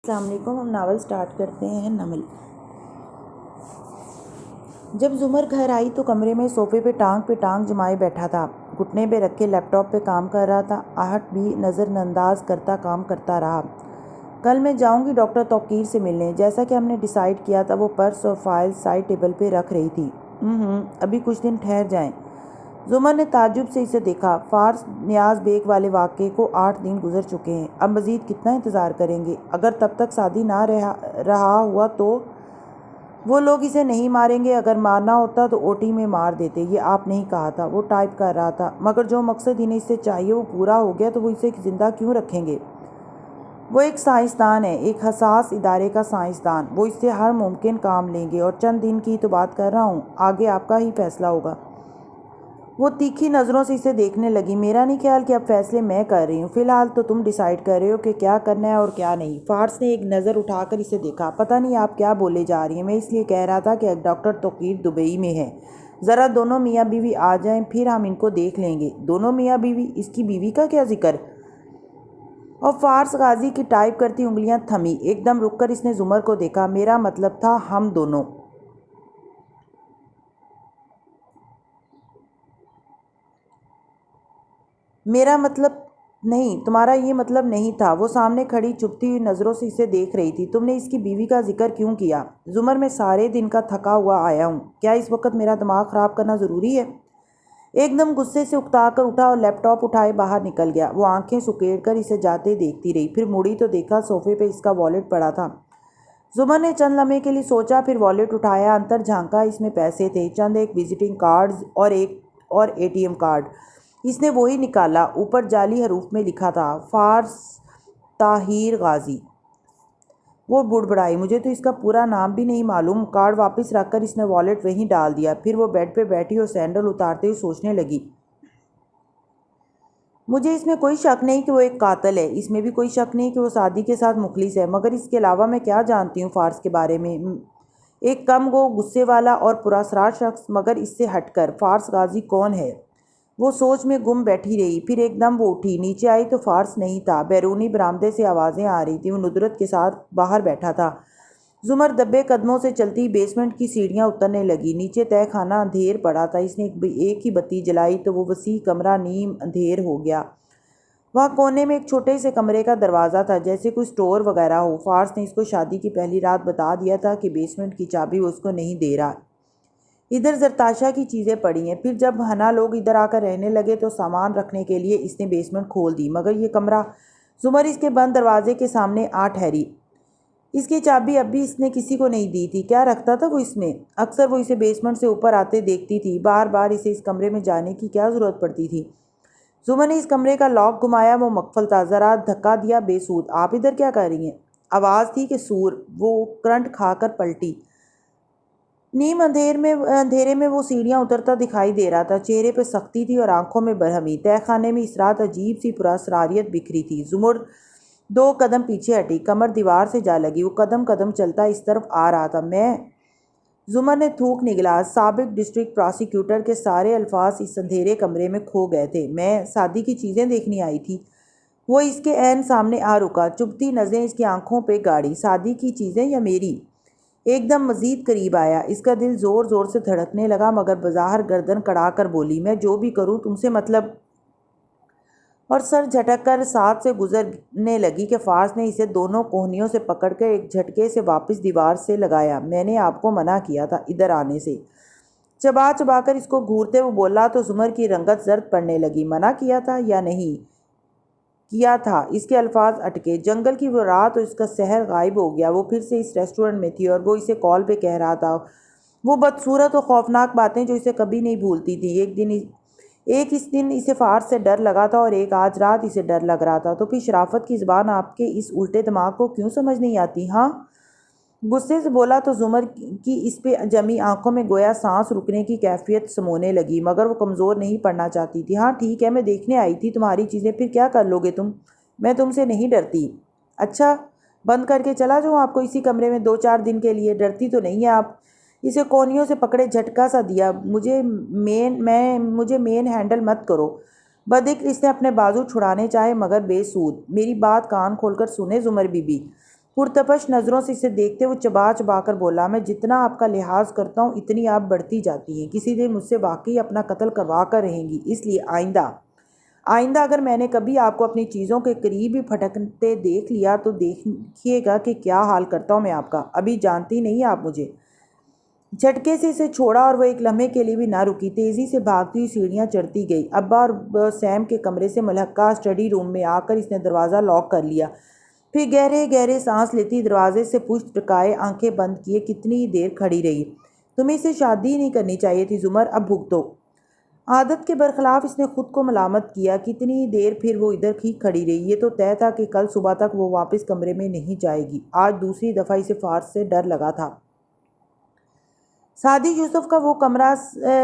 السلام علیکم۔ ہم ناول سٹارٹ کرتے ہیں۔ نمل۔ جب زمر گھر آئی تو کمرے میں صوفے پہ ٹانگ جمائے بیٹھا تھا، گھٹنے پہ رکھے لیپ ٹاپ پہ کام کر رہا تھا۔ آہٹ بھی نظر انداز کرتا کام کرتا رہا۔ کل میں جاؤں گی ڈاکٹر توقیر سے ملنے، جیسا کہ ہم نے ڈیسائیڈ کیا تھا۔ وہ پرس اور فائل سائڈ ٹیبل پہ رکھ رہی تھی۔ ابھی کچھ دن ٹھہر جائیں۔ زمر نے تعجب سے اسے دیکھا۔ فارس نیاز بیگ والے واقعے کو 8 دن گزر چکے ہیں۔ اب مزید کتنا انتظار کریں گے؟ اگر تب تک شادی نہ رہا ہوا تو وہ لوگ اسے نہیں ماریں گے۔ اگر مارنا ہوتا تو اوٹی میں مار دیتے۔ یہ آپ نہیں کہا تھا۔ وہ ٹائپ کر رہا تھا۔ مگر جو مقصد انہیں اس سے چاہیے وہ پورا ہو گیا تو وہ اسے زندہ کیوں رکھیں گے؟ وہ ایک سائنسدان ہے، ایک حساس ادارے کا سائنسدان۔ وہ اس سے ہر ممکن کام لیں گے۔ اور چند دن کی تو بات کر رہا ہوں، آگے آپ کا ہی فیصلہ ہوگا۔ وہ تیکھی نظروں سے اسے دیکھنے لگی۔ میرا نہیں خیال کہ اب فیصلے میں کر رہی ہوں۔ فی الحال تو تم ڈیسائیڈ کر رہے ہو کہ کیا کرنا ہے اور کیا نہیں۔ فارس نے ایک نظر اٹھا کر اسے دیکھا۔ پتہ نہیں آپ کیا بولے جا رہی ہیں۔ میں اس لیے کہہ رہا تھا کہ ڈاکٹر توقیر دبئی میں ہے، ذرا دونوں میاں بیوی آ جائیں، پھر ہم ان کو دیکھ لیں گے۔ دونوں میاں بیوی؟ اس کی بیوی کا کیا ذکر؟ اور فارس غازی کی ٹائپ کرتی انگلیاں تھمی۔ ایک دم رک کر اس نے زمر کو دیکھا۔ میرا مطلب تھا ہم دونوں۔ میرا مطلب نہیں، تمہارا یہ مطلب نہیں تھا۔ وہ سامنے کھڑی چبھتی ہوئی نظروں سے اسے دیکھ رہی تھی۔ تم نے اس کی بیوی کا ذکر کیوں کیا؟ زمر، میں سارے دن کا تھکا ہوا آیا ہوں، کیا اس وقت میرا دماغ خراب کرنا ضروری ہے؟ ایک دم غصے سے اکتا کر اٹھا اور لیپ ٹاپ اٹھائے باہر نکل گیا۔ وہ آنکھیں سکیڑ کر اسے جاتے دیکھتی رہی، پھر مڑی تو دیکھا صوفے پہ اس کا والیٹ پڑا تھا۔ زمر نے چند لمحے کے لیے سوچا، پھر والیٹ اٹھایا، اندر جھانکا۔ اس میں پیسے تھے، چند ایک وزٹنگ کارڈز اور ATM کارڈ۔ اس نے وہی نکالا۔ اوپر جعلی حروف میں لکھا تھا، فارس طاہر غازی۔ وہ بڑبڑائی، مجھے تو اس کا پورا نام بھی نہیں معلوم۔ کارڈ واپس رکھ کر اس نے والیٹ وہیں ڈال دیا۔ پھر وہ بیڈ پہ بیٹھی اور سینڈل اتارتے ہوئے سوچنے لگی۔ مجھے اس میں کوئی شک نہیں کہ وہ ایک قاتل ہے، اس میں بھی کوئی شک نہیں کہ وہ شادی کے ساتھ مخلص ہے، مگر اس کے علاوہ میں کیا جانتی ہوں فارس کے بارے میں؟ ایک کم گو، غصے والا اور پراسرار شخص۔ مگر اس سے ہٹ کر فارس غازی کون ہے؟ وہ سوچ میں گم بیٹھی رہی۔ پھر ایک دم وہ اٹھی، نیچے آئی تو فارس نہیں تھا۔ بیرونی برآمدے سے آوازیں آ رہی تھیں۔ وہ ندرت کے ساتھ باہر بیٹھا تھا۔ زمر دبے قدموں سے چلتی بیسمنٹ کی سیڑھیاں اترنے لگی۔ نیچے تہہ خانہ اندھیر پڑا تھا۔ اس نے ایک ہی بتی جلائی تو وہ وسیع کمرہ نیم اندھیر ہو گیا۔ وہاں کونے میں ایک چھوٹے سے کمرے کا دروازہ تھا، جیسے کوئی سٹور وغیرہ ہو۔ فارس نے اس کو شادی کی پہلی رات بتا دیا تھا کہ بیسمنٹ کی چابی وہ اس کو نہیں دے رہا۔ ادھر زرتاشا کی چیزیں پڑی ہیں۔ پھر جب ہنا لوگ ادھر آ کر رہنے لگے تو سامان رکھنے کے لیے اس نے بیسمنٹ کھول دی، مگر یہ کمرہ… زمر اس کے بند دروازے کے سامنے آ ٹھہری۔ اس کی چابی اب بھی اس نے کسی کو نہیں دی تھی۔ کیا رکھتا تھا وہ اس میں؟ اکثر وہ اسے بیسمنٹ سے اوپر آتے دیکھتی تھی۔ بار بار اسے اس کمرے میں جانے کی کیا ضرورت پڑتی تھی؟ زمر نے اس کمرے کا لاک گھمایا۔ وہ مقفل تھا۔ ذرا دھکا دیا، بے سود۔ آپ ادھر کیا کر رہی ہیں؟ آواز تھی کہ سور؟ وہ کرنٹ کھا کر پلٹی۔ نیم اندھیرے میں وہ سیڑھیاں اترتا دکھائی دے رہا تھا۔ چہرے پہ سختی تھی اور آنکھوں میں برہمی۔ تہہ خانے میں اس رات عجیب سی پراسراریت بکھری تھی۔ زمر 2 قدم پیچھے ہٹی، کمر دیوار سے جا لگی۔ وہ قدم قدم چلتا اس طرف آ رہا تھا۔ زمر نے تھوک نگلا۔ سابق ڈسٹرکٹ پراسیکیوٹر کے سارے الفاظ اس اندھیرے کمرے میں کھو گئے تھے۔ میں شادی کی چیزیں دیکھنے آئی تھی۔ وہ اس کے عین سامنے آ رکا، چبھتی نظریں اس کی آنکھوں پہ گاڑی۔ شادی کی چیزیں یا میری؟ ایک دم مزید قریب آیا۔ اس کا دل زور زور سے دھڑکنے لگا، مگر بظاہر گردن کڑا کر بولی، میں جو بھی کروں تم سے مطلب… اور سر جھٹک کر ساتھ سے گزرنے لگی کہ فارس نے اسے دونوں کوہنیوں سے پکڑ کر ایک جھٹکے سے واپس دیوار سے لگایا۔ میں نے آپ کو منع کیا تھا ادھر آنے سے۔ چبا چبا کر اس کو گھورتے وہ بولا تو زمر کی رنگت زرد پڑنے لگی۔ منع کیا تھا یا نہیں کیا تھا؟ اس کے الفاظ اٹکے۔ جنگل کی وہ رات اور اس کا سحر غائب ہو گیا۔ وہ پھر سے اس ریسٹورنٹ میں تھی اور وہ اسے کال پہ کہہ رہا تھا وہ بدصورت اور خوفناک باتیں جو اسے کبھی نہیں بھولتی تھی۔ ایک اس دن اسے فارس سے ڈر لگا تھا اور ایک آج رات اسے ڈر لگ رہا تھا۔ تو پھر شرافت کی زبان آپ کے اس الٹے دماغ کو کیوں سمجھ نہیں آتی؟ ہاں؟ غصے سے بولا تو زمر کی اس پہ جمی آنکھوں میں گویا سانس رکنے کی کیفیت سمونے لگی، مگر وہ کمزور نہیں پڑنا چاہتی تھی۔ ہاں ٹھیک ہے، میں دیکھنے آئی تھی تمہاری چیزیں، پھر کیا کر لو گے تم؟ میں تم سے نہیں ڈرتی۔ اچھا، بند کر کے چلا جاؤں آپ کو اسی کمرے میں 2-4 دن کے لیے؟ ڈرتی تو نہیں ہے آپ؟ اسے کونیوں سے پکڑے جھٹکا سا دیا۔ مجھے مین ہینڈل مت کرو۔ بدعقل اس نے اپنے بازو چھڑانے چاہے، مگر بے سود۔ میری بات کان کھول کر سنے زمر بی بی، پرتپش نظروں سے اسے دیکھتے وہ چبا چبا کر بولا، میں جتنا آپ کا لحاظ کرتا ہوں اتنی آپ بڑھتی جاتی ہیں، کسی دن مجھ سے واقعی اپنا قتل کروا کر رہیں گی، اس لیے آئندہ اگر میں نے کبھی آپ کو اپنی چیزوں کے قریب ہی پھٹکتے دیکھ لیا تو دیکھیے گا کہ کیا حال کرتا ہوں میں آپ کا۔ ابھی جانتی نہیں آپ مجھے۔ جھٹکے سے اسے چھوڑا اور وہ ایک لمحے کے لیے بھی نہ رکی، تیزی سے بھاگتی ہوئی سیڑھیاں چڑھتی گئی۔ ابا اور سیم کے کمرے سے ملحقہ اسٹڈی روم میں آ کر اس نے دروازہ لاک کر لیا، پھر گہرے گہرے سانس لیتی دروازے سے پشت ٹکائے آنکھیں بند کیے کتنی دیر کھڑی رہی۔ تمہیں اسے شادی ہی نہیں کرنی چاہیے تھی زمر، اب بھگتو۔ عادت کے برخلاف اس نے خود کو ملامت کیا۔ کتنی دیر پھر وہ ادھر ہی کھڑی رہی۔ یہ تو طے تھا کہ کل صبح تک وہ واپس کمرے میں نہیں جائے گی۔ آج دوسری دفعہ اسے فارس سے ڈر لگا تھا۔ سعدی یوسف کا وہ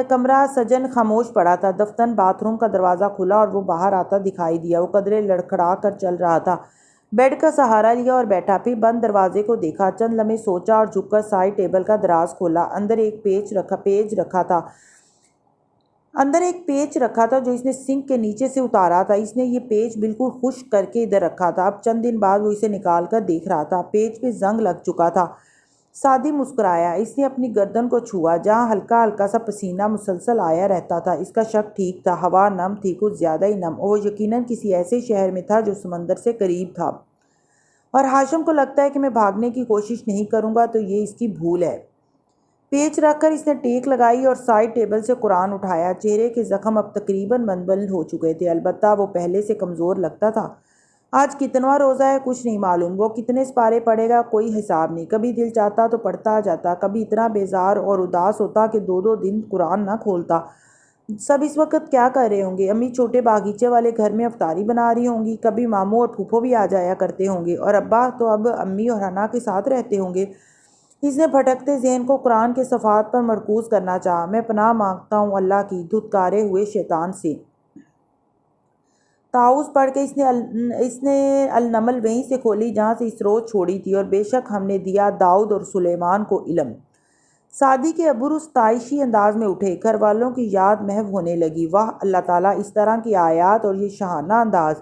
کمرہ سجن خاموش پڑا تھا۔ دفتن باتھ روم کا دروازہ کھلا اور وہ باہر آتا دکھائی دیا۔ وہ قدرے لڑکھڑا کر چل رہا تھا۔ بیڈ کا سہارا لیا اور بیٹھا، پھر بند دروازے کو دیکھا، چند لمحے سوچا اور جھک کر سائڈ ٹیبل کا دراز کھولا۔ اندر ایک پیچ رکھا تھا جو اس نے سنک کے نیچے سے اتارا تھا۔ اس نے یہ پیچ بالکل خشک کر کے ادھر رکھا تھا۔ اب چند دن بعد وہ اسے نکال کر دیکھ رہا تھا۔ پیچ پہ زنگ لگ چکا تھا۔ سعدی مسکرایا۔ اس نے اپنی گردن کو چھوا جہاں ہلکا ہلکا سا پسینہ مسلسل آیا رہتا تھا۔ اس کا شک ٹھیک تھا، ہوا نم تھی، کچھ زیادہ ہی نم، اور وہ یقیناً کسی ایسے شہر میں تھا جو سمندر سے قریب تھا۔ اور ہاشم کو لگتا ہے کہ میں بھاگنے کی کوشش نہیں کروں گا تو یہ اس کی بھول ہے۔ پیچ رکھ کر اس نے ٹیک لگائی اور سائڈ ٹیبل سے قرآن اٹھایا۔ چہرے کے زخم اب تقریباً منبل ہو چکے تھے، البتہ وہ پہلے سے کمزور لگتا تھا۔ آج کتنواں روزہ ہے کچھ نہیں معلوم، وہ کتنے سپارے پڑے گا کوئی حساب نہیں۔ کبھی دل چاہتا تو پڑھتا جاتا، کبھی اتنا بیزار اور اداس ہوتا کہ دو دن قرآن نہ کھولتا۔ سب اس وقت کیا کر رہے ہوں گے؟ امی چھوٹے باغیچے والے گھر میں افطاری بنا رہی ہوں گی، کبھی ماموں اور پھوپھو بھی آ جایا کرتے ہوں گے، اور ابا تو اب امی اور حنا کے ساتھ رہتے ہوں گے۔ اس نے بھٹکتے ذہن کو قرآن کے صفحات پر مرکوز کرنا چاہا۔ میں پناہ مانگتا ہوں اللہ کی، دھتکارے ہوئے شیطان سے۔ تعوذ پڑھ کے اس نے النمل وہیں سے کھولی جہاں سے اس روز چھوڑی تھی، اور بے شک ہم نے دیا داؤد اور سلیمان کو علم۔ سعدی کے ابرو ستائشی انداز میں اٹھے، گھر والوں کی یاد محو ہونے لگی۔ واہ اللہ تعالیٰ، اس طرح کی آیات اور یہ شاہانہ انداز،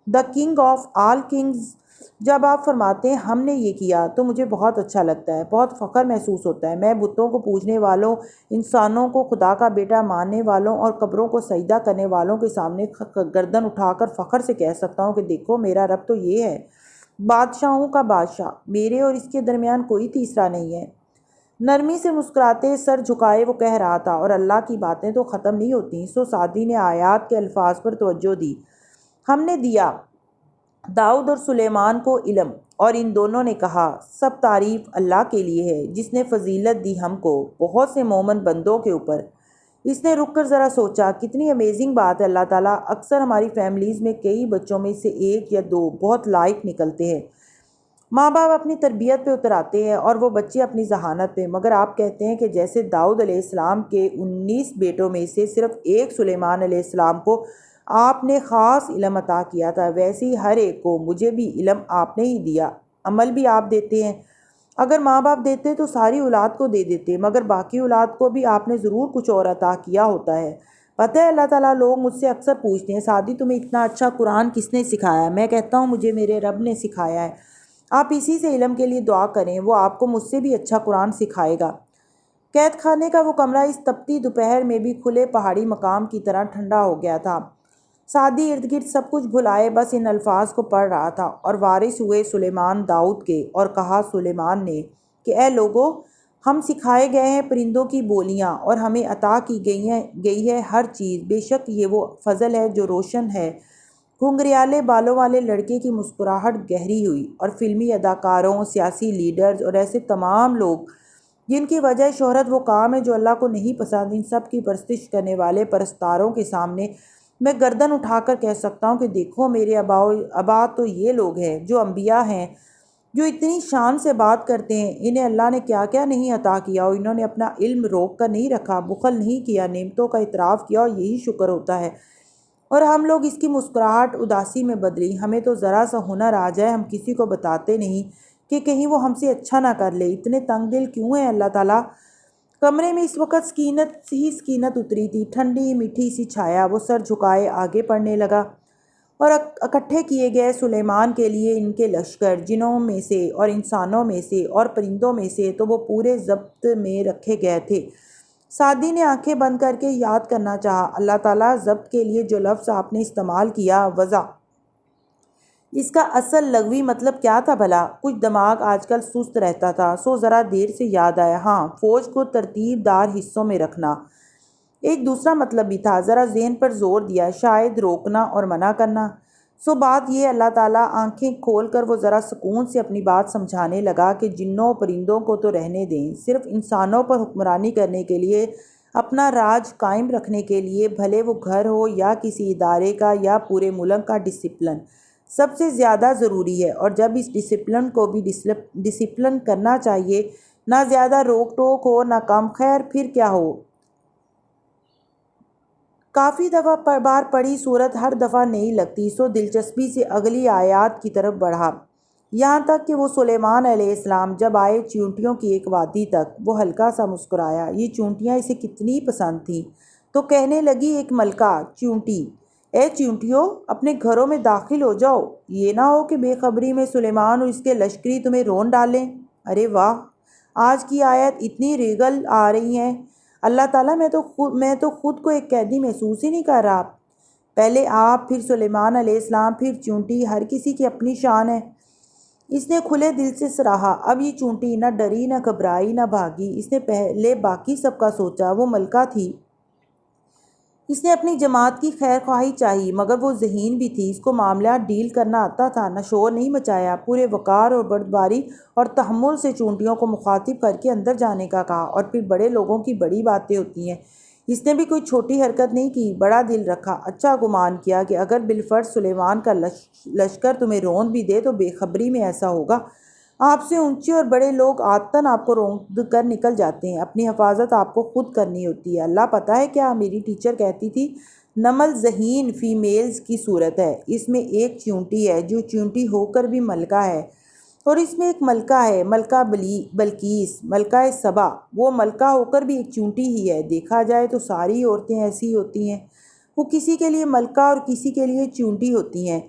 the king of all kings. جب آپ فرماتے ہیں ہم نے یہ کیا تو مجھے بہت اچھا لگتا ہے، بہت فخر محسوس ہوتا ہے۔ میں بتوں کو پوجنے والوں، انسانوں کو خدا کا بیٹا ماننے والوں اور قبروں کو سجدہ کرنے والوں کے سامنے گردن اٹھا کر فخر سے کہہ سکتا ہوں کہ دیکھو میرا رب تو یہ ہے، بادشاہوں کا بادشاہ، میرے اور اس کے درمیان کوئی تیسرا نہیں ہے۔ نرمی سے مسکراتے سر جھکائے وہ کہہ رہا تھا، اور اللہ کی باتیں تو ختم نہیں ہوتی۔ سعدی نے آیات کے الفاظ پر توجہ دی۔ ہم نے دیا داؤد اور سلیمان کو علم، اور ان دونوں نے کہا سب تعریف اللہ کے لیے ہے جس نے فضیلت دی ہم کو بہت سے مومن بندوں کے اوپر۔ اس نے رک کر ذرا سوچا، کتنی امیزنگ بات ہے اللہ تعالیٰ، اکثر ہماری فیملیز میں کئی بچوں میں سے ایک یا دو بہت لائق نکلتے ہیں، ماں باپ اپنی تربیت پہ اتر آتے ہیں اور وہ بچے اپنی ذہانت پہ، مگر آپ کہتے ہیں کہ جیسے داؤد علیہ السلام کے 19 بیٹوں میں سے صرف ایک سلیمان علیہ السلام کو آپ نے خاص علم عطا کیا تھا، ویسے ہی ہر ایک کو مجھے بھی علم آپ نے ہی دیا، عمل بھی آپ دیتے ہیں۔ اگر ماں باپ دیتے تو ساری اولاد کو دے دیتے، مگر باقی اولاد کو بھی آپ نے ضرور کچھ اور عطا کیا ہوتا ہے۔ پتہ ہے اللہ تعالیٰ، لوگ مجھ سے اکثر پوچھتے ہیں سعدی تمہیں اتنا اچھا قرآن کس نے سکھایا؟ میں کہتا ہوں مجھے میرے رب نے سکھایا ہے۔ آپ اسی سے علم کے لیے دعا کریں، وہ آپ کو مجھ سے بھی اچھا قرآن سکھائے گا۔ قید خانے کا وہ کمرہ اس تپتی دوپہر میں بھی کھلے پہاڑی مقام کی طرح ٹھنڈا ہو گیا تھا۔ سعدی ارد گرد سب کچھ بھلائے بس ان الفاظ کو پڑھ رہا تھا، اور وارث ہوئے سلیمان داؤد کے، اور کہا سلیمان نے کہ اے لوگو، ہم سکھائے گئے ہیں پرندوں کی بولیاں، اور ہمیں عطا کی گئی ہے ہر چیز، بے شک یہ وہ فضل ہے جو روشن ہے۔ گھنگریالے بالوں والے لڑکے کی مسکراہٹ گہری ہوئی، اور فلمی اداکاروں، سیاسی لیڈرز اور ایسے تمام لوگ جن کی وجہ شہرت وہ کام ہے جو اللہ کو نہیں پسند، ان سب کی پرستش کرنے والے پرستاروں کے سامنے میں گردن اٹھا کر کہہ سکتا ہوں کہ دیکھو میرے آبا تو یہ لوگ ہیں جو انبیاء ہیں، جو اتنی شان سے بات کرتے ہیں، انہیں اللہ نے کیا کیا نہیں عطا کیا، اور انہوں نے اپنا علم روک کر نہیں رکھا، بخل نہیں کیا، نعمتوں کا اعتراف کیا، اور یہی شکر ہوتا ہے۔ اور ہم لوگ اس کی مسکراہٹ اداسی میں بدلی، ہمیں تو ذرا سا ہنر آ جائے ہم کسی کو بتاتے نہیں کہ کہیں وہ ہم سے اچھا نہ کر لے، اتنے تنگ دل کیوں ہیں اللہ تعالیٰ۔ کمرے میں اس وقت سکینت اتری تھی، ٹھنڈی میٹھی سی چھایا۔ وہ سر جھکائے آگے پڑھنے لگا، اور اکٹھے کیے گئے سلیمان کے لیے ان کے لشکر، جنوں میں سے اور انسانوں میں سے اور پرندوں میں سے، تو وہ پورے ضبط میں رکھے گئے تھے۔ سعدی نے آنکھیں بند کر کے یاد کرنا چاہا، اللہ تعالیٰ ضبط کے لیے جو لفظ آپ نے استعمال کیا، وضع، اس کا اصل لغوی مطلب کیا تھا بھلا؟ کچھ دماغ آج کل سست رہتا تھا، سو ذرا دیر سے یاد آیا، ہاں، فوج کو ترتیب دار حصوں میں رکھنا۔ ایک دوسرا مطلب بھی تھا، ذرا ذہن پر زور دیا، شاید روکنا اور منع کرنا۔ سو بات یہ اللہ تعالیٰ آنکھیں کھول کر وہ ذرا سکون سے اپنی بات سمجھانے لگا کہ جنوں پرندوں کو تو رہنے دیں، صرف انسانوں پر حکمرانی کرنے کے لیے، اپنا راج قائم رکھنے کے لیے، بھلے وہ گھر ہو یا کسی ادارے کا یا پورے ملک کا، ڈسپلن سب سے زیادہ ضروری ہے۔ اور جب اس ڈسپلن کو بھی ڈسپلن کرنا چاہیے، نہ زیادہ روک ٹوک ہو نہ کم، خیر پھر کیا ہو۔ کافی دفعہ بار پڑھی صورت ہر دفعہ نئی لگتی، سو دلچسپی سے اگلی آیات کی طرف بڑھا، یہاں تک کہ وہ سلیمان علیہ السلام جب آئے چیونٹیوں کی ایک وادی تک، وہ ہلکا سا مسکرایا، یہ چیونٹیاں اسے کتنی پسند تھیں، تو کہنے لگی ایک ملکہ چیونٹی، اے چیونٹیوں، اپنے گھروں میں داخل ہو جاؤ، یہ نہ ہو کہ بے خبری میں سلیمان اور اس کے لشکری تمہیں رون ڈالیں۔ ارے واہ، آج کی آیت اتنی ریگل آ رہی ہیں، اللہ تعالیٰ، میں تو خود کو ایک قیدی محسوس ہی نہیں کر رہا۔ پہلے آپ، پھر سلیمان علیہ السلام، پھر چیونٹی، ہر کسی کی اپنی شان ہے۔ اس نے کھلے دل سے سراہا۔ اب یہ چیونٹی نہ ڈری نہ گھبرائی نہ بھاگی، اس نے پہلے باقی سب کا سوچا، وہ ملکہ تھی، اس نے اپنی جماعت کی خیر خواہی چاہی، مگر وہ ذہین بھی تھی، اس کو معاملات ڈیل کرنا آتا تھا، نہ شور نہیں مچایا، پورے وقار اور بردباری اور تحمل سے چیونٹیوں کو مخاطب کر کے اندر جانے کا کہا۔ اور پھر بڑے لوگوں کی بڑی باتیں ہوتی ہیں، اس نے بھی کوئی چھوٹی حرکت نہیں کی، بڑا دل رکھا، اچھا گمان کیا کہ اگر بالفرض سلیمان کا لشکر تمہیں روند بھی دے تو بے خبری میں ایسا ہوگا، آپ سے اونچے اور بڑے لوگ عادتاً آپ کو روند کر نکل جاتے ہیں، اپنی حفاظت آپ کو خود کرنی ہوتی ہے۔ اللہ پتہ ہے کیا، میری ٹیچر کہتی تھی، نمل ذہین فیمیلز کی صورت ہے، اس میں ایک چیونٹی ہے جو چیونٹی ہو کر بھی ملکہ ہے، اور اس میں ایک ملکہ ہے، ملکہ بلقیس، ملکہ سبا، وہ ملکہ ہو کر بھی ایک چیونٹی ہی ہے۔ دیکھا جائے تو ساری عورتیں ایسی ہوتی ہیں، وہ کسی کے لیے ملکہ اور کسی کے لیے چیونٹی ہوتی ہیں۔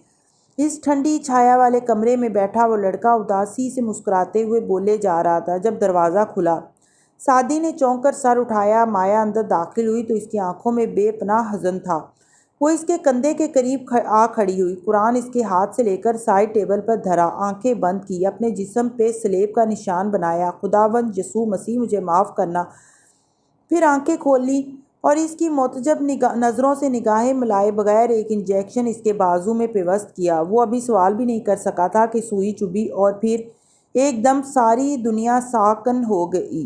اس ٹھنڈی چھایا والے کمرے میں بیٹھا وہ لڑکا اداسی سے مسکراتے ہوئے بولے جا رہا تھا جب دروازہ کھلا۔ سعدی نے چونک کر سر اٹھایا، مایا اندر داخل ہوئی تو اس کی آنکھوں میں بے پناہ حزن تھا۔ وہ اس کے کندھے کے قریب آ کھڑی ہوئی، قرآن اس کے ہاتھ سے لے کر سائڈ ٹیبل پر دھرا، آنکھیں بند کی، اپنے جسم پہ سلیب کا نشان بنایا، خداوند یسوع مسیح مجھے معاف کرنا، پھر آنکھیں کھول لیں، اور اس کی متعجب نظروں سے نگاہیں ملائے بغیر ایک انجیکشن اس کے بازو میں پیوست کیا۔ وہ ابھی سوال بھی نہیں کر سکا تھا کہ سوئی چبھی، اور پھر ایک دم ساری دنیا ساکن ہو گئی۔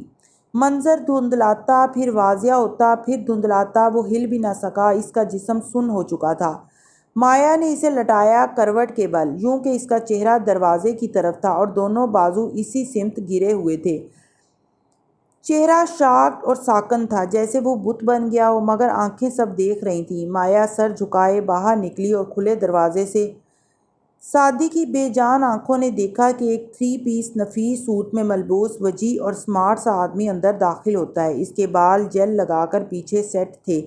منظر دھندلاتا، پھر واضح ہوتا، پھر دھندلاتا، وہ ہل بھی نہ سکا، اس کا جسم سن ہو چکا تھا۔ مایا نے اسے لٹایا کروٹ کے بل، یوں کہ اس کا چہرہ دروازے کی طرف تھا اور دونوں بازو اسی سمت گرے ہوئے تھے۔ چہرہ شاکڈ اور ساکن تھا، جیسے وہ بت بن گیا ہو، مگر آنکھیں سب دیکھ رہی تھیں۔ مایا سر جھکائے باہر نکلی اور کھلے دروازے سے سعدی کی بے جان آنکھوں نے دیکھا کہ ایک 3 پیس نفیس سوٹ میں ملبوس وجیح اور سمارٹ سا آدمی اندر داخل ہوتا ہے۔ اس کے بال جیل لگا کر پیچھے سیٹ تھے،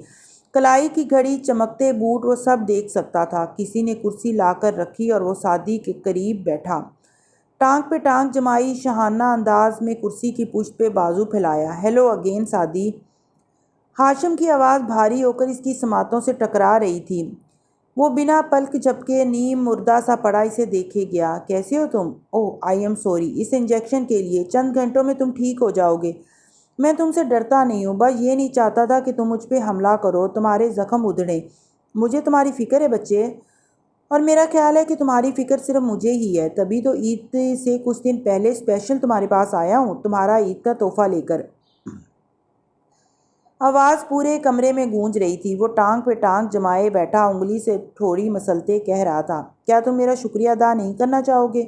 کلائی کی گھڑی، چمکتے بوٹ، وہ سب دیکھ سکتا تھا۔ کسی نے کرسی لا کر رکھی اور وہ سعدی کے قریب بیٹھا، ٹانگ پہ ٹانگ جمائی، شاہانہ انداز میں کرسی کی پشت پہ بازو پھیلایا۔ Hello again Saadi. ہاشم کی آواز بھاری ہو کر اس کی سماعتوں سے ٹکرا رہی تھی۔ وہ بنا پلک جھپکے نیم مردہ سا پڑا اسے دیکھے گیا۔ کیسے ہو تم؟ اوہ آئی ایم سوری، اس انجیکشن کے لیے، چند گھنٹوں میں تم ٹھیک ہو جاؤ گے۔ میں تم سے ڈرتا نہیں ہوں، بس یہ نہیں چاہتا تھا کہ تم مجھ پہ حملہ کرو، تمہارے زخم ادھڑیں۔ مجھے تمہاری فکر ہے بچے، اور میرا خیال ہے کہ تمہاری فکر صرف مجھے ہی ہے، تبھی تو عید سے کچھ دن پہلے اسپیشل تمہارے پاس آیا ہوں، تمہارا عید کا تحفہ لے کر۔ آواز پورے کمرے میں گونج رہی تھی۔ وہ ٹانگ پہ ٹانگ جمائے بیٹھا، انگلی سے ٹھوڑی مسلتے کہہ رہا تھا، کیا تم میرا شکریہ ادا نہیں کرنا چاہو گے؟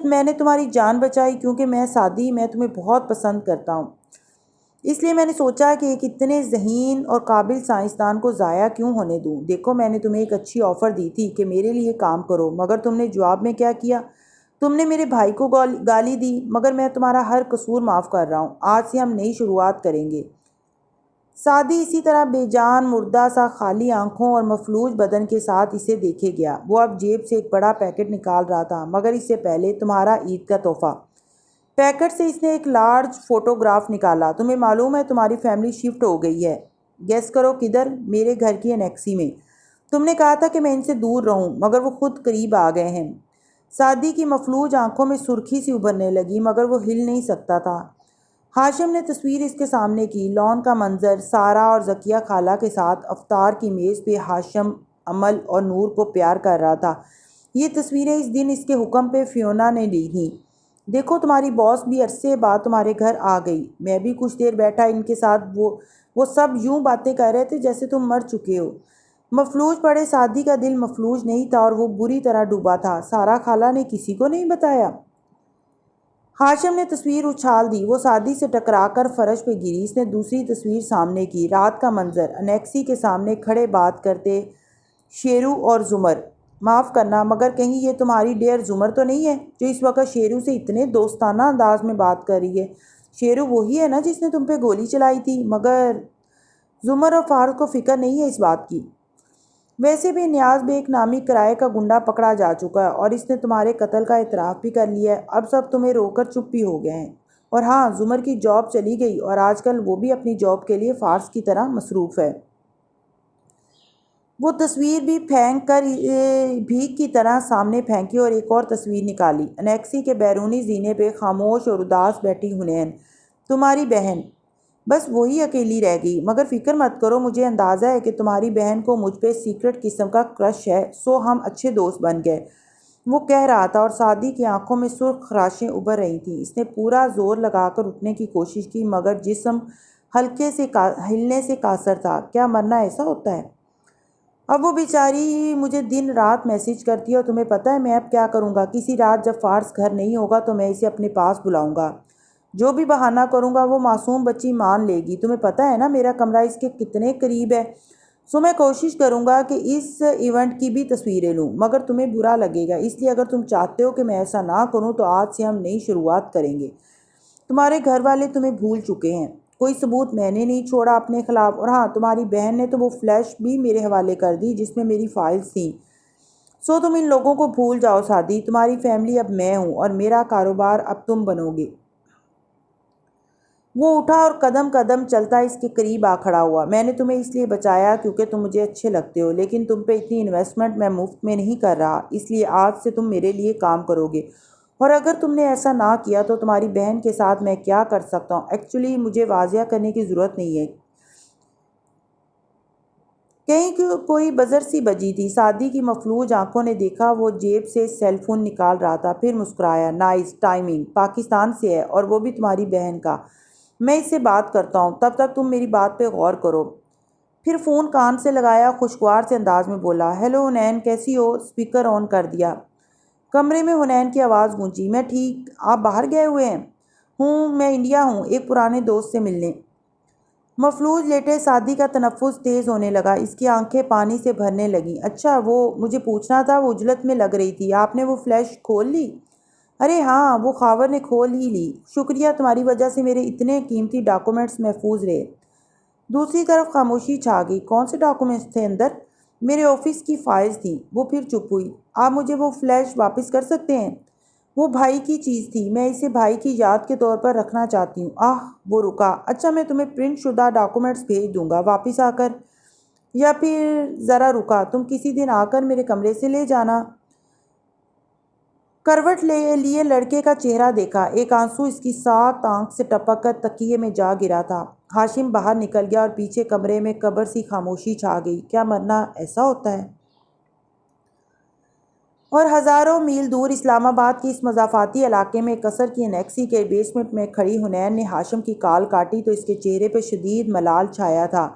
میں نے تمہاری جان بچائی کیونکہ میں سعدی، میں تمہیں بہت پسند کرتا ہوں، اس لیے میں نے سوچا کہ ایک اتنے ذہین اور قابل سائنسدان کو ضائع کیوں ہونے دوں۔ دیکھو، میں نے تمہیں ایک اچھی آفر دی تھی کہ میرے لیے کام کرو، مگر تم نے جواب میں کیا کیا؟ تم نے میرے بھائی کو گالی دی، مگر میں تمہارا ہر قصور معاف کر رہا ہوں، آج سے ہم نئی شروعات کریں گے۔ سعدی اسی طرح بے جان مردہ سا خالی آنکھوں اور مفلوج بدن کے ساتھ اسے دیکھے گیا۔ وہ اب جیب سے ایک بڑا پیکٹ نکال رہا تھا، مگر اس سے پہلے تمہارا عید کا تحفہ۔ پیکٹ سے اس نے ایک لارج فوٹوگراف نکالا۔ تمہیں معلوم ہے تمہاری فیملی شفٹ ہو گئی ہے؟ گیس کرو کدھر؟ میرے گھر کی انیکسی میں۔ تم نے کہا تھا کہ میں ان سے دور رہوں، مگر وہ خود قریب آ گئے ہیں۔ سعدی کی مفلوج آنکھوں میں سرخی سی ابھرنے لگی، مگر وہ ہل نہیں سکتا تھا۔ ہاشم نے تصویر اس کے سامنے کی، لان کا منظر، سارا اور ذکیہ خالہ کے ساتھ افطار کی میز پہ ہاشم امل اور نور کو پیار کر رہا تھا۔ یہ تصویریں اس دن اس کے حکم پہ فیونا نے لی تھیں۔ دیکھو تمہاری باس بھی عرصے بعد تمہارے گھر آ گئی۔ میں بھی کچھ دیر بیٹھا ان کے ساتھ، وہ سب یوں باتیں کر رہے تھے جیسے تم مر چکے ہو۔ مفلوج پڑے سعدی کا دل مفلوج نہیں تھا اور وہ بری طرح ڈوبا تھا۔ سارا خالہ نے کسی کو نہیں بتایا؟ ہاشم نے تصویر اچھال دی، وہ سعدی سے ٹکرا کر فرش پہ گری۔ اس نے دوسری تصویر سامنے کی، رات کا منظر، انیکسی کے سامنے کھڑے بات کرتے شیرو اور زمر۔ معاف کرنا، مگر کہیں یہ تمہاری ڈیئر زمر تو نہیں ہے جو اس وقت شیرو سے اتنے دوستانہ انداز میں بات کر رہی ہے؟ شیرو وہی ہے نا جس نے تم پہ گولی چلائی تھی؟ مگر زمر اور فارغ کو فکر نہیں ہے اس بات کی۔ ویسے بھی نیاز بے ایک نامی کرائے کا گنڈا پکڑا جا چکا ہے اور اس نے تمہارے قتل کا اعتراف بھی کر لیا ہے۔ اب سب تمہیں رو کر چپ بھی ہو گئے ہیں۔ اور ہاں، زمر کی جاب چلی گئی اور آج کل وہ بھی اپنی جاب کے لیے فارس کی طرح مصروف ہے۔ وہ تصویر بھی پھینک کر بھیک کی طرح سامنے پھینکی اور ایک اور تصویر نکالی۔ انیکسی کے بیرونی زینے پہ خاموش اور اداس بیٹھی حنین، تمہاری بہن، بس وہی اکیلی رہ گئی۔ مگر فکر مت کرو، مجھے اندازہ ہے کہ تمہاری بہن کو مجھ پہ سیکرٹ قسم کا کرش ہے، سو ہم اچھے دوست بن گئے، وہ کہہ رہا تھا، اور سعدی کی آنکھوں میں سرخ خراشیں ابھر رہی تھیں۔ اس نے پورا زور لگا کر اٹھنے کی کوشش کی، مگر جسم ہلکے سے ہلنے سے قاصر تھا۔ کیا مرنا ایسا ہوتا ہے؟ اب وہ بیچاری مجھے دن رات میسج کرتی ہے، اور تمہیں پتہ ہے میں اب کیا کروں گا؟ کسی رات جب فارس گھر نہیں ہوگا تو میں اسے اپنے پاس بلاؤں گا۔ جو بھی بہانہ کروں گا وہ معصوم بچی مان لے گی۔ تمہیں پتہ ہے نا میرا کمرہ اس کے کتنے قریب ہے؟ سو میں کوشش کروں گا کہ اس ایونٹ کی بھی تصویریں لوں، مگر تمہیں برا لگے گا، اس لیے اگر تم چاہتے ہو کہ میں ایسا نہ کروں تو آج سے ہم نئی شروعات کریں گے۔ تمہارے گھر والے تمہیں بھول چکے ہیں، کوئی ثبوت میں نے نہیں چھوڑا اپنے خلاف، اور ہاں تمہاری بہن نے تو وہ فلیش بھی میرے حوالے کر دی جس میں میری فائلز تھیں۔ سو تم ان لوگوں کو بھول جاؤ سعدی، تمہاری فیملی اب میں ہوں اور میرا کاروبار اب تم بنو گے۔ وہ اٹھا اور قدم قدم چلتا اس کے قریب آ کھڑا ہوا۔ میں نے تمہیں اس لیے بچایا کیونکہ تم مجھے اچھے لگتے ہو، لیکن تم پہ اتنی انویسٹمنٹ میں مفت میں نہیں کر رہا، اس لیے آج سے تم میرے لیے کام کرو گے، اور اگر تم نے ایسا نہ کیا تو تمہاری بہن کے ساتھ میں کیا کر سکتا ہوں؟ ایکچولی مجھے واضح کرنے کی ضرورت نہیں ہے۔ کہیں کوئی بزر سی بجی تھی۔ سعدی کی مفلوج آنکھوں نے دیکھا وہ جیب سے سیل فون نکال رہا تھا، پھر مسکرایا۔ نائس ٹائمنگ، پاکستان سے ہے اور وہ بھی تمہاری بہن کا۔ میں اس سے بات کرتا ہوں، تب تک تم میری بات پہ غور کرو۔ پھر فون کان سے لگایا، خوشگوار سے انداز میں بولا، ہیلو حنین، کیسی ہو؟ اسپیکر آن کر دیا۔ کمرے میں حنین کی آواز گونجی، میں ٹھیک، آپ باہر گئے ہوئے ہیں؟ میں انڈیا ہوں، ایک پرانے دوست سے ملنے۔ مفلوج لیٹے سعدی کا تنفس تیز ہونے لگا، اس کی آنکھیں پانی سے بھرنے لگیں۔ اچھا، وہ مجھے پوچھنا تھا، وہ اجلت میں لگ رہی تھی، آپ نے وہ فلیش کھول لی؟ ارے ہاں، وہ خاور نے کھول ہی لی، شکریہ، تمہاری وجہ سے میرے اتنے قیمتی ڈاکومنٹس محفوظ رہے۔ دوسری طرف خاموشی چھا گئی۔ کون سے ڈاکومنٹس تھے اندر؟ میرے آفس کی فائلز تھیں۔ وہ پھر چپ ہوئی۔ آپ مجھے وہ فلیش واپس کر سکتے ہیں؟ وہ بھائی کی چیز تھی، میں اسے بھائی کی یاد کے طور پر رکھنا چاہتی ہوں۔ وہ رکا۔ اچھا، میں تمہیں پرنٹ شدہ ڈاکومنٹس بھیج دوں گا واپس آ کر، یا پھر ذرا رکا، تم کسی دن آ کر میرے کمرے سے لے جانا۔ کروٹ لیے لڑکے کا چہرہ دیکھا، ایک آنسو اس کی سات آنکھ سے ٹپک کر تکیے میں جا گرا تھا۔ ہاشم باہر نکل گیا اور پیچھے کمرے میں قبر سی خاموشی چھا گئی۔ کیا مرنا ایسا ہوتا ہے؟ اور ہزاروں میل دور اسلام آباد کے اس مضافاتی علاقے میں قصر کی انیکسی کے بیسمنٹ میں کھڑی حنین نے ہاشم کی کال کاٹی تو اس کے چہرے پہ شدید ملال چھایا تھا۔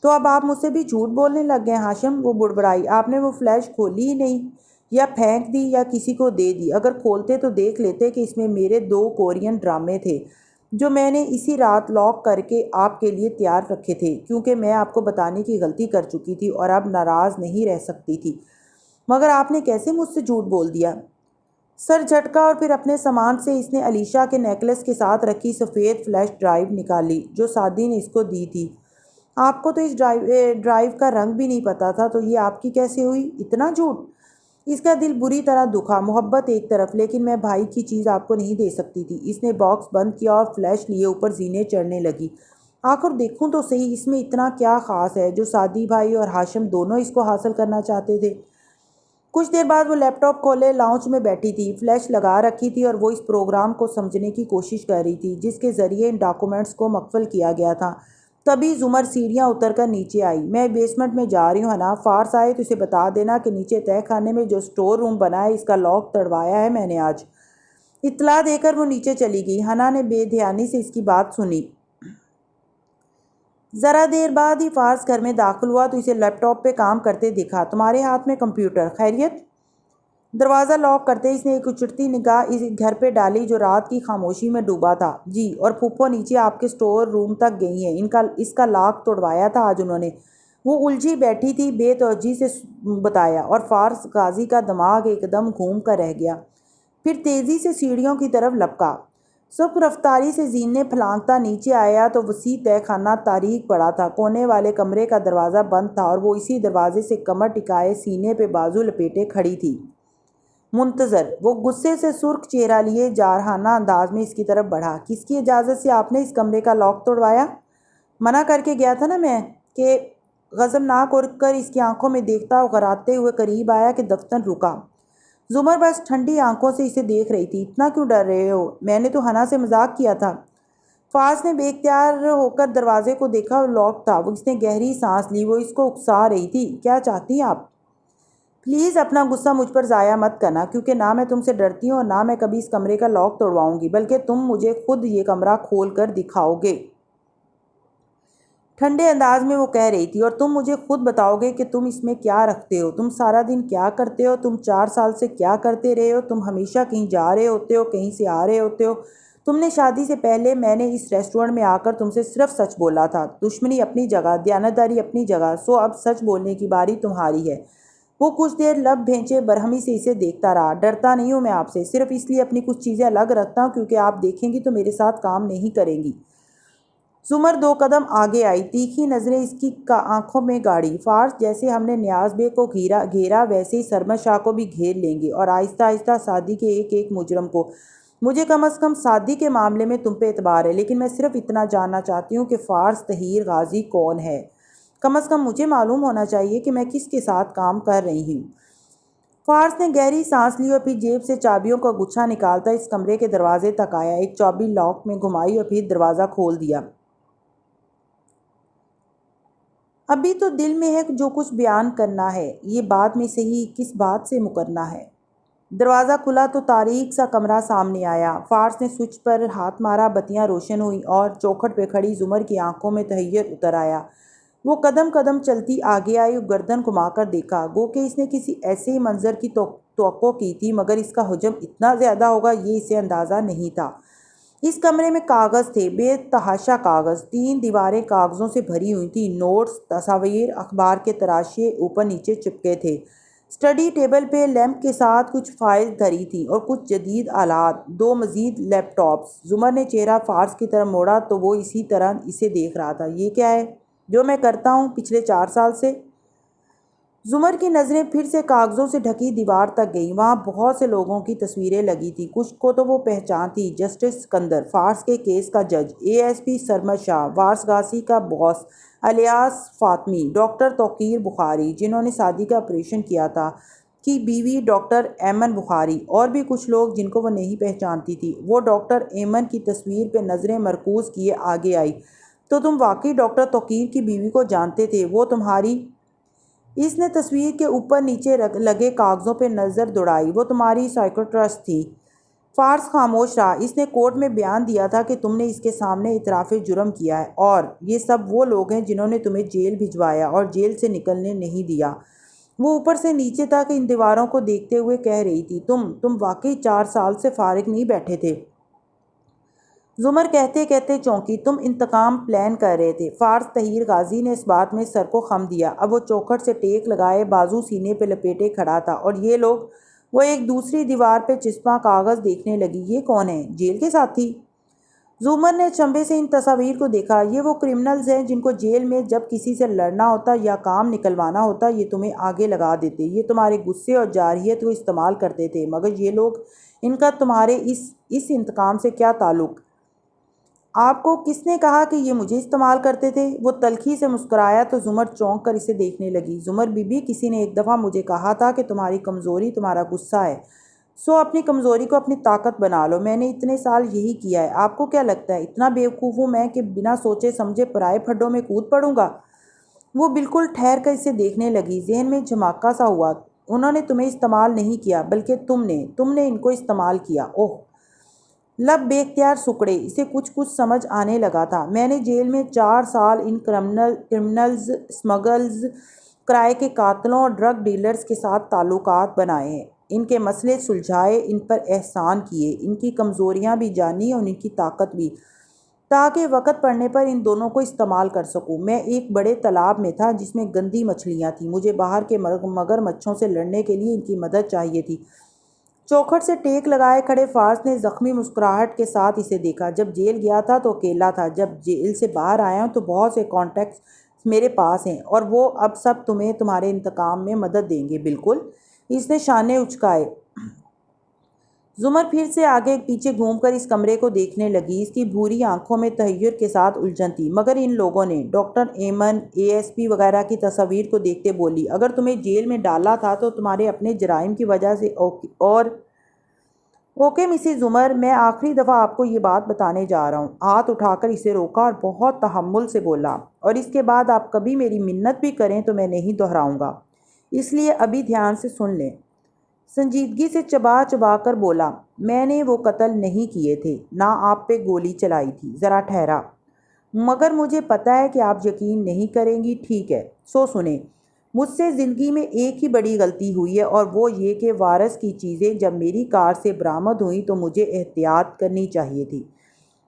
تو اب آپ مجھ سے بھی جھوٹ بولنے لگ گئے ہاشم، وہ بڑبڑائی، آپ نے وہ فلیش کھولی ہی نہیں، یا پھینک دی یا کسی کو دے دی؟ اگر کھولتے تو دیکھ لیتے کہ اس میں میرے 2 کورین ڈرامے تھے جو میں نے اسی رات لاک کر کے آپ کے لیے تیار رکھے تھے، کیونکہ میں آپ کو بتانے کی غلطی کر چکی تھی اور اب ناراض نہیں رہ سکتی تھی۔ مگر آپ نے کیسے مجھ سے جھوٹ بول دیا؟ سر جھٹکا اور پھر اپنے سامان سے اس نے علیشا کے نیکلس کے ساتھ رکھی سفید فلیش ڈرائیو نکالی جو سعدی نے اس کو دی تھی۔ آپ کو تو اس ڈرائیو کا رنگ بھی نہیں پتا تھا، تو یہ آپ کی کیسے ہوئی؟ اتنا جھوٹ! اس کا دل بری طرح دکھا۔ محبت ایک طرف، لیکن میں بھائی کی چیز آپ کو نہیں دے سکتی تھی۔ اس نے باکس بند کیا اور فلیش لیے اوپر زینے چڑھنے لگی۔ آخر دیکھوں تو صحیح، اس میں اتنا کیا خاص ہے جو سعدی بھائی اور ہاشم دونوں اس کو حاصل کرنا چاہتے تھے؟ کچھ دیر بعد وہ لیپ ٹاپ کھولے لاؤنج میں بیٹھی تھی، فلیش لگا رکھی تھی اور وہ اس پروگرام کو سمجھنے کی کوشش کر رہی تھی جس کے ذریعے ان ڈاکومنٹس کو مقفل کیا گیا تھا۔ تبھی زمر سیڑھیاں اتر کر نیچے آئی۔ میں بیسمنٹ میں جا رہی ہوں حنا، فارس آئے تو اسے بتا دینا کہ نیچے تہہ خانے میں جو سٹور روم بنا ہے اس کا لاک تڑوایا ہے میں نے آج۔ اطلاع دے کر وہ نیچے چلی گئی۔ حنا نے بے دھیانی سے اس کی بات سنی۔ ذرا دیر بعد ہی فارس گھر میں داخل ہوا تو اسے لیپ ٹاپ پہ کام کرتے دکھا۔ تمہارے ہاتھ میں کمپیوٹر، خیریت؟ دروازہ لاک کرتے اس نے ایک اچٹتی نگاہ اس گھر پہ ڈالی جو رات کی خاموشی میں ڈوبا تھا۔ جی، اور پھپھو نیچے آپ کے سٹور روم تک گئی ہیں، اس کا لاک توڑوایا تھا آج انہوں نے۔ وہ الجھی بیٹھی تھی، بے توجہی سے بتایا، اور فارس غازی کا دماغ ایک دم گھوم کر رہ گیا۔ پھر تیزی سے سیڑھیوں کی طرف لپکا۔ سخت رفتاری سے زینے پھلانگتا نیچے آیا تو وسیع تہہ خانہ تاریک پڑا تھا۔ کونے والے کمرے کا دروازہ بند تھا اور وہ اسی دروازے سے کمر ٹکائے سینے پہ بازو لپیٹے کھڑی تھی، منتظر۔ وہ غصے سے سرخ چہرہ لیے جارحانہ انداز میں اس کی طرف بڑھا۔ کس کی اجازت سے آپ نے اس کمرے کا لاک توڑوایا؟ منع کر کے گیا تھا نا میں کہ… غضبناک اڑ کر اس کی آنکھوں میں دیکھتا غراتے ہوئے قریب آیا کہ دفتر رکا۔ زمر بس ٹھنڈی آنکھوں سے اسے دیکھ رہی تھی۔ اتنا کیوں ڈر رہے ہو؟ میں نے تو حنا سے مذاق کیا تھا۔ فارس نے بے اختیار ہو کر دروازے کو دیکھا اور لاک تھا۔ اس نے گہری سانس لی۔ وہ اس کو اکسا رہی تھی۔ کیا چاہتی آپ؟ پلیز اپنا غصہ مجھ پر ضائع مت کرنا، کیونکہ نہ میں تم سے ڈرتی ہوں اور نہ میں کبھی اس کمرے کا لاک توڑواؤں گی، بلکہ تم مجھے خود یہ کمرہ کھول کر دکھاؤ گے۔ ٹھنڈے انداز میں وہ کہہ رہی تھی، اور تم مجھے خود بتاؤ گے کہ تم اس میں کیا رکھتے ہو، تم سارا دن کیا کرتے ہو، تم 4 سال سے کیا کرتے رہے ہو، تم ہمیشہ کہیں جا رہے ہوتے ہو، کہیں سے آ رہے ہوتے ہو۔ تم نے شادی سے پہلے میں نے اس ریسٹورنٹ میں آ کر تم سے صرف سچ بولا تھا۔ دشمنی اپنی جگہ، دیانتداری اپنی جگہ، سو اب سچ بولنے کی باری تمہاری ہے۔ وہ کچھ دیر لب بھینچے برہمی سے اسے دیکھتا رہا۔ ڈرتا نہیں ہوں میں آپ سے، صرف اس لیے اپنی کچھ چیزیں الگ رکھتا ہوں کیونکہ آپ دیکھیں گی تو میرے ساتھ کام نہیں کریں گی۔ زمر 2 قدم آگے آئی، تیکھی نظریں اس کی آنکھوں میں گاڑی۔ فارس، جیسے ہم نے نیاز بے کو گھیرا ویسے ہی سرمد شاہ کو بھی گھیر لیں گے، اور آہستہ آہستہ سعدی کے ایک ایک مجرم کو۔ مجھے کم از کم سعدی کے معاملے میں تم پہ اعتبار ہے، لیکن میں صرف اتنا جاننا چاہتی ہوں کہ فارس طاہر غازی کون ہے۔ کم از کم مجھے معلوم ہونا چاہیے کہ میں کس کے ساتھ کام کر رہی ہوں۔ فارس نے گہری سانس لی اور پھر جیب سے چابیوں کا گچھا نکالتا اس کمرے کے دروازے تک آیا۔ ایک چابی لاک میں گھمائی اور پھر دروازہ کھول دیا۔ ابھی تو دل میں ہے جو کچھ بیان کرنا ہے، یہ بعد میں صحیح کس بات سے مکرنا ہے۔ دروازہ کھلا تو تاریک سا کمرہ سامنے آیا۔ فارس نے سوئچ پر ہاتھ مارا، بتیاں روشن ہوئیں اور چوکھٹ پہ کھڑی زمر کی آنکھوں میں تحیر اتر آیا۔ وہ قدم قدم چلتی آگے آئی اور گردن گھما کر دیکھا، گو کہ اس نے کسی ایسے ہی منظر کی توقع کی تھی، مگر اس کا حجم اتنا زیادہ ہوگا یہ اسے اندازہ نہیں تھا۔ اس کمرے میں کاغذ تھے، بے تحاشا کاغذ۔ 3 دیواریں کاغذوں سے بھری ہوئی تھیں، نوٹس، تصاویر، اخبار کے تراشے اوپر نیچے چپکے تھے۔ اسٹڈی ٹیبل پہ لیمپ کے ساتھ کچھ فائلز دھری تھیں اور کچھ جدید آلات، 2 مزید لیپ ٹاپس۔ زمر نے چہرہ فارس کی طرف موڑا تو وہ اسی طرح اسے دیکھ رہا تھا۔ یہ کیا ہے جو میں کرتا ہوں پچھلے 4 سال سے؟ زمر کی نظریں پھر سے کاغذوں سے ڈھکی دیوار تک گئیں۔ وہاں بہت سے لوگوں کی تصویریں لگی تھیں۔ کچھ کو تو وہ پہچانتی، جسٹس سکندر، فارس کے کیس کا جج، ASP سرمد شاہ، وارث غازی کا باس الیاس فاطمی، ڈاکٹر توقیر بخاری جنہوں نے سعدی کا آپریشن کیا تھا کی بیوی ڈاکٹر ایمن بخاری، اور بھی کچھ لوگ جن کو وہ نہیں پہچانتی تھی۔ وہ ڈاکٹر ایمن کی تصویر پہ نظریں مرکوز کیے آگے آئی۔ تو تم واقعی ڈاکٹر توقیر کی بیوی کو جانتے تھے؟ وہ تمہاری… اس نے تصویر کے اوپر نیچے لگے کاغذوں پہ نظر دوڑائی۔ وہ تمہاری سائیکیٹرسٹ تھی۔ فارس خاموش رہا۔ اس نے کورٹ میں بیان دیا تھا کہ تم نے اس کے سامنے اعتراف جرم کیا ہے، اور یہ سب وہ لوگ ہیں جنہوں نے تمہیں جیل بھجوایا اور جیل سے نکلنے نہیں دیا۔ وہ اوپر سے نیچے تک ان دیواروں کو دیکھتے ہوئے کہہ رہی تھی، تم واقعی 4 سال سے فارغ نہیں بیٹھے تھے؟ زمر کہتے کہتے چونکی۔ تم انتقام پلان کر رہے تھے۔ فارس طاہر غازی نے اس بات میں سر کو خم دیا۔ اب وہ چوکھٹ سے ٹیک لگائے بازو سینے پہ لپیٹے کھڑا تھا۔ اور یہ لوگ؟ وہ ایک دوسری دیوار پہ چسپاں کاغذ دیکھنے لگی۔ یہ کون ہیں؟ جیل کے ساتھی؟ زومر نے چمبے سے ان تصاویر کو دیکھا۔ یہ وہ کرمنلز ہیں جن کو جیل میں جب کسی سے لڑنا ہوتا یا کام نکلوانا ہوتا یہ تمہیں آگے لگا دیتے۔ یہ تمہارے غصے اور جارحیت کو استعمال کرتے تھے، مگر یہ لوگ، ان کا تمہارے اس انتقام سے کیا تعلق؟ آپ کو کس نے کہا کہ یہ مجھے استعمال کرتے تھے؟ وہ تلخی سے مسکرایا تو زمر چونک کر اسے دیکھنے لگی۔ زمر بی بی، کسی نے ایک دفعہ مجھے کہا تھا کہ تمہاری کمزوری تمہارا غصہ ہے، سو اپنی کمزوری کو اپنی طاقت بنا لو۔ میں نے اتنے سال یہی کیا ہے۔ آپ کو کیا لگتا ہے اتنا بیوقوف ہوں میں کہ بنا سوچے سمجھے پرائے پھڈوں میں کود پڑوں گا؟ وہ بالکل ٹھہر کر اسے دیکھنے لگی۔ ذہن میں جھماکا سا ہوا۔ انہوں نے تمہیں استعمال نہیں کیا بلکہ تم نے ان کو استعمال کیا۔ اوہ! لب بے اختیار سکڑے۔ اسے کچھ سمجھ آنے لگا تھا۔ میں نے جیل میں 4 سال ان کرمنلز، اسمگلرز، کرائے کے قاتلوں اور ڈرگ ڈیلرز کے ساتھ تعلقات بنائے ہیں، ان کے مسئلے سلجھائے، ان پر احسان کیے، ان کی کمزوریاں بھی جانی اور ان کی طاقت بھی، تاکہ وقت پڑنے پر ان دونوں کو استعمال کر سکوں۔ میں ایک بڑے تالاب میں تھا جس میں گندی مچھلیاں تھیں۔ مجھے باہر کے مگر مچھوں سے لڑنے کے لیے ان کی مدد چاہیے تھی۔ چوکھٹ سے ٹیک لگائے کھڑے فارس نے زخمی مسکراہٹ کے ساتھ اسے دیکھا۔ جب جیل گیا تھا تو اکیلا تھا، جب جیل سے باہر آیا ہوں تو بہت سے کانٹیکٹس میرے پاس ہیں، اور وہ اب سب تمہیں تمہارے انتقام میں مدد دیں گے۔ بالکل۔ اس نے شانے اچکائے۔ زمر پھر سے آگے پیچھے گھوم کر اس کمرے کو دیکھنے لگی۔ اس کی بھوری آنکھوں میں تحیر کے ساتھ الجھن تھی۔ مگر ان لوگوں نے، ڈاکٹر ایمن، ASP وغیرہ کی تصاویر کو دیکھتے بولی، اگر تمہیں جیل میں ڈالا تھا تو تمہارے اپنے جرائم کی وجہ سے۔ اوکے مسز زمر، میں آخری دفعہ آپ کو یہ بات بتانے جا رہا ہوں۔ ہاتھ اٹھا کر اسے روکا اور بہت تحمل سے بولا، اور اس کے بعد آپ کبھی میری منت بھی کریں تو میں نہیں دہراؤں گا، اس لیے ابھی دھیان سے سن لیں۔ سنجیدگی سے چبا چبا کر بولا، میں نے وہ قتل نہیں کیے تھے، نہ آپ پہ گولی چلائی تھی۔ ذرا ٹھہرا۔ مگر مجھے پتہ ہے کہ آپ یقین نہیں کریں گی۔ ٹھیک ہے، سو سنیں۔ مجھ سے زندگی میں ایک ہی بڑی غلطی ہوئی ہے، اور وہ یہ کہ وارث کی چیزیں جب میری کار سے برآمد ہوئیں تو مجھے احتیاط کرنی چاہیے تھی،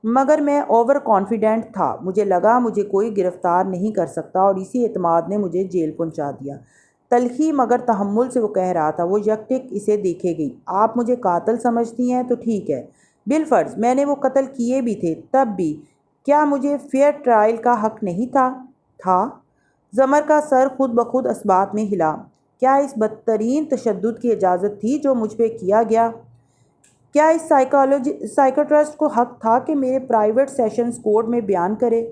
مگر میں اوور کانفیڈنٹ تھا۔ مجھے لگا مجھے کوئی گرفتار نہیں کر سکتا، اور اسی اعتماد نے مجھے جیل پہنچا دیا۔ تلخی مگر تحمل سے وہ کہہ رہا تھا۔ وہ یک ٹک اسے دیکھے گئی۔ آپ مجھے قاتل سمجھتی ہیں تو ٹھیک ہے، بالفرض میں نے وہ قتل کیے بھی تھے، تب بھی کیا مجھے فیئر ٹرائل کا حق نہیں تھا؟ زمر کا سر خود بخود اثبات میں ہلا۔ کیا اس بدترین تشدد کی اجازت تھی جو مجھ پہ کیا گیا؟ کیا اس سائیکٹرسٹ کو حق تھا کہ میرے پرائیویٹ سیشنز کورٹ میں بیان کرے؟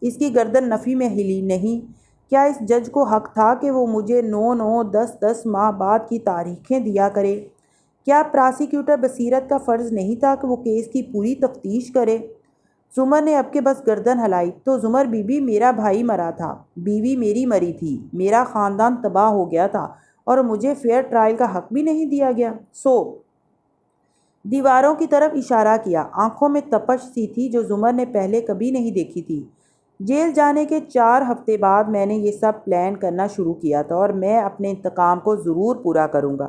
اس کی گردن نفی میں ہلی۔ نہیں۔ کیا اس جج کو حق تھا کہ وہ مجھے 9 10 ماہ بعد کی تاریخیں دیا کرے؟ کیا پراسیکیوٹر بصیرت کا فرض نہیں تھا کہ وہ کیس کی پوری تفتیش کرے؟ زمر نے اب کے بس گردن ہلائی۔ تو زمر بی بی، میرا بھائی مرا تھا، بیوی میری مری تھی، میرا خاندان تباہ ہو گیا تھا، اور مجھے فیئر ٹرائل کا حق بھی نہیں دیا گیا۔ دیواروں کی طرف اشارہ کیا۔ آنکھوں میں تپش سی تھی جو زمر نے پہلے کبھی نہیں دیکھی تھی۔ جیل جانے کے 4 ہفتے بعد میں نے یہ سب پلان کرنا شروع کیا تھا، اور میں اپنے انتقام کو ضرور پورا کروں گا۔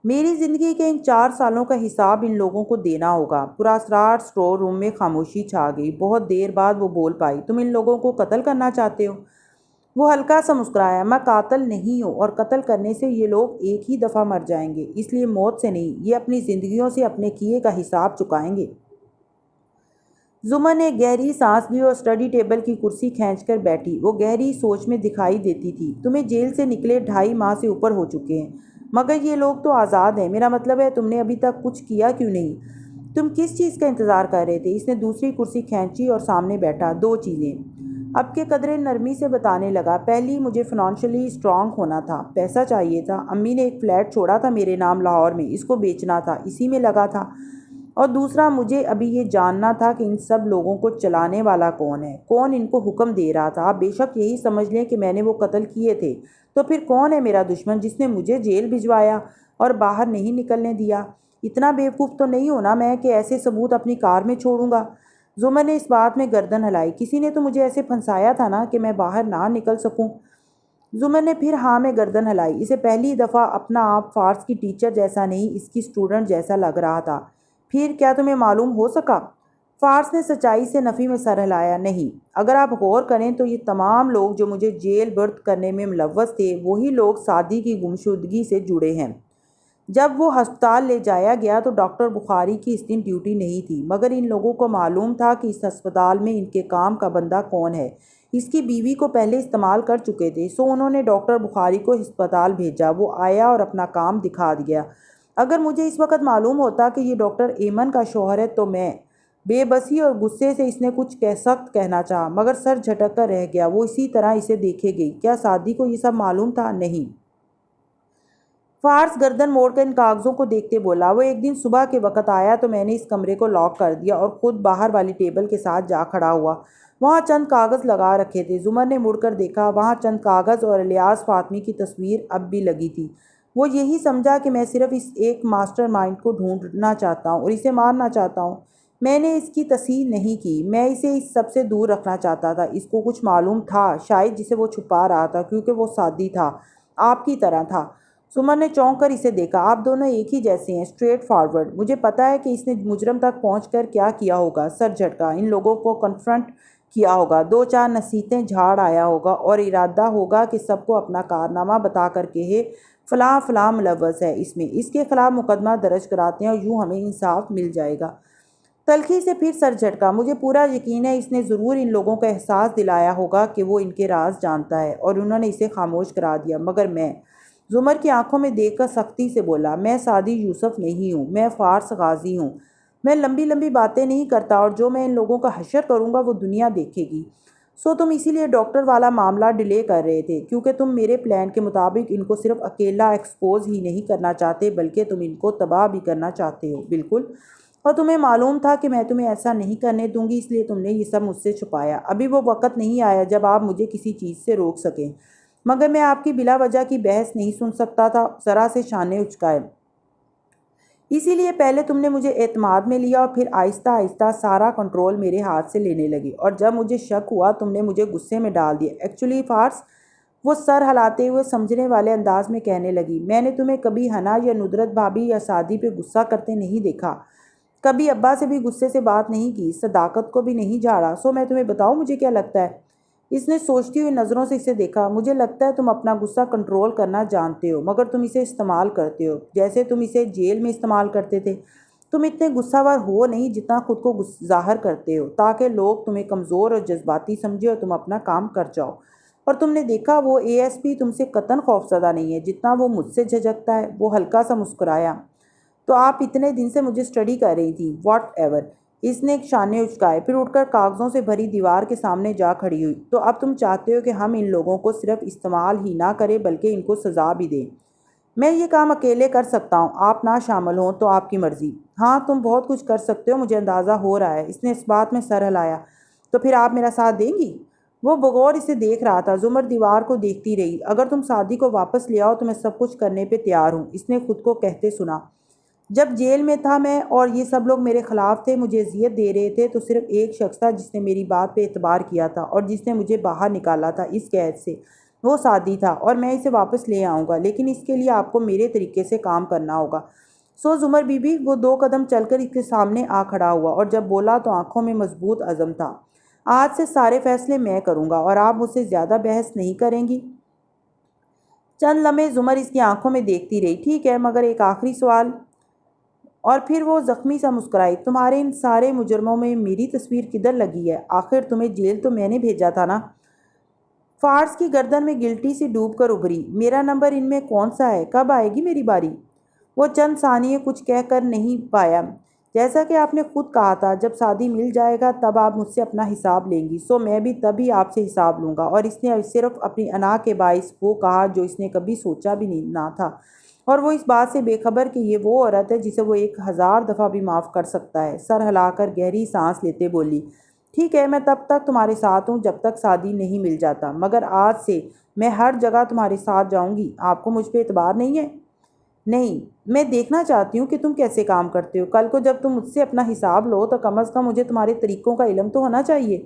میری زندگی کے ان 4 سالوں کا حساب ان لوگوں کو دینا ہوگا۔ پراسرار اسٹور روم میں خاموشی چھا گئی۔ بہت دیر بعد وہ بول پائی، تم ان لوگوں کو قتل کرنا چاہتے ہو؟ وہ ہلکا سا مسکرایا۔ میں قاتل نہیں ہوں، اور قتل کرنے سے یہ لوگ ایک ہی دفعہ مر جائیں گے، اس لیے موت سے نہیں، یہ اپنی زندگیوں سے اپنے کیے کا حساب چکائیں گے۔ زمر نے گہری سانس لی اور اسٹڈی ٹیبل کی کرسی کھینچ کر بیٹھی۔ وہ گہری سوچ میں دکھائی دیتی تھی۔ تمہیں جیل سے نکلے 2.5 ماہ سے اوپر ہو چکے ہیں، مگر یہ لوگ تو آزاد ہیں۔ میرا مطلب ہے تم نے ابھی تک کچھ کیا کیوں نہیں؟ تم کس چیز کا انتظار کر رہے تھے؟ اس نے دوسری کرسی کھینچی اور سامنے بیٹھا۔ 2 چیزیں۔ اب کے قدرے نرمی سے بتانے لگا۔ پہلی، مجھے فنانشلی اسٹرانگ ہونا تھا، پیسہ چاہیے تھا۔ امی نے ایک فلیٹ چھوڑا تھا میرے نام لاہور میں، اس کو بیچنا تھا، اسی میں لگا تھا۔ اور دوسرا، مجھے ابھی یہ جاننا تھا کہ ان سب لوگوں کو چلانے والا کون ہے، کون ان کو حکم دے رہا تھا۔ آپ بے شک یہی سمجھ لیں کہ میں نے وہ قتل کیے تھے، تو پھر کون ہے میرا دشمن جس نے مجھے جیل بھجوایا اور باہر نہیں نکلنے دیا؟ اتنا بیوقوف تو نہیں ہونا میں کہ ایسے ثبوت اپنی کار میں چھوڑوں گا۔ زمر نے اس بات میں گردن ہلائی۔ کسی نے تو مجھے ایسے پھنسایا تھا نا کہ میں باہر نہ نکل سکوں۔ زمر نے پھر ہاں میں گردن ہلائی۔ اسے پہلی دفعہ اپنا آپ فارس کی ٹیچر جیسا نہیں، اس کی اسٹوڈنٹ جیسا لگ رہا تھا۔ پھر کیا تمہیں معلوم ہو سکا؟ فارس نے سچائی سے نفی میں سر ہلایا۔ نہیں، اگر آپ غور کریں تو یہ تمام لوگ جو مجھے جیل برت کرنے میں ملوث تھے، وہی لوگ سعدی کی گمشدگی سے جڑے ہیں۔ جب وہ ہسپتال لے جایا گیا تو ڈاکٹر بخاری کی اس دن ڈیوٹی نہیں تھی، مگر ان لوگوں کو معلوم تھا کہ اس ہسپتال میں ان کے کام کا بندہ کون ہے۔ اس کی بیوی کو پہلے استعمال کر چکے تھے، سو انہوں نے ڈاکٹر بخاری کو ہسپتال بھیجا۔ وہ آیا اور اپنا کام دکھا دیا۔ اگر مجھے اس وقت معلوم ہوتا کہ یہ ڈاکٹر ایمن کا شوہر ہے تو میں بے بسی اور غصے سے اس نے کچھ سخت کہنا چاہا، مگر سر جھٹک کر رہ گیا۔ وہ اسی طرح اسے دیکھے گئی۔ کیا سعدی کو یہ سب معلوم تھا؟ نہیں۔ فارس گردن موڑ کر ان کاغذوں کو دیکھتے بولا، وہ ایک دن صبح کے وقت آیا تو میں نے اس کمرے کو لاک کر دیا اور خود باہر والی ٹیبل کے ساتھ جا کھڑا ہوا۔ وہاں چند کاغذ لگا رکھے تھے۔ زمر نے مڑ کر دیکھا، وہاں چند کاغذ اور الیاس فاطمی کی تصویر اب بھی لگی تھی۔ وہ یہی سمجھا کہ میں صرف اس ایک ماسٹر مائنڈ کو ڈھونڈنا چاہتا ہوں اور اسے مارنا چاہتا ہوں۔ میں نے اس کی تصحیح نہیں کی، میں اسے اس سب سے دور رکھنا چاہتا تھا۔ اس کو کچھ معلوم تھا شاید جسے وہ چھپا رہا تھا، کیونکہ وہ سعدی تھا، آپ کی طرح تھا۔ سمر نے چونک کر اسے دیکھا۔ آپ دونوں ایک ہی جیسے ہیں، اسٹریٹ فارورڈ۔ مجھے پتا ہے کہ اس نے مجرم تک پہنچ کر کیا کیا ہوگا۔ سر جھٹکا۔ ان لوگوں کو کنفرنٹ کیا ہوگا، دو چار نصیحتیں جھاڑ آیا ہوگا اور ارادہ ہوگا کہ سب کو اپنا کارنامہ بتا کر کہے فلاں فلاں ملوث ہے اس میں، اس کے خلاف مقدمہ درج کراتے ہیں اور یوں ہمیں انصاف مل جائے گا۔ تلخی سے پھر سر جھٹکا۔ مجھے پورا یقین ہے اس نے ضرور ان لوگوں کا احساس دلایا ہوگا کہ وہ ان کے راز جانتا ہے اور انہوں نے اسے خاموش کرا دیا، مگر میں زمر کی آنکھوں میں دیکھ کر سختی سے بولا، میں سعدی یوسف نہیں ہوں، میں فارس غازی ہوں۔ میں لمبی لمبی باتیں نہیں کرتا اور جو میں ان لوگوں کا حشر کروں گا وہ دنیا دیکھے گی۔ سو تم اسی لیے ڈاکٹر والا معاملہ ڈیلے کر رہے تھے، کیونکہ تم میرے پلان کے مطابق ان کو صرف اکیلا ایکسپوز ہی نہیں کرنا چاہتے بلکہ تم ان کو تباہ بھی کرنا چاہتے ہو۔ بالکل، اور تمہیں معلوم تھا کہ میں تمہیں ایسا نہیں کرنے دوں گی، اس لیے تم نے یہ سب مجھ سے چھپایا۔ ابھی وہ وقت نہیں آیا جب آپ مجھے کسی چیز سے روک سکیں، مگر میں آپ کی بلا وجہ کی بحث نہیں سن سکتا تھا۔ ذرا سے شانے اچکائے۔ اسی لیے پہلے تم نے مجھے اعتماد میں لیا اور پھر آہستہ آہستہ سارا کنٹرول میرے ہاتھ سے لینے لگے، اور جب مجھے شک ہوا تم نے مجھے غصے میں ڈال دیا۔ ایکچولی فارس، وہ سر ہلاتے ہوئے سمجھنے والے انداز میں کہنے لگی، میں نے تمہیں کبھی حنا یا ندرت بھابھی یا سعدی پہ غصہ کرتے نہیں دیکھا، کبھی ابا سے بھی غصے سے بات نہیں کی، صداقت کو بھی نہیں جھاڑا۔ سو میں تمہیں بتاؤں مجھے کیا لگتا ہے؟ اس نے سوچتی ہوئی نظروں سے اسے دیکھا۔ مجھے لگتا ہے تم اپنا غصہ کنٹرول کرنا جانتے ہو، مگر تم اسے استعمال کرتے ہو، جیسے تم اسے جیل میں استعمال کرتے تھے۔ تم اتنے غصہ ور ہو نہیں جتنا خود کو ظاہر کرتے ہو، تاکہ لوگ تمہیں کمزور اور جذباتی سمجھے اور تم اپنا کام کر جاؤ۔ اور تم نے دیکھا وہ اے ایس پی تم سے قطعاً خوفزدہ نہیں ہے جتنا وہ مجھ سے جھجکتا ہے۔ وہ ہلکا سا مسکرایا۔ تو آپ اتنے دن سے مجھے اسٹڈی کر رہی تھیں، واٹ ایور۔ اس نے شانے اچکائے، پھر اٹھ کر کاغذوں سے بھری دیوار کے سامنے جا کھڑی ہوئی۔ تو اب تم چاہتے ہو کہ ہم ان لوگوں کو صرف استعمال ہی نہ کریں بلکہ ان کو سزا بھی دیں۔ میں یہ کام اکیلے کر سکتا ہوں، آپ نہ شامل ہوں تو آپ کی مرضی۔ ہاں تم بہت کچھ کر سکتے ہو، مجھے اندازہ ہو رہا ہے۔ اس نے اس بات میں سر ہلایا۔ تو پھر آپ میرا ساتھ دیں گی؟ وہ بغور اسے دیکھ رہا تھا۔ زمر دیوار کو دیکھتی رہی۔ اگر تم سعدی کو واپس لے آؤ تو میں سب کچھ کرنے پہ تیار ہوں، اس نے خود کو کہتے سنا۔ جب جیل میں تھا میں اور یہ سب لوگ میرے خلاف تھے، مجھے اذیت دے رہے تھے، تو صرف ایک شخص تھا جس نے میری بات پہ اعتبار کیا تھا اور جس نے مجھے باہر نکالا تھا اس قید سے، وہ سعدی تھا، اور میں اسے واپس لے آؤں گا، لیکن اس کے لیے آپ کو میرے طریقے سے کام کرنا ہوگا۔ سو زمر بی بی، وہ 2 قدم چل کر اس کے سامنے آ کھڑا ہوا اور جب بولا تو آنکھوں میں مضبوط عزم تھا۔ آج سے سارے فیصلے میں کروں گا اور آپ مجھ سے زیادہ بحث نہیں کریں گی۔ چند لمحے زمر اس کی آنکھوں میں دیکھتی رہی۔ ٹھیک ہے، مگر ایک آخری سوال۔ اور پھر وہ زخمی سا مسکرائی۔ تمہارے ان سارے مجرموں میں میری تصویر کدھر لگی ہے؟ آخر تمہیں جیل تو میں نے بھیجا تھا نا؟ فارس کی گردن میں گلٹی سی ڈوب کر ابھری۔ میرا نمبر ان میں کون سا ہے؟ کب آئے گی میری باری؟ وہ چند ثانیے کچھ کہہ کر نہیں پایا۔ جیسا کہ آپ نے خود کہا تھا، جب سعدی مل جائے گا تب آپ مجھ سے اپنا حساب لیں گی، سو میں بھی تبھی آپ سے حساب لوں گا۔ اور اس نے صرف اپنی انا کے باعث وہ کہا جو اس نے کبھی سوچا بھی نہ تھا، اور وہ اس بات سے بے خبر کہ یہ وہ عورت ہے جسے وہ 1000 دفعہ بھی معاف کر سکتا ہے۔ سر ہلا کر گہری سانس لیتے بولی، ٹھیک ہے، میں تب تک تمہارے ساتھ ہوں جب تک سعدی نہیں مل جاتا، مگر آج سے میں ہر جگہ تمہارے ساتھ جاؤں گی۔ آپ کو مجھ پہ اعتبار نہیں ہے؟ نہیں، میں دیکھنا چاہتی ہوں کہ تم کیسے کام کرتے ہو۔ کل کو جب تم مجھ سے اپنا حساب لو تو کم از کم مجھے تمہارے طریقوں کا علم تو ہونا چاہیے۔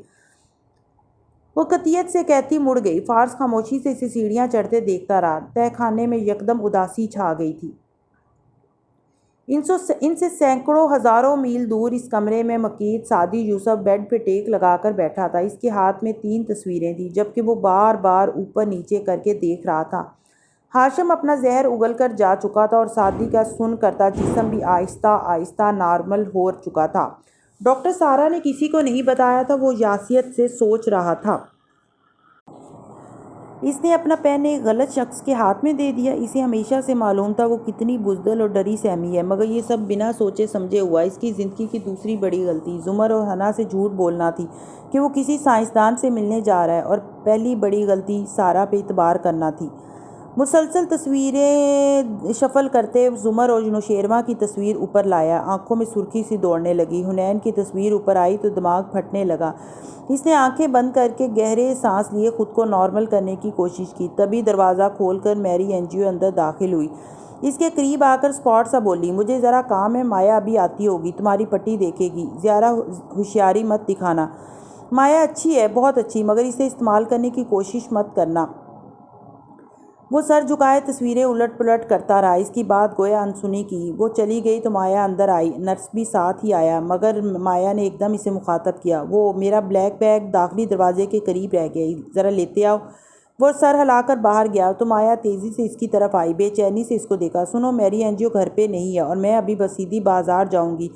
وہ قطعیت سے کہتی مڑ گئی۔ فارس خاموشی سے اسے سیڑھیاں چڑھتے دیکھتا رہا۔ تہہ خانے میں یکدم اداسی چھا گئی تھی۔ ان سے سینکڑوں ہزاروں میل دور اس کمرے میں مقید سعدی یوسف بیڈ پہ ٹیک لگا کر بیٹھا تھا۔ اس کے ہاتھ میں 3 تصویریں تھیں، جبکہ وہ بار بار اوپر نیچے کر کے دیکھ رہا تھا۔ ہاشم اپنا زہر اگل کر جا چکا تھا اور سعدی کا سن کرتا جسم بھی آہستہ آہستہ نارمل ہو چکا تھا۔ ڈاکٹر سارا نے کسی کو نہیں بتایا تھا، وہ یاسیت سے سوچ رہا تھا۔ اس نے اپنا پین ایک غلط شخص کے ہاتھ میں دے دیا۔ اسے ہمیشہ سے معلوم تھا وہ کتنی بزدل اور ڈری سہمی ہے، مگر یہ سب بنا سوچے سمجھے ہوا۔ اس کی زندگی کی دوسری بڑی غلطی زمر اور حنا سے جھوٹ بولنا تھی کہ وہ کسی سائنسدان سے ملنے جا رہا ہے، اور پہلی بڑی غلطی سارا پہ اعتبار کرنا تھی۔ مسلسل تصویریں شفل کرتے زمر اور نوشیروہ کی تصویر اوپر لایا۔ آنکھوں میں سرخی سی دوڑنے لگی۔ حنین کی تصویر اوپر آئی تو دماغ پھٹنے لگا۔ اس نے آنکھیں بند کر کے گہرے سانس لیے خود کو نارمل کرنے کی کوشش کی۔ تبھی دروازہ کھول کر میری انجیو اندر داخل ہوئی۔ اس کے قریب آ کر اسپاٹ سا بولی، مجھے ذرا کام ہے، مایا ابھی آتی ہوگی، تمہاری پٹی دیکھے گی، زیادہ ہوشیاری مت دکھانا۔ مایا اچھی ہے، بہت اچھی، مگر اسے استعمال کرنے کی کوشش مت کرنا۔ وہ سر جھکائے تصویریں الٹ پلٹ کرتا رہا۔ اس کی بات گویا انسنی کی۔ وہ چلی گئی تو مایا اندر آئی۔ نرس بھی ساتھ ہی آیا، مگر مایا نے ایک دم اسے مخاطب کیا، وہ میرا بلیک بیگ داخلی دروازے کے قریب رہ گیا، ذرا لیتے آؤ۔ وہ سر ہلا کر باہر گیا تو مایا تیزی سے اس کی طرف آئی، بے چینی سے اس کو دیکھا۔ سنو، میری انجیو گھر پہ نہیں ہے اور میں ابھی بس سیدھی بازار جاؤں گی۔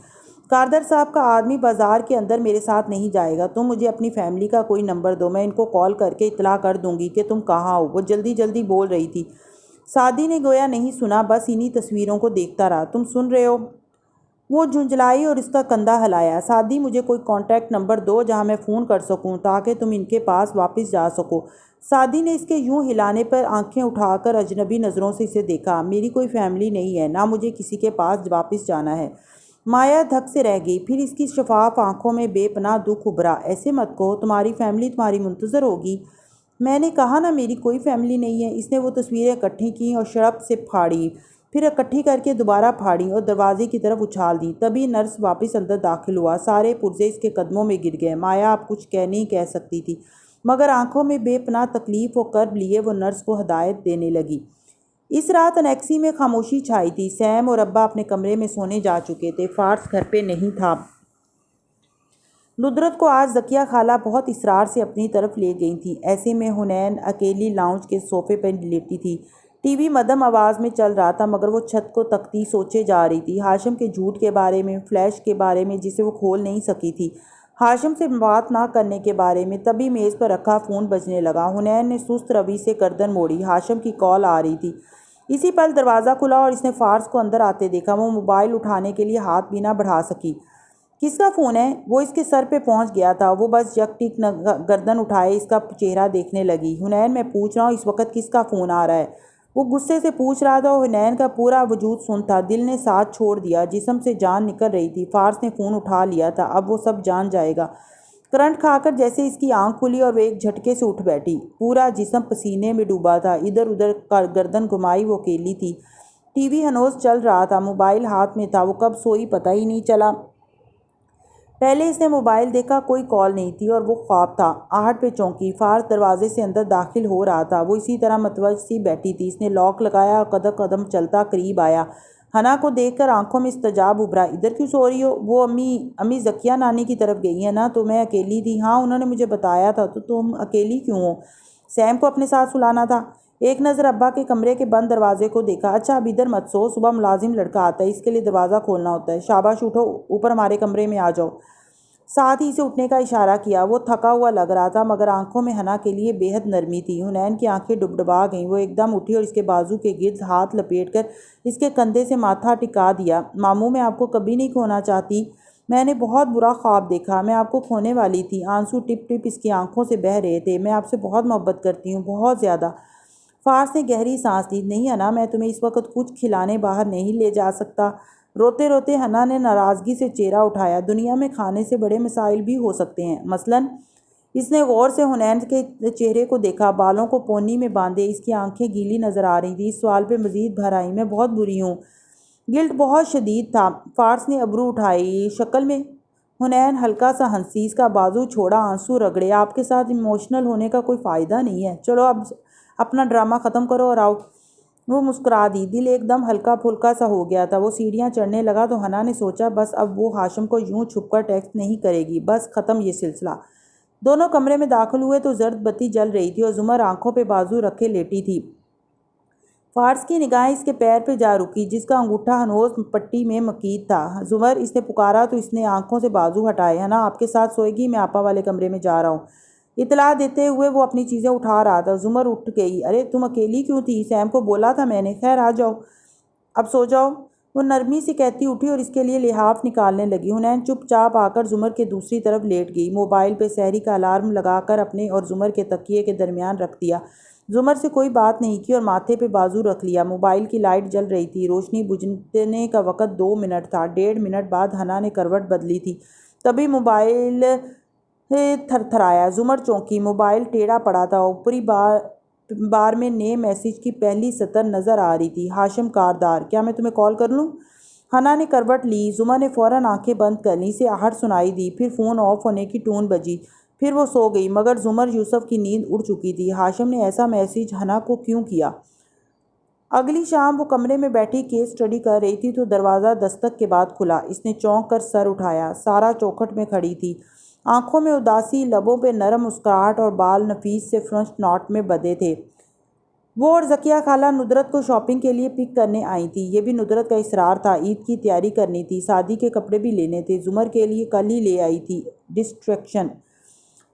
کاردر صاحب کا آدمی بازار کے اندر میرے ساتھ نہیں جائے گا۔ تم مجھے اپنی فیملی کا کوئی نمبر دو، میں ان کو کال کر کے اطلاع کر دوں گی کہ تم کہاں ہو۔ وہ جلدی جلدی بول رہی تھی۔ سعدی نے گویا نہیں سنا، بس انہی تصویروں کو دیکھتا رہا۔ تم سن رہے ہو؟ وہ جھنجھلائی اور اس کا کندھا ہلایا۔ سعدی، مجھے کوئی کانٹیکٹ نمبر دو جہاں میں فون کر سکوں تاکہ تم ان کے پاس واپس جا سکو۔ سعدی نے اس کے یوں ہلانے پر آنکھیں اٹھا کر اجنبی نظروں سے اسے دیکھا۔ میری کوئی فیملی نہیں ہے، نہ مجھے کسی کے پاس واپس جانا ہے۔ مایا دھک سے رہ گئی، پھر اس کی شفاف آنکھوں میں بے پناہ دکھ ابھرا۔ ایسے مت کہو، تمہاری فیملی تمہاری منتظر ہوگی۔ میں نے کہا نا میری کوئی فیملی نہیں ہے۔ اس نے وہ تصویریں اکٹھی کیں اور شڑپ سے پھاڑی، پھر اکٹھی کر کے دوبارہ پھاڑی اور دروازے کی طرف اچھال دیں۔ تبھی نرس واپس اندر داخل ہوا۔ سارے پرزے اس کے قدموں میں گر گئے۔ مایا اب کچھ نہیں کہہ سکتی تھی، مگر آنکھوں میں بے پناہ تکلیف و کرب لیے وہ نرس کو ہدایت دینے لگی۔ اس رات انیکسی میں خاموشی چھائی تھی۔ سیم اور ابا اپنے کمرے میں سونے جا چکے تھے۔ فارس گھر پہ نہیں تھا۔ ندرت کو آج ذکیہ خالہ بہت اصرار سے اپنی طرف لے گئی تھیں۔ ایسے میں حنین اکیلی لاؤنج کے صوفے پہ لیٹی تھی۔ ٹی وی مدھم آواز میں چل رہا تھا، مگر وہ چھت کو تکتی سوچے جا رہی تھی، ہاشم کے جھوٹ کے بارے میں، فلیش کے بارے میں جسے وہ کھول نہیں سکی تھی، ہاشم سے بات نہ کرنے کے بارے میں۔ تبھی میز پر رکھا فون بجنے لگا۔ حنین نے سست روی سے گردن موڑی۔ ہاشم کی کال آ رہی تھی۔ اسی پل دروازہ کھلا اور اس نے فارس کو اندر آتے دیکھا۔ وہ موبائل اٹھانے کے لیے ہاتھ بھی نہ بڑھا سکی۔ کس کا فون ہے؟ وہ اس کے سر پہ پہنچ گیا تھا۔ وہ بس یک ٹک گردن اٹھائے اس کا چہرہ دیکھنے لگی۔ حنین، میں پوچھ رہا ہوں اس وقت کس کا فون آ رہا ہے؟ وہ غصے سے پوچھ رہا تھا اور حنین کا پورا وجود سن تھا۔ دل نے ساتھ چھوڑ دیا، جسم سے جان نکل رہی تھی۔ فارس نے فون اٹھا لیا تھا، اب وہ سب جان جائے گا۔ کرنٹ کھا کر جیسے اس کی آنکھ کھلی اور وہ ایک جھٹکے سے اٹھ بیٹھی۔ پورا جسم پسینے میں ڈوبا تھا، ادھر ادھر گردن گھمائی وہ اکیلی تھی۔ ٹی وی ہنوز چل رہا تھا، موبائل ہاتھ میں تھا۔ وہ کب سوئی پتہ ہی نہیں چلا۔ پہلے اس نے موبائل دیکھا، کوئی کال نہیں تھی اور وہ خواب تھا۔ آہٹ پہ چونکی۔ فارس دروازے سے اندر داخل ہو رہا تھا۔ وہ اسی طرح متوجہ سی بیٹھی تھی۔ اس نے لاک لگایا اور قدم قدم چلتا قریب آیا۔ حنا کو دیکھ کر آنکھوں میں استجاب ابھرا۔ ادھر کیوں سو رہی ہو؟ وہ امی ذکیہ نانی کی طرف گئی ہیں نا، تو میں اکیلی تھی۔ ہاں، انہوں نے مجھے بتایا تھا۔ تو تم اکیلی کیوں ہو؟ سیم کو اپنے ساتھ سلانا تھا۔ ایک نظر ابا کے کمرے کے بند دروازے کو دیکھا۔ اچھا، اب ادھر مت سو، صبح ملازم لڑکا آتا ہے، اس کے لیے دروازہ کھولنا ہوتا ہے۔ شاباش، اٹھو، اوپر ہمارے کمرے میں آ جاؤ۔ ساتھ ہی اسے اٹھنے کا اشارہ کیا۔ وہ تھکا ہوا لگ رہا تھا، مگر آنکھوں میں حنا کے لیے بے حد نرمی تھی۔ حنین کی آنکھیں ڈبڈبا گئیں۔ وہ ایک دم اٹھی اور اس کے بازو کے گرد ہاتھ لپیٹ کر اس کے کندھے سے ماتھا ٹکا دیا۔ ماموں، میں آپ کو کبھی نہیں کھونا چاہتی۔ میں نے بہت برا خواب دیکھا، میں آپ کو کھونے والی تھی۔ آنسو ٹپ ٹپ اس کی آنکھوں سے بہہ رہے تھے۔ میں آپ سے بہت محبت کرتی ہوں، بہت زیادہ۔ فارس نے گہری سانس لی۔ نہیں حنا، میں تمہیں اس وقت کچھ کھلانے باہر نہیں لے جا سکتا۔ روتے روتے حنا نے ناراضگی سے چہرہ اٹھایا۔ دنیا میں کھانے سے بڑے مسائل بھی ہو سکتے ہیں، مثلاً۔ اس نے غور سے حنین کے چہرے کو دیکھا، بالوں کو پونی میں باندھے اس کی آنکھیں گیلی نظر آ رہی تھیں۔ اس سوال پہ مزید بھر آئی، میں بہت بری ہوں۔ گلٹ بہت شدید تھا۔ فارس نے ابرو اٹھائی۔ شکل میں حنین ہلکا سا ہنسی، اس کا بازو چھوڑا، آنسو رگڑے۔ آپ کے ساتھ ایموشنل ہونے کا کوئی فائدہ نہیں ہے، چلو اب اپنا ڈرامہ ختم کرو اور آؤ۔ وہ مسکرا دی۔ دل ایک دم ہلکا پھلکا سا ہو گیا تھا۔ وہ سیڑھیاں چڑھنے لگا تو حنا نے سوچا بس اب وہ ہاشم کو یوں چھپ کر ٹیکسٹ نہیں کرے گی، بس ختم یہ سلسلہ۔ دونوں کمرے میں داخل ہوئے تو زرد بتی جل رہی تھی اور زمر آنکھوں پہ بازو رکھے لیٹی تھی۔ فارس کی نگاہیں اس کے پیر پہ جا رکی جس کا انگوٹھا ہنوز پٹی میں مقید تھا۔ زمر، اس نے پکارا تو اس نے آنکھوں سے بازو ہٹائے۔ ہنا آپ کے ساتھ سوئے گی، میں آپا والے کمرے میں جا رہا ہوں۔ اطلاع دیتے ہوئے وہ اپنی چیزیں اٹھا رہا تھا۔ زمر اٹھ گئی۔ ارے تم اکیلی کیوں تھی؟ سیم کو بولا تھا میں نے۔ خیر آ جاؤ، اب سو جاؤ، وہ نرمی سے کہتی اٹھی اور اس کے لیے لحاف نکالنے لگی۔ حنین چپ چاپ آ کر زمر کے دوسری طرف لیٹ گئی، موبائل پہ سحری کا الارم لگا کر اپنے اور زمر کے تکیے کے درمیان رکھ دیا۔ زمر سے کوئی بات نہیں کی اور ماتھے پہ بازو رکھ لیا۔ موبائل کی لائٹ جل رہی تھی۔ روشنی بجھنے کا وقت 2 منٹ تھا۔ 1.5 منٹ بعد ہنا نے کروٹ بدلی تھی، تبھی موبائل تھر تھرایا۔ زمر چونکی، موبائل ٹیڑھا پڑا تھا۔ اوپری بار میں نئے میسج کی پہلی سطر نظر آ رہی تھی۔ ہاشم کاردار، کیا میں تمہیں کال کر لوں؟ ہنا نے کروٹ لی۔ زمر نے فوراً آنکھیں بند کر لیں۔ اسے آہٹ سنائی دی، پھر فون آف ہونے کی ٹون بجی، پھر وہ سو گئی۔ مگر زمر یوسف کی نیند اڑ چکی تھی۔ ہاشم نے ایسا میسج ہنا کو کیوں کیا؟ اگلی شام وہ کمرے میں بیٹھی کیس اسٹڈی کر رہی تھی تو دروازہ دستک کے بعد کھلا۔ اس نے چونک کر سر اٹھایا۔ سارا چوکھٹ میں کھڑی تھی، آنکھوں میں اداسی، لبوں پہ نرم مسکراہٹ اور بال نفیس سے فرنٹ ناٹ میں بدے تھے۔ وہ اور ذکیہ خالہ ندرت کو شاپنگ کے لیے پک کرنے آئی تھیں۔ یہ بھی ندرت کا اصرار تھا، عید کی تیاری کرنی تھی، شادی کے کپڑے بھی لینے تھے۔ زمر کے لیے کل ہی لے آئی تھی۔ ڈسٹریکشن۔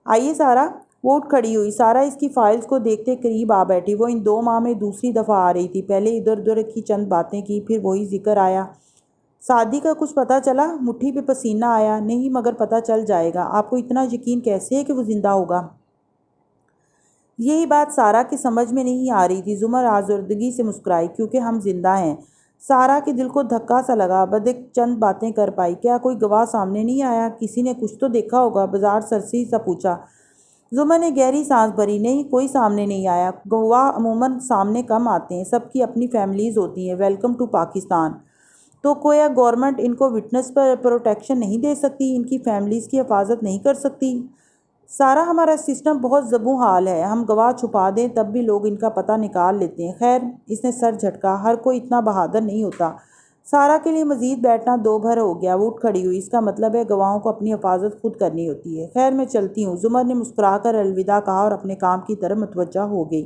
آئیے سارا، وہ اٹھ کھڑی ہوئی۔ سارا اس کی فائلز کو دیکھتے قریب آ بیٹھی۔ وہ ان 2 ماہ میں دوسری دفعہ آ رہی تھی۔ پہلے ادھر ادھر کی چند باتیں کی، پھر وہی ذکر آیا۔ سعدی کا کچھ پتہ چلا؟ مٹھی پہ پسینہ آیا۔ نہیں مگر پتہ چل جائے گا۔ آپ کو اتنا یقین کیسے ہے کہ وہ زندہ ہوگا؟ یہی بات سارا کے سمجھ میں نہیں آ رہی تھی۔ زمر آزردگی سے مسکرائی، کیونکہ ہم زندہ ہیں۔ سارا کے دل کو دھکا سا لگا، بدک چند باتیں کر پائی۔ کیا کوئی گواہ سامنے نہیں آیا؟ کسی نے کچھ تو دیکھا ہوگا، بازار سرسی سا پوچھا۔ زمر نے گہری سانس بھری۔ نہیں، کوئی سامنے نہیں آیا۔ گواہ عموماً سامنے کم آتے ہیں، سب کی اپنی فیملیز ہوتی ہیں۔ Welcome to Pakistan. تو کویا گورنمنٹ ان کو وٹنس پر پروٹیکشن نہیں دے سکتی؟ ان کی فیملیز کی حفاظت نہیں کر سکتی؟ سارا، ہمارا سسٹم بہت زبوں حال ہے، ہم گواہ چھپا دیں تب بھی لوگ ان کا پتہ نکال لیتے ہیں۔ خیر، اس نے سر جھٹکا، ہر کوئی اتنا بہادر نہیں ہوتا۔ سارا کے لیے مزید بیٹھنا دو بھر ہو گیا۔ وہ اٹھ کھڑی ہوئی۔ اس کا مطلب ہے گواہوں کو اپنی حفاظت خود کرنی ہوتی ہے۔ خیر میں چلتی ہوں۔ زمر نے مسکرا کر الوداع کہا اور اپنے کام کی طرف متوجہ ہو گئی۔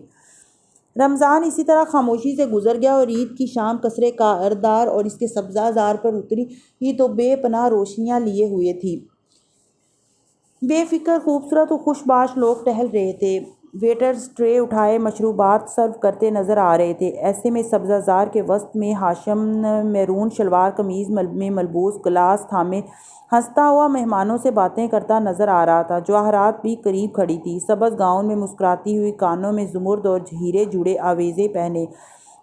رمضان اسی طرح خاموشی سے گزر گیا اور عید کی شام قصرے کاردار اور اس کے سبزہ زار پر اتری ہی تو بے پناہ روشنیاں لیے ہوئے تھی۔ بے فکر، خوبصورت و خوش باش لوگ ٹہل رہے تھے۔ ویٹرز ٹرے اٹھائے مشروبات سرو کرتے نظر آ رہے تھے۔ ایسے میں سبزہ زار کے وسط میں ہاشم میرون شلوار قمیض میں ملبوس، گلاس تھامے ہنستا ہوا مہمانوں سے باتیں کرتا نظر آ رہا تھا۔ جواہرات بھی قریب کھڑی تھی، سبز گاؤن میں مسکراتی ہوئی، کانوں میں زمرد اور ہیرے جڑے آویزے پہنے۔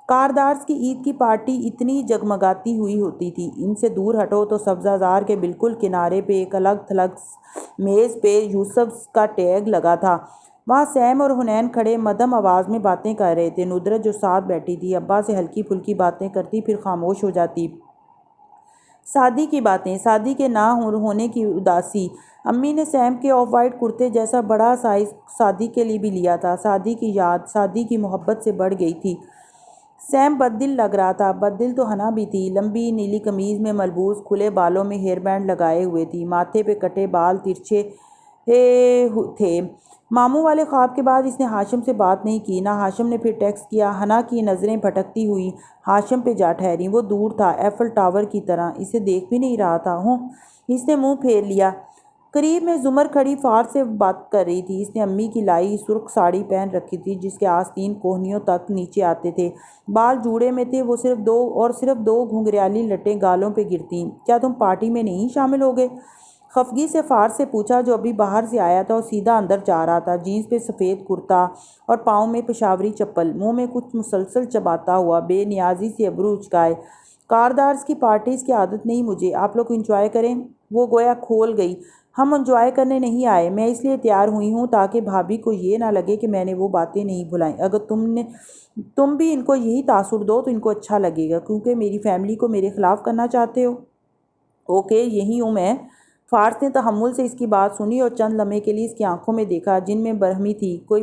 کاردارز کی عید کی پارٹی اتنی جگمگاتی ہوئی ہوتی تھی۔ ان سے دور ہٹو تو سبزہ زار کے بالکل کنارے پہ ایک الگ تھلگ میز پہ یوسف کا ٹیگ لگا تھا۔ وہاں سیم اور حنین کھڑے مدھم آواز میں باتیں کر رہے تھے۔ ندرت جو ساتھ بیٹھی تھی، ابا سے ہلکی پھلکی باتیں کرتی، پھر خاموش ہو جاتی۔ شادی کی باتیں، شادی کے نہ ہونے کی اداسی۔ امی نے سیم کے آف وائٹ کرتے جیسا بڑا سائز شادی کے لیے بھی لیا تھا۔ شادی کی یاد شادی کی محبت سے بڑھ گئی تھی۔ سیم بد دل لگ رہا تھا۔ بد دل تو ہنا بھی تھی۔ لمبی نیلی قمیض میں ملبوس، کھلے بالوں میں ہیئر بینڈ لگائے ہوئے تھی، ماتھے پہ کٹے بال ترچھے تھے۔ ماموں والے خواب کے بعد اس نے ہاشم سے بات نہیں کی، نہ ہاشم نے پھر ٹیکسٹ کیا۔ ہنا کی نظریں بھٹکتی ہوئی ہاشم پہ جا ٹھہریں۔ وہ دور تھا، ایفل ٹاور کی طرح، اسے دیکھ بھی نہیں رہا تھا۔ اس نے منہ پھیر لیا۔ قریب میں زمر کھڑی فارس سے بات کر رہی تھی۔ اس نے امی کی لائی سرخ ساڑی پہن رکھی تھی جس کے آستین کوہنیوں تک نیچے آتے تھے، بال جوڑے میں تھے، وہ صرف دو گھنگریالی لٹیں گالوں پہ گرتیں۔ کیا تم پارٹی میں نہیں شامل ہوگے؟ خفگی سے فارس سے پوچھا جو ابھی باہر سے آیا تھا اور سیدھا اندر جا رہا تھا، جینس پہ سفید کرتا اور پاؤں میں پشاوری چپل، منہ میں کچھ مسلسل چباتا ہوا، بے نیازی سے ابرو اچکائے۔ کاردارز کی پارٹیز کی عادت نہیں مجھے، آپ لوگ انجوائے کریں۔ وہ گویا کھول گئی۔ ہم انجوائے کرنے نہیں آئے، میں اس لیے تیار ہوئی ہوں تاکہ بھابھی کو یہ نہ لگے کہ میں نے وہ باتیں نہیں بھلائیں۔ اگر تم بھی ان کو یہی تاثر دو تو ان کو اچھا لگے گا، کیونکہ میری فیملی کو میرے خلاف کرنا چاہتے ہو۔ اوکے، یہی ہوں میں۔ فارس نے تحمل سے اس کی بات سنی اور چند لمحے کے لیے اس کی آنکھوں میں دیکھا جن میں برہمی تھی۔ کوئی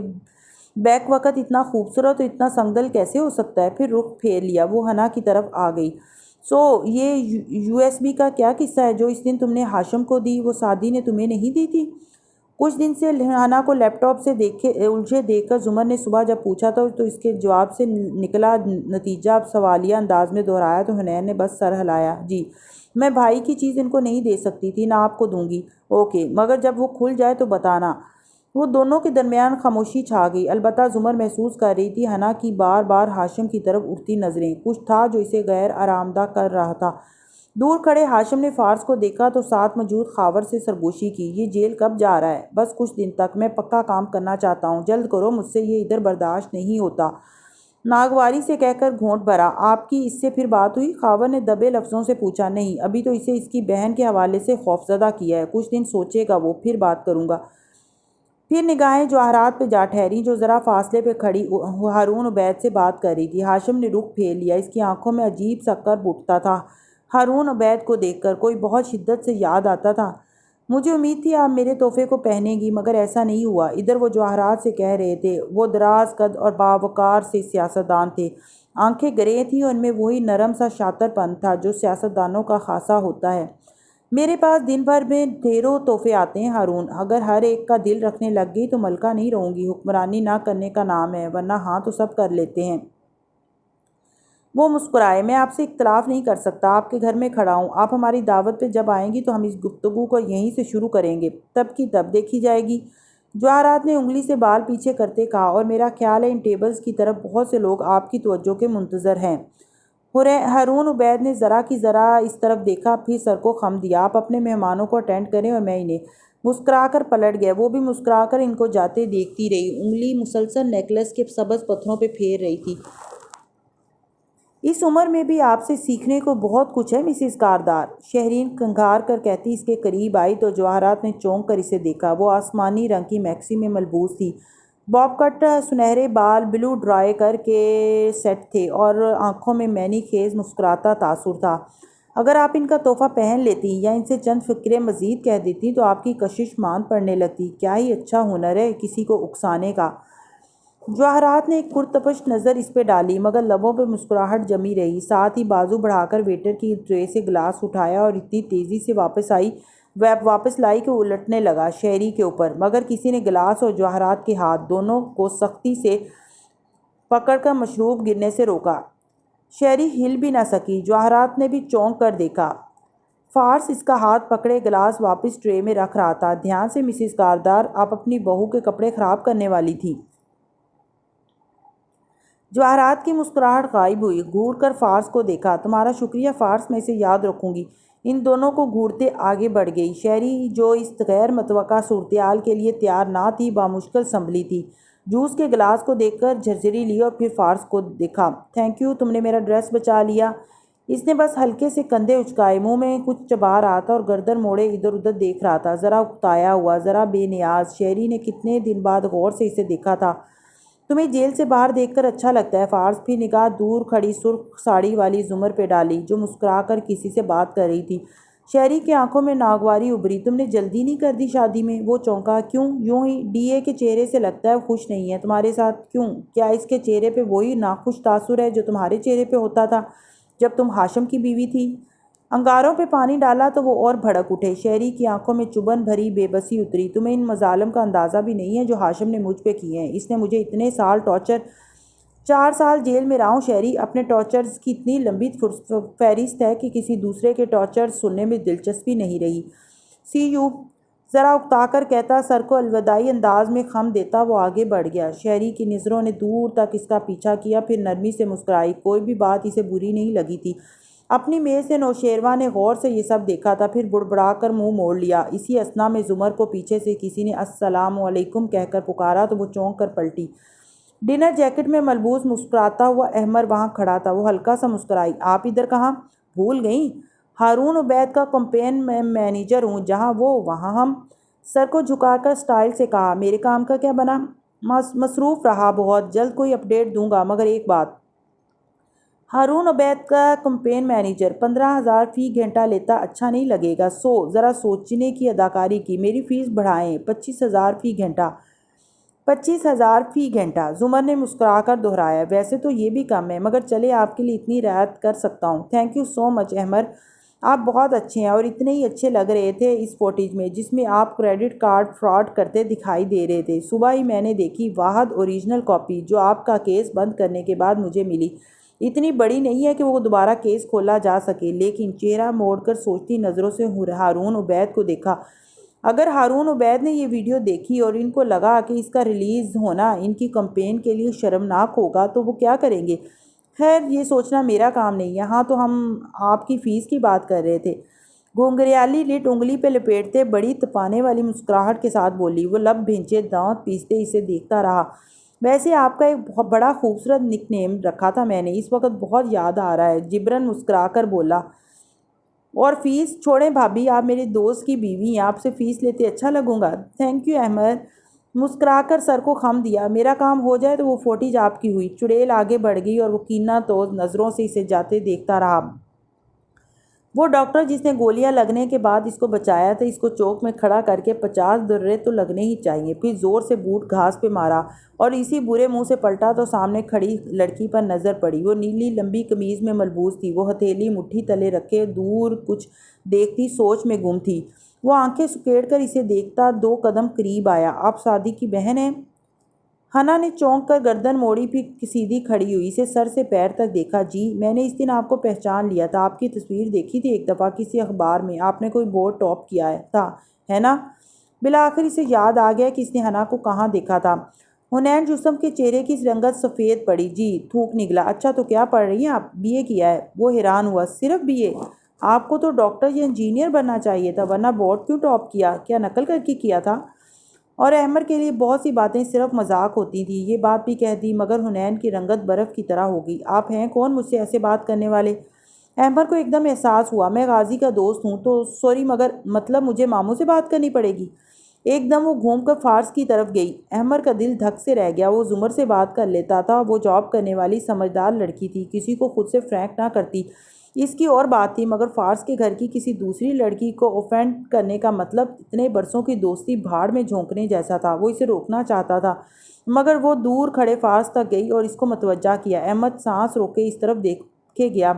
بیک وقت اتنا خوبصورت اور اتنا سنگدل کیسے ہو سکتا ہے؟ پھر رخ پھیر لیا۔ وہ ہنا کی طرف آ گئی۔ یہ USB کا کیا قصہ ہے جو اس دن تم نے ہاشم کو دی؟ وہ شادی نے تمہیں نہیں دی تھی؟ کچھ دن سے ہنا کو لیپ ٹاپ سے الجھے دیکھ کر زمر نے صبح جب پوچھا تو اس کے جواب سے نکلا نتیجہ اب سوالیہ انداز میں دہرایا تو حنین نے بس سر ہلایا۔ جی میں بھائی کی چیز ان کو نہیں دے سکتی تھی، نہ آپ کو دوں گی۔ اوکے، مگر جب وہ کھل جائے تو بتانا۔ وہ دونوں کے درمیان خاموشی چھا گئی، البتہ زمر محسوس کر رہی تھی حنا کی بار بار ہاشم کی طرف اٹھتی نظریں۔ کچھ تھا جو اسے غیر آرام دہ کر رہا تھا۔ دور کھڑے ہاشم نے فارس کو دیکھا تو ساتھ موجود خاور سے سرگوشی کی۔ یہ جیل کب جا رہا ہے؟ بس کچھ دن تک، میں پکا کام کرنا چاہتا ہوں، جلد کرو، مجھ سے یہ ادھر برداشت نہیں ہوتا۔ ناگواری سے کہہ کر گھونٹ بھرا۔ آپ کی اس سے پھر بات ہوئی؟ خاور نے دبے لفظوں سے پوچھا۔ نہیں، ابھی تو اسے اس کی بہن کے حوالے سے خوفزدہ کیا ہے، کچھ دن سوچے گا وہ، پھر بات کروں گا۔ پھر نگاہیں جواہرات پہ جا ٹھہری جو ذرا فاصلے پہ کھڑی ہارون عبید سے بات کر رہی تھی۔ ہاشم نے رخ پھیر لیا، اس کی آنکھوں میں عجیب سا کرب اٹھتا تھا ہارون عبید کو دیکھ کر۔ کوئی بہت شدت سے یاد آتا تھا۔ مجھے امید تھی آپ میرے تحفے کو پہنیں گی، مگر ایسا نہیں ہوا۔ ادھر وہ جواہرات سے کہہ رہے تھے۔ وہ دراز قد اور باوقار سے سیاستدان تھے، آنکھیں گرے تھیں اور ان میں وہی نرم سا شاطر پن تھا جو سیاستدانوں کا خاصا ہوتا ہے۔ میرے پاس دن بھر میں ڈھیروں تحفے آتے ہیں ہارون، اگر ہر ایک کا دل رکھنے لگ گئی تو ملکہ نہیں رہوں گی۔ حکمرانی نہ کرنے کا نام ہے، ورنہ ہاں تو سب کر لیتے ہیں۔ وہ مسکرائے۔ میں آپ سے اختلاف نہیں کر سکتا، آپ کے گھر میں کھڑا ہوں۔ آپ ہماری دعوت پہ جب آئیں گی تو ہم اس گفتگو کو یہیں سے شروع کریں گے، تب کی تب دیکھی جائے گی۔ جواہرات نے انگلی سے بال پیچھے کرتے کہا، اور میرا خیال ہے ان ٹیبلز کی طرف بہت سے لوگ آپ کی توجہ کے منتظر ہیں۔ ہارون عبید نے ذرا کی ذرا اس طرف دیکھا، پھر سر کو خم دیا۔ آپ اپنے مہمانوں کو اٹینڈ کریں اور میں انہیں۔ مسکرا کر پلٹ گیا۔ وہ بھی مسکرا کر ان کو جاتے دیکھتی رہی، انگلی مسلسل نیکلس کے سبز پتھروں پہ پھیر رہی تھی۔ اس عمر میں بھی آپ سے سیکھنے کو بہت کچھ ہے مسز کاردار، شہرین کھنگھار کر کہتی اس کے قریب آئی تو جواہرات نے چونک کر اسے دیکھا۔ وہ آسمانی رنگ کی میکسی میں ملبوس تھی، باب کٹ سنہرے بال بلو ڈرائی کر کے سیٹ تھے اور آنکھوں میں معنی خیز مسکراتا تاثر تھا۔ اگر آپ ان کا تحفہ پہن لیتی یا ان سے چند فقرے مزید کہہ دیتی تو آپ کی کشش ماند پڑنے لگتی۔ کیا ہی اچھا ہنر ہے کسی کو اکسانے کا۔ جواہرات نے ایک پرتپش نظر اس پہ ڈالی، مگر لبوں پہ مسکراہٹ جمی رہی۔ ساتھ ہی بازو بڑھا کر ویٹر کی ٹرے سے گلاس اٹھایا اور اتنی تیزی سے واپس لائی کہ الٹنے لگا شہری کے اوپر، مگر کسی نے گلاس اور جواہرات کے ہاتھ دونوں کو سختی سے پکڑ کر مشروب گرنے سے روکا۔ شہری ہل بھی نہ سکی۔ جواہرات نے بھی چونک کر دیکھا۔ فارس اس کا ہاتھ پکڑے گلاس واپس ٹرے میں رکھ رہا تھا۔ دھیان سے مسز کاردار، آپ اپنی بہو کے کپڑے خراب کرنے والی تھی۔ جواہرات کی مسکراہٹ غائب ہوئی، گھور کر فارس کو دیکھا۔ تمہارا شکریہ فارس، میں اسے یاد رکھوں گی۔ ان دونوں کو گھورتے آگے بڑھ گئی۔ شہری جو اس غیر متوقع صورتحال کے لیے تیار نہ تھی، بامشکل سنبھلی تھی۔ جوس کے گلاس کو دیکھ کر جھرجھری لی اور پھر فارس کو دیکھا۔ تھینک یو، تم نے میرا ڈریس بچا لیا۔ اس نے بس ہلکے سے کندھے اچکائے، منہ میں کچھ چبا رہا تھا اور گردن موڑے ادھر ادھر دیکھ رہا تھا، ذرا اکتایا ہوا، ذرا بے نیاز۔ شہری نے کتنے دن بعد غور سے اسے دیکھا تھا۔ تمہیں جیل سے باہر دیکھ کر اچھا لگتا ہے فارس؟ پھر نگاہ دور کھڑی سرخ ساڑی والی زمر پہ ڈالی جو مسکرا کر کسی سے بات کر رہی تھی۔ شہری کی آنکھوں میں ناگواری ابھری۔ تم نے جلدی نہیں کر دی شادی میں؟ وہ چونکا۔ کیوں؟ یوں ہی۔ ڈی اے کے چہرے سے لگتا ہے وہ خوش نہیں ہے تمہارے ساتھ۔ کیوں؟ کیا اس کے چہرے پہ وہی ناخوش تاثر ہے جو تمہارے چہرے پہ ہوتا تھا جب تم ہاشم کی بیوی تھی؟ انگاروں پہ پانی ڈالا تو وہ اور بھڑک اٹھے۔ شہری کی آنکھوں میں چبھن بھری بے بسی اتری۔ تمہیں ان مظالم کا اندازہ بھی نہیں ہے جو ہاشم نے مجھ پہ کیے ہیں۔ اس نے مجھے اتنے سال 4 سال جیل میں رہا ہوں شہری۔ اپنے ٹارچرز کی اتنی لمبی فہرست ہے کہ کسی دوسرے کے ٹارچرز سننے میں دلچسپی نہیں رہی۔ سی یو، ذرا اکتا کر کہتا، سر کو الوداعی انداز میں خم دیتا وہ آگے بڑھ گیا۔ شہری کی نظروں نے دور تک اس کا پیچھا کیا، پھر نرمی سے مسکرائی۔ کوئی بھی بات اسے بری نہیں لگی تھی۔ اپنی میز سے نوشیروان نے غور سے یہ سب دیکھا تھا، پھر بڑبڑا کر منہ موڑ لیا۔ اسی اثنا میں زمر کو پیچھے سے کسی نے السلام علیکم کہہ کر پکارا تو وہ چونک کر پلٹی۔ ڈنر جیکٹ میں ملبوس مسکراتا ہوا احمر وہاں کھڑا تھا۔ وہ ہلکا سا مسکرائی۔ آپ ادھر کہاں؟ بھول گئیں؟ ہارون عبید کا کمپین مینیجر ہوں، جہاں وہ وہاں ہم۔ سر کو جھکا کر سٹائل سے کہا، میرے کام کا کیا بنا؟ مصروف رہا بہت، جلد کوئی اپڈیٹ دوں گا، مگر ایک بات۔ ہارون عبید کا کمپین مینیجر 15,000 فی گھنٹہ لیتا اچھا نہیں لگے گا؟ ذرا سوچنے کی اداکاری کی۔ میری فیس بڑھائیں، 25,000 فی گھنٹہ۔ 25,000 فی گھنٹہ، زمر نے مسکرا کر دہرایا۔ ویسے تو یہ بھی کم ہے، مگر چلے آپ کے لیے اتنی رعایت کر سکتا ہوں۔ تھینک یو سو مچ احمر۔ آپ بہت اچھے ہیں اور اتنے ہی اچھے لگ رہے تھے اس فوٹیج میں جس میں آپ کریڈٹ کارڈ فراڈ کرتے دکھائی دے رہے تھے۔ صبح ہی میں نے دیکھی واحد اوریجنل کاپی جو آپ کا کیس بند کرنے کے بعد مجھے ملی۔ اتنی بڑی نہیں ہے کہ وہ دوبارہ کیس کھولا جا سکے، لیکن چہرہ موڑ کر سوچتی نظروں سے ہارون عبید کو دیکھا۔ اگر ہارون عبید نے یہ ویڈیو دیکھی اور ان کو لگا کہ اس کا ریلیز ہونا ان کی کمپین کے لیے شرمناک ہوگا تو وہ کیا کریں گے؟ خیر یہ سوچنا میرا کام نہیں، یہاں تو ہم آپ کی فیس کی بات کر رہے تھے۔ گھونگریالی لٹ انگلی پہ لپیٹتے بڑی تپانے والی مسکراہٹ کے ساتھ بولی۔ وہ لب بھینچے دانت پیستے اسے دیکھتا رہا۔ ویسے آپ کا ایک بڑا خوبصورت نک نیم رکھا تھا میں نے، اس وقت بہت یاد آ رہا ہے، جبرن مسکرا کر بولا۔ اور فیس چھوڑیں بھابھی، آپ میرے دوست کی بیوی ہیں، آپ سے فیس لیتے اچھا لگوں گا۔ تھینک یو احمد، مسکرا کر سر کو خم دیا۔ میرا کام ہو جائے تو وہ فوٹیج آپ کی ہوئی۔ چڑیل آگے بڑھ گئی اور وہ کینہ توز نظروں سے اسے جاتے دیکھتا رہا۔ وہ ڈاکٹر جس نے گولیاں لگنے کے بعد اس کو بچایا تھا، اس کو چوک میں کھڑا کر کے 50 درے تو لگنے ہی چاہیے۔ پھر زور سے بوٹ گھاس پہ مارا اور اسی برے منہ سے پلٹا تو سامنے کھڑی لڑکی پر نظر پڑی۔ وہ نیلی لمبی قمیض میں ملبوس تھی، وہ ہتھیلی مٹھی تلے رکھے دور کچھ دیکھتی سوچ میں گم تھی۔ وہ آنکھیں سکیڑ کر اسے دیکھتا 2 قدم قریب آیا۔ آپ سعدی کی بہن ہیں؟ حنا نے چونک کر گردن موڑی، پھر سیدھی کھڑی ہوئی، اسے سر سے پیر تک دیکھا۔ جی میں نے اس دن آپ کو پہچان لیا تھا، آپ کی تصویر دیکھی تھی ایک دفعہ کسی اخبار میں، آپ نے کوئی بورڈ ٹاپ کیا تھا ہے نا؟ بالآخر اسے یاد آ گیا کہ اس نے حنا کو کہاں دیکھا تھا۔ حنین جسم کے چہرے کی رنگت سفید پڑی۔ جی تھوک نکلا۔ اچھا تو کیا پڑھ رہی ہیں آپ؟ بی اے کیا ہے؟ وہ حیران ہوا۔ صرف بی اے؟ آپ کو تو ڈاکٹر یا انجینئر بننا چاہیے تھا، ورنہ بورڈ کیوں ٹاپ کیا؟ کیا نقل کر کے کیا تھا؟ اور احمد کے لیے بہت سی باتیں صرف مذاق ہوتی تھیں، یہ بات بھی کہہ دی، مگر حنین کی رنگت برف کی طرح ہو گئی۔ آپ ہیں کون مجھ سے ایسے بات کرنے والے؟ احمد کو ایک دم احساس ہوا، میں غازی کا دوست ہوں تو سوری، مگر مطلب مجھے ماموں سے بات کرنی پڑے گی؟ ایک دم وہ گھوم کر فارس کی طرف گئی۔ احمد کا دل دھک سے رہ گیا، وہ زمر سے بات کر لیتا تھا، وہ جاب کرنے والی سمجھدار لڑکی تھی، کسی کو خود سے فرینک نہ کرتی، اس کی اور بات تھی، مگر فارس کے گھر کی کسی دوسری لڑکی کو اوفینڈ کرنے کا مطلب اتنے برسوں کی دوستی بھاڑ میں جھونکنے جیسا تھا۔ وہ اسے روکنا چاہتا تھا، مگر وہ دور کھڑے فارس تک گئی اور اس کو متوجہ کیا۔ احمد سانس روکے اس طرف دیکھے گیا۔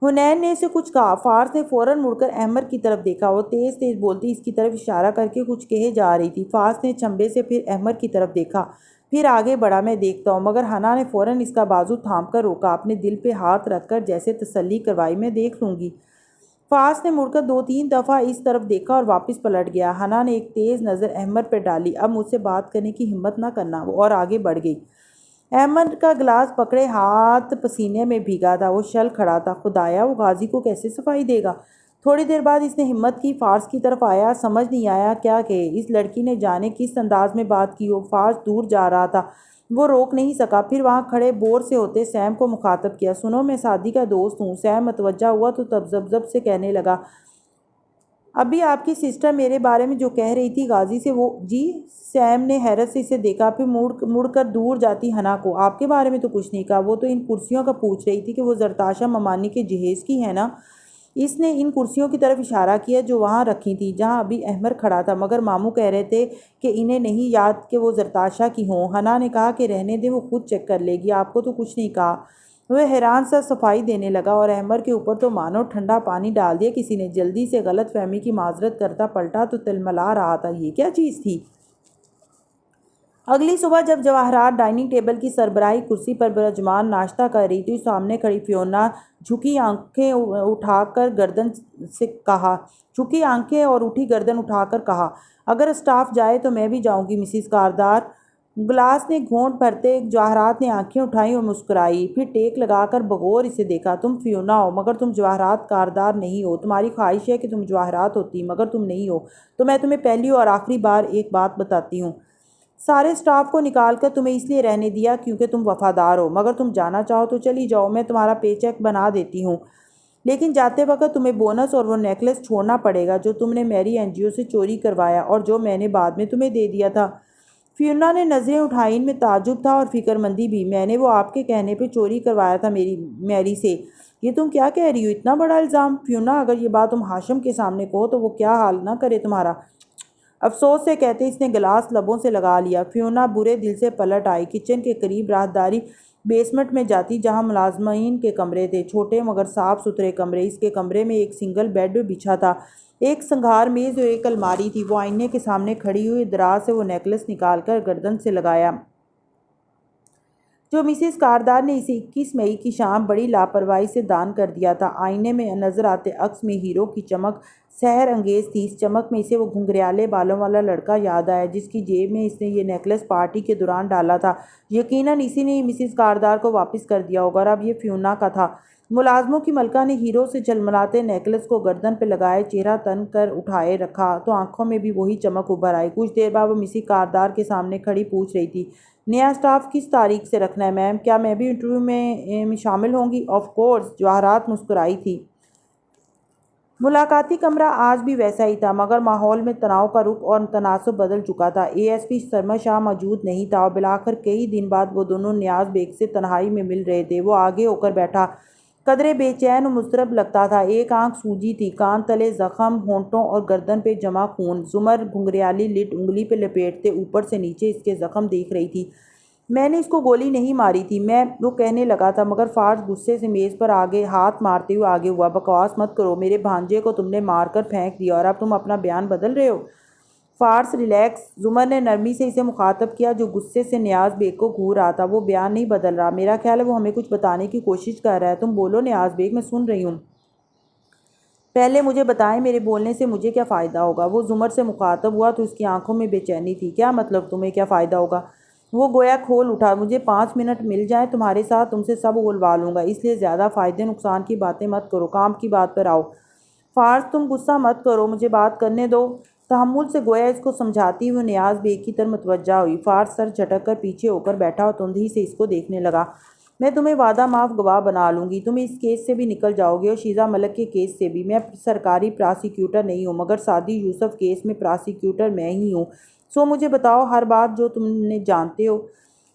حنین نے اسے کچھ کہا، فارس نے فوراً مڑ کر احمد کی طرف دیکھا، وہ تیز تیز بولتی اس کی طرف اشارہ کر کے کچھ کہے جا رہی تھی۔ فارس نے چنبے سے پھر احمد کی طرف دیکھا، پھر آگے بڑھا۔ میں دیکھتا ہوں، مگر حنا نے فوراً اس کا بازو تھام کر روکا، اپنے دل پہ ہاتھ رکھ کر جیسے تسلی کروائی، میں دیکھ لوں گی۔ فارس نے مڑ کر 2-3 دفعہ اس طرف دیکھا اور واپس پلٹ گیا۔ حنا نے ایک تیز نظر احمد پہ ڈالی، اب مجھ سے بات کرنے کی ہمت نہ کرنا، اور آگے بڑھ گئی۔ احمد کا گلاس پکڑے ہاتھ پسینے میں بھیگا تھا، وہ شل کھڑا تھا۔ خدایا وہ غازی کو کیسے صفائی دے گا؟ تھوڑی دیر بعد اس نے ہمت کی، فارس کی طرف آیا، سمجھ نہیں آیا کیا کہے۔ اس لڑکی نے جانے کس انداز میں بات کی ہو، فارس دور جا رہا تھا، وہ روک نہیں سکا۔ پھر وہاں کھڑے بور سے ہوتے سیم کو مخاطب کیا، سنو میں سعدی کا دوست ہوں۔ سیم متوجہ ہوا تو تذبذب سے کہنے لگا، ابھی آپ کی سسٹر میرے بارے میں جو کہہ رہی تھی غازی سے، وہ جی؟ سیم نے حیرت سے اسے دیکھا، پھر مڑ کر دور جاتی حنا کو۔ آپ کے بارے میں تو کچھ نہیں کہا، وہ تو ان کرسیوں کا پوچھ رہی تھی کہ وہ زرتاشہ ممانی کے جہیز کی ہیں نا؟ اس نے ان کرسیوں کی طرف اشارہ کیا جو وہاں رکھی تھیں جہاں ابھی احمد کھڑا تھا، مگر ماموں کہہ رہے تھے کہ انہیں نہیں یاد کہ وہ زرتاشہ کی ہوں۔ حنا نے کہا کہ رہنے دیں، وہ خود چیک کر لے گی، آپ کو تو کچھ نہیں کہا۔ وہ حیران سا صفائی دینے لگا اور احمد کے اوپر تو مانو ٹھنڈا پانی ڈال دیا کسی نے۔ جلدی سے غلط فہمی کی معذرت کرتا پلٹا تو تلملا رہا تھا، یہ کیا چیز تھی؟ اگلی صبح جب جواہرات ڈائننگ ٹیبل کی سربراہی کرسی پر برجمان ناشتہ کر رہی تھی، سامنے کھڑی فیونا جھکی آنکھیں اور اٹھی گردن اٹھا کر کہا، اگر اسٹاف جائے تو میں بھی جاؤں گی مسز کاردار۔ گلاس نے گھونٹ بھرتے جواہرات نے آنکھیں اٹھائیں اور مسکرائی، پھر ٹیک لگا کر بغور اسے دیکھا۔ تم فیونا ہو مگر تم جواہرات کاردار نہیں ہو، تمہاری خواہش ہے کہ تم جواہرات ہوتی مگر تم نہیں ہو، تو میں تمہیں پہلی اور آخری بار ایک بات بتاتی ہوں، سارے اسٹاف کو نکال کر تمہیں اس لیے رہنے دیا کیونکہ تم وفادار ہو، مگر تم جانا چاہو تو چلی جاؤ، میں تمہارا پے چیک بنا دیتی ہوں، لیکن جاتے وقت تمہیں بونس اور وہ نیکلس چھوڑنا پڑے گا جو تم نے میری این جی او سے چوری کروایا اور جو میں نے بعد میں تمہیں دے دیا تھا۔ فیونا نے نظریں اٹھائیں، ان میں تعجب تھا اور فکر مندی بھی۔ میں نے وہ آپ کے کہنے پہ چوری کروایا تھا میری سے۔ یہ تم کیا کہہ رہی ہو؟ اتنا بڑا الزام؟ فیونا اگر یہ بات تم ہاشم کے سامنے کہو تو وہ کیا حال نہ کرے تمہارا۔ افسوس سے کہتے اس نے گلاس لبوں سے لگا لیا۔ فیونا برے دل سے پلٹ آئی۔ کچن کے قریب راہداری بیسمنٹ میں جاتی جہاں ملازمین کے کمرے تھے، چھوٹے مگر صاف ستھرے کمرے۔ اس کے کمرے میں ایک سنگل بیڈ بچھا تھا، ایک سنگھار میز اور ایک الماری تھی۔ وہ آئینے کے سامنے کھڑی ہوئی دراز سے وہ نیکلس نکال کر گردن سے لگایا جو مسز کاردار نے اسے 21 مئی کی شام بڑی لاپرواہی سے دان کر دیا تھا۔ آئینے میں نظر آتے عکس میں ہیرو کی چمک سحر انگیز تھی۔ اس چمک میں اسے وہ گھنگریالے بالوں والا لڑکا یاد آیا جس کی جیب میں اس نے یہ نیکلس پارٹی کے دوران ڈالا تھا۔ یقیناً اسی نے مسز کاردار کو واپس کر دیا ہوگا اور اب یہ فیونا کا تھا۔ ملازموں کی ملکہ نے ہیرو سے جھلملاتے نیکلس کو گردن پہ لگائے، چہرہ تن کر اٹھائے رکھا تو آنکھوں میں بھی وہی چمک ابھر آئی۔ کچھ دیر بعد وہ مسز کاردار کے سامنے کھڑی پوچھ رہی تھی، نیا اسٹاف کس تاریخ سے رکھنا ہے میم؟ کیا میں بھی انٹرویو میں شامل ہوں گی؟ آف کورس، جواہرات مسکرائی تھی۔ ملاقاتی کمرہ آج بھی ویسا ہی تھا مگر ماحول میں تناؤ کا رخ اور تناسب بدل چکا تھا۔ اے ایس پی سرمد شاہ موجود نہیں تھا اور بالآخر کئی دن بعد وہ دونوں نیاز بیگ سے تنہائی میں مل رہے تھے۔ وہ آگے ہو کر بیٹھا، قدرے بے چین و مضطرب لگتا تھا۔ ایک آنکھ سوجی تھی، کان تلے زخم، ہونٹوں اور گردن پہ جمع خون۔ زمر گھنگریالی لٹ انگلی پہ لپیٹتے اوپر سے نیچے اس کے زخم دیکھ رہی تھی۔ میں نے اس کو گولی نہیں ماری تھی وہ کہنے لگا تھا مگر فارس غصے سے میز پر آگے ہاتھ مارتے ہوئے آگے ہوا۔ بکواس مت کرو، میرے بھانجے کو تم نے مار کر پھینک دیا اور اب تم اپنا بیان بدل رہے ہو؟ فارس ریلیکس، زمر نے نرمی سے اسے مخاطب کیا جو غصے سے نیاز بیگ کو گھور رہا تھا۔ وہ بیان نہیں بدل رہا، میرا خیال ہے وہ ہمیں کچھ بتانے کی کوشش کر رہا ہے۔ تم بولو نیاز بیگ، میں سن رہی ہوں۔ پہلے مجھے بتائیں میرے بولنے سے مجھے کیا فائدہ ہوگا؟ وہ زمر سے مخاطب ہوا تو اس کی آنکھوں میں بے چینی تھی۔ کیا مطلب تمہیں کیا فائدہ ہوگا؟ وہ گویا کھول اٹھا، مجھے 5 منٹ مل جائیں تمہارے ساتھ تم سے سب اگلوا لوں گا، اس لیے زیادہ فائدے نقصان کی باتیں مت کرو، کام کی بات پر آؤ۔ فارس تم غصہ مت کرو، مجھے بات کرنے دو۔ تحمل سے گویا اس کو سمجھاتی ہوئی نیاز بیگ کی طرف متوجہ ہوئی۔ فارس سر جھٹک کر پیچھے ہو کر بیٹھا اور تندھی سے اس کو دیکھنے لگا۔ میں تمہیں وعدہ معاف گواہ بنا لوں گی، تم اس کیس سے بھی نکل جاؤ گے اور شیزہ ملک کے کیس سے بھی۔ میں سرکاری پراسیکیوٹر نہیں ہوں مگر سعدی یوسف کیس میں پراسیکیوٹر میں ہی ہوں، سو مجھے بتاؤ ہر بات جو تم نے جانتے ہو۔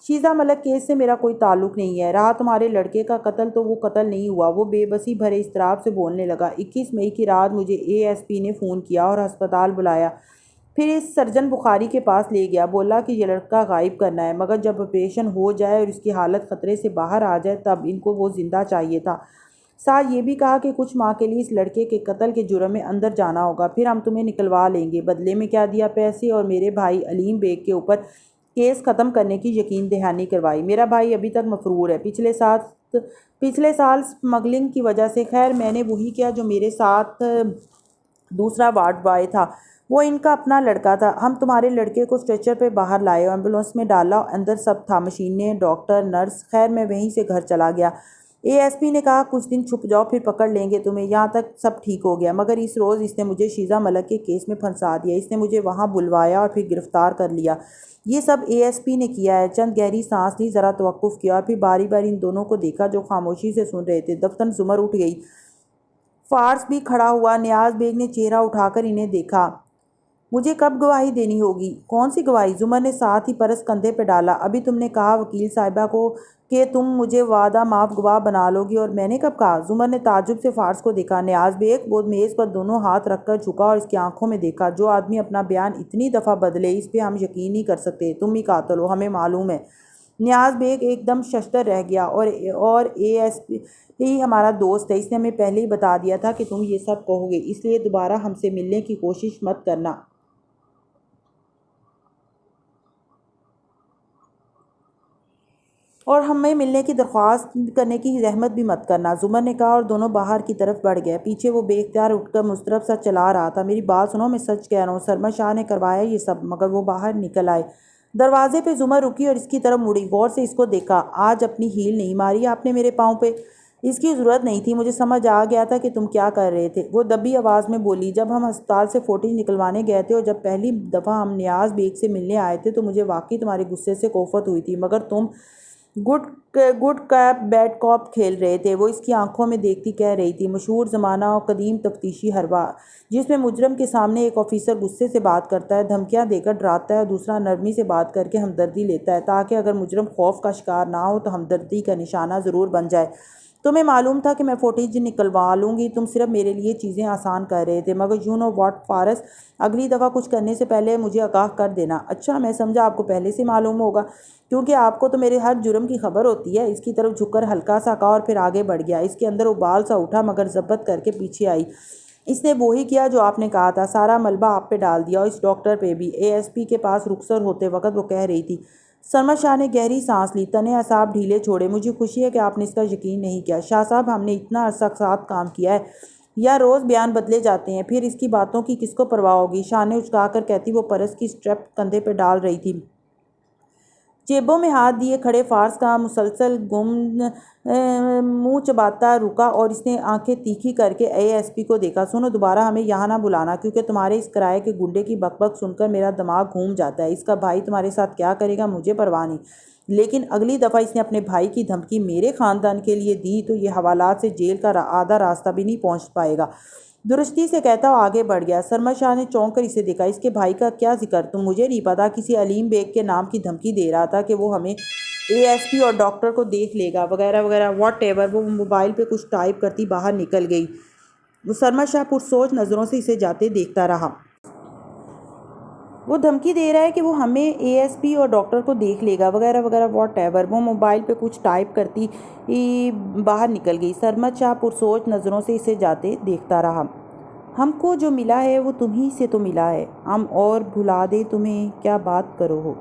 شیزہ ملک کیس سے میرا کوئی تعلق نہیں ہے، رہا تمہارے لڑکے کا قتل تو وہ قتل نہیں ہوا۔ وہ بے بسی بھرے اضطراب سے بولنے لگا۔ 21 مئی کی رات مجھے اے ایس پی نے فون کیا اور ہسپتال بلایا، پھر اس سرجن بخاری کے پاس لے گیا، بولا کہ یہ لڑکا غائب کرنا ہے مگر جب آپریشن ہو جائے اور اس کی حالت خطرے سے باہر آ جائے تب ان کو وہ زندہ چاہیے تھا۔ ساتھ یہ بھی کہا کہ کچھ ماہ کے لیے اس لڑکے کے قتل کے جرم میں اندر جانا ہوگا، پھر ہم تمہیں نکلوا لیں گے۔ بدلے میں کیا دیا؟ پیسے اور میرے بھائی علیم بیگ کے اوپر کیس ختم کرنے کی یقین دہانی کروائی۔ میرا بھائی ابھی تک مفرور ہے، پچھلے سال اسمگلنگ کی وجہ سے۔ خیر میں نے وہی کیا جو میرے ساتھ دوسرا وارڈ بوائے تھا، وہ ان کا اپنا لڑکا تھا۔ ہم تمہارے لڑکے کو اسٹریچر پہ باہر لائے، ایمبولینس میں ڈالا، اندر سب تھا، مشینیں، ڈاکٹر، نرس۔ خیر میں وہیں سے گھر چلا گیا۔ اے ایس پی نے کہا کچھ دن چھپ جاؤ پھر پکڑ لیں گے تمہیں، یہاں تک سب ٹھیک ہو گیا مگر اس روز اس نے مجھے شیزہ ملک کے کیس میں پھنسا دیا۔ اس نے مجھے وہاں بلوایا اور پھر گرفتار کر لیا۔ یہ سب اے ایس پی نے کیا ہے۔ چند گہری سانس لی، ذرا توقف کیا اور پھر باری باری ان دونوں کو دیکھا جو خاموشی سے سن رہے تھے۔ دفتر زمر اٹھ گئی، فارس بھی کھڑا ہوا۔ نیاز بیگ نے چہرہ اٹھا کر انہیں دیکھا۔ مجھے کب گواہی دینی ہوگی؟ کون سی گواہی؟ زمر نے ساتھ ہی پرس کندھے پہ ڈالا۔ ابھی تم نے کہا وکیل صاحبہ کو کہ تم مجھے وعدہ معاف گواہ بنا لو گی، اور میں نے کب کہا؟ زمر نے تعجب سے فارس کو دیکھا۔ نیاز بیگ، وہ میز پر دونوں ہاتھ رکھ کر جھکا اور اس کی آنکھوں میں دیکھا۔ جو آدمی اپنا بیان اتنی دفعہ بدلے اس پہ ہم یقین نہیں کر سکتے، تم ہی قاتل ہو، ہمیں معلوم ہے۔ نیاز بیگ ایک دم ششدر رہ گیا۔ اور اے ایس پی ہمارا دوست ہے، اس نے ہمیں پہلے ہی بتا دیا تھا کہ تم یہ سب کہو گے، اس لیے دوبارہ ہم سے ملنے کی کوشش مت کرنا۔ اور ہمیں ملنے کی درخواست کرنے کی زحمت بھی مت کرنا، زمر نے کہا اور دونوں باہر کی طرف بڑھ گئے۔ پیچھے وہ بے اختیار اٹھ کر مضطرب سا چلا رہا تھا۔ میری بات سنو، میں سچ کہہ رہا ہوں، سرمد شاہ نے کروایا یہ سب۔ مگر وہ باہر نکل آئے۔ دروازے پہ زمر رکی اور اس کی طرف مڑی، غور سے اس کو دیکھا۔ آج اپنی ہیل نہیں ماری آپ نے میرے پاؤں پہ؟ اس کی ضرورت نہیں تھی، مجھے سمجھ آ گیا تھا کہ تم کیا کر رہے تھے، وہ دبی آواز میں بولی۔ جب ہم ہسپتال سے فوٹیج نکلوانے گئے تھے اور جب پہلی دفعہ ہم نیاز بیگ سے ملنے آئے تھے تو مجھے واقعی تمہارے غصے سے کوفت ہوئی تھی مگر تم گڈ کاپ بیڈ کاپ کھیل رہے تھے، وہ اس کی آنکھوں میں دیکھتی کہہ رہی تھی۔ مشہور زمانہ اور قدیم تفتیشی حربہ جس میں مجرم کے سامنے ایک آفیسر غصے سے بات کرتا ہے، دھمکیاں دے کر ڈراتا ہے اور دوسرا نرمی سے بات کر کے ہمدردی لیتا ہے تاکہ اگر مجرم خوف کا شکار نہ ہو تو ہمدردی کا نشانہ ضرور بن جائے۔ تمہیں معلوم تھا کہ میں فوٹیج نکلوا لوں گی، تم صرف میرے لیے چیزیں آسان کر رہے تھے، مگر یو نو واٹ فارس، اگلی دفعہ کچھ کرنے سے پہلے مجھے آگاہ کر دینا۔ اچھا، میں سمجھا آپ کو پہلے سے معلوم ہوگا، کیونکہ آپ کو تو میرے ہر جرم کی خبر ہوتی ہے۔ اس کی طرف جھک کر ہلکا سا کہا اور پھر آگے بڑھ گیا۔ اس کے اندر ابال سا اٹھا مگر ضبط کر کے پیچھے آئی۔ اس نے وہی کیا جو آپ نے کہا تھا، سارا ملبہ آپ پہ ڈال دیا اور اس ڈاکٹر پہ بھی۔ اے ایس پی کے پاس رخصت ہوتے وقت وہ کہہ رہی تھی۔ سرمد شاہ نے گہری سانس لی، تنے اعصاب ڈھیلے چھوڑے۔ مجھے خوشی ہے کہ آپ نے اس کا یقین نہیں کیا شاہ صاحب، ہم نے اتنا عرصہ ساتھ کام کیا ہے، یا روز بیان بدلے جاتے ہیں، پھر اس کی باتوں کی کس کو پرواہ ہوگی؟ شاہ نے اچکا کر کہتی وہ پرس کی سٹرپ کندھے پہ ڈال رہی تھی۔ جیبوں میں ہاتھ دیے کھڑے فارس کا مسلسل گم منہ چباتا رکا اور اس نے آنکھیں تیکھی کر کے اے ایس پی کو دیکھا۔ سنو، دوبارہ ہمیں یہاں نہ بلانا، کیونکہ تمہارے اس کرائے کے گنڈے کی بک بک سن کر میرا دماغ گھوم جاتا ہے۔ اس کا بھائی تمہارے ساتھ کیا کرے گا مجھے پرواہ نہیں، لیکن اگلی دفعہ اس نے اپنے بھائی کی دھمکی میرے خاندان کے لیے دی تو یہ حوالات سے جیل کا آدھا راستہ بھی نہیں پہنچ پائے گا۔ درستی سے کہتا وہ آگے بڑھ گیا۔ سرمد شاہ نے چونک کر اسے دیکھا۔ اس کے بھائی کا کیا ذکر؟ تم مجھے نہیں پتا، کسی علیم بیگ کے نام کی دھمکی دے رہا تھا کہ وہ ہمیں اے ایس پی اور ڈاکٹر کو دیکھ لے گا وغیرہ وغیرہ، واٹ ایور۔ وہ موبائل پہ کچھ ٹائپ کرتی باہر نکل گئی۔ وہ سرمد شاہ پرسوچ نظروں سے اسے جاتے دیکھتا رہا۔ وہ دھمکی دے رہا ہے کہ وہ ہمیں اے ایس پی اور ڈاکٹر کو دیکھ لے گا وغیرہ وغیرہ، واٹ ایور۔ وہ موبائل پہ کچھ ٹائپ کرتی باہر نکل گئی۔ سرمد شاہ پرسوچ نظروں سے اسے جاتے دیکھتا رہا۔ ہم کو جو ملا ہے وہ تمہیں سے تو ملا ہے، ہم اور بھلا دیں تمہیں، کیا بات کرو ہو۔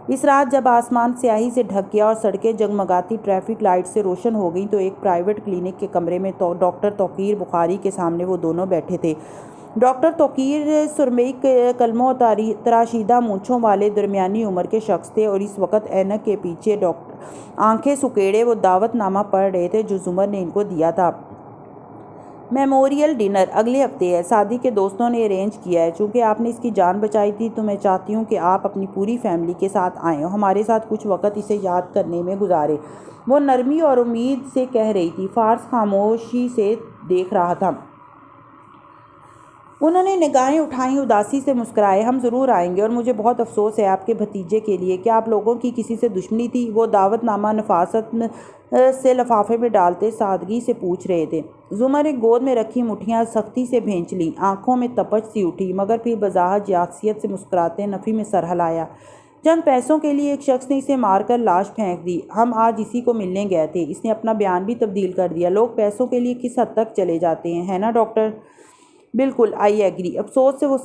اس رات جب آسمان سیاہی سے ڈھک گیا اور سڑکیں جگمگاتی ٹریفک لائٹ سے روشن ہو گئیں تو ایک پرائیویٹ کلینک کے کمرے میں ڈاکٹر توقیر بخاری کے سامنے وہ دونوں بیٹھے تھے۔ ڈاکٹر توقیر سرمئی کلموں اور تراشیدہ مونچھوں والے درمیانی عمر کے شخص تھے اور اس وقت اینک کے پیچھے آنکھیں سکیڑے وہ دعوت نامہ پڑھ رہے تھے جو زمر نے ان کو دیا تھا۔ میموریل ڈنر اگلے ہفتے ہے، صادق کے دوستوں نے ارینج کیا ہے۔ چونکہ آپ نے اس کی جان بچائی تھی تو میں چاہتی ہوں کہ آپ اپنی پوری فیملی کے ساتھ آئیں اور ہمارے ساتھ کچھ وقت اسے یاد کرنے میں گزاریں، وہ نرمی اور امید سے کہہ رہی تھی۔ فارس خاموشی سے دیکھ رہا تھا۔ انہوں نے نگاہیں اٹھائیں، اداسی سے مسکرائے۔ ہم ضرور آئیں گے، اور مجھے بہت افسوس ہے آپ کے بھتیجے کے لیے۔ کیا آپ لوگوں کی کسی سے دشمنی تھی؟ وہ دعوت نامہ نفاست سے لفافے میں ڈالتے سادگی سے پوچھ رہے تھے۔ زمر نے گود میں رکھی مٹھیاں سختی سے بھینچ لیں، آنکھوں میں تپش سی اٹھی، مگر پھر بظاہر یاقیت سے مسکراتے نفی میں سر ہلایا۔ چند پیسوں کے لیے ایک شخص نے اسے مار کر لاش پھینک دی۔ ہم آج اسی کو ملنے گئے تھے۔ اس نے اپنا بیان بھی تبدیل کر دیا۔ لوگ پیسوں کے لیے کس حد تک چلے جاتے ہیں، ہے نا ڈاکٹر؟ بالکل، آئی ایگری۔ افسوس سے وہ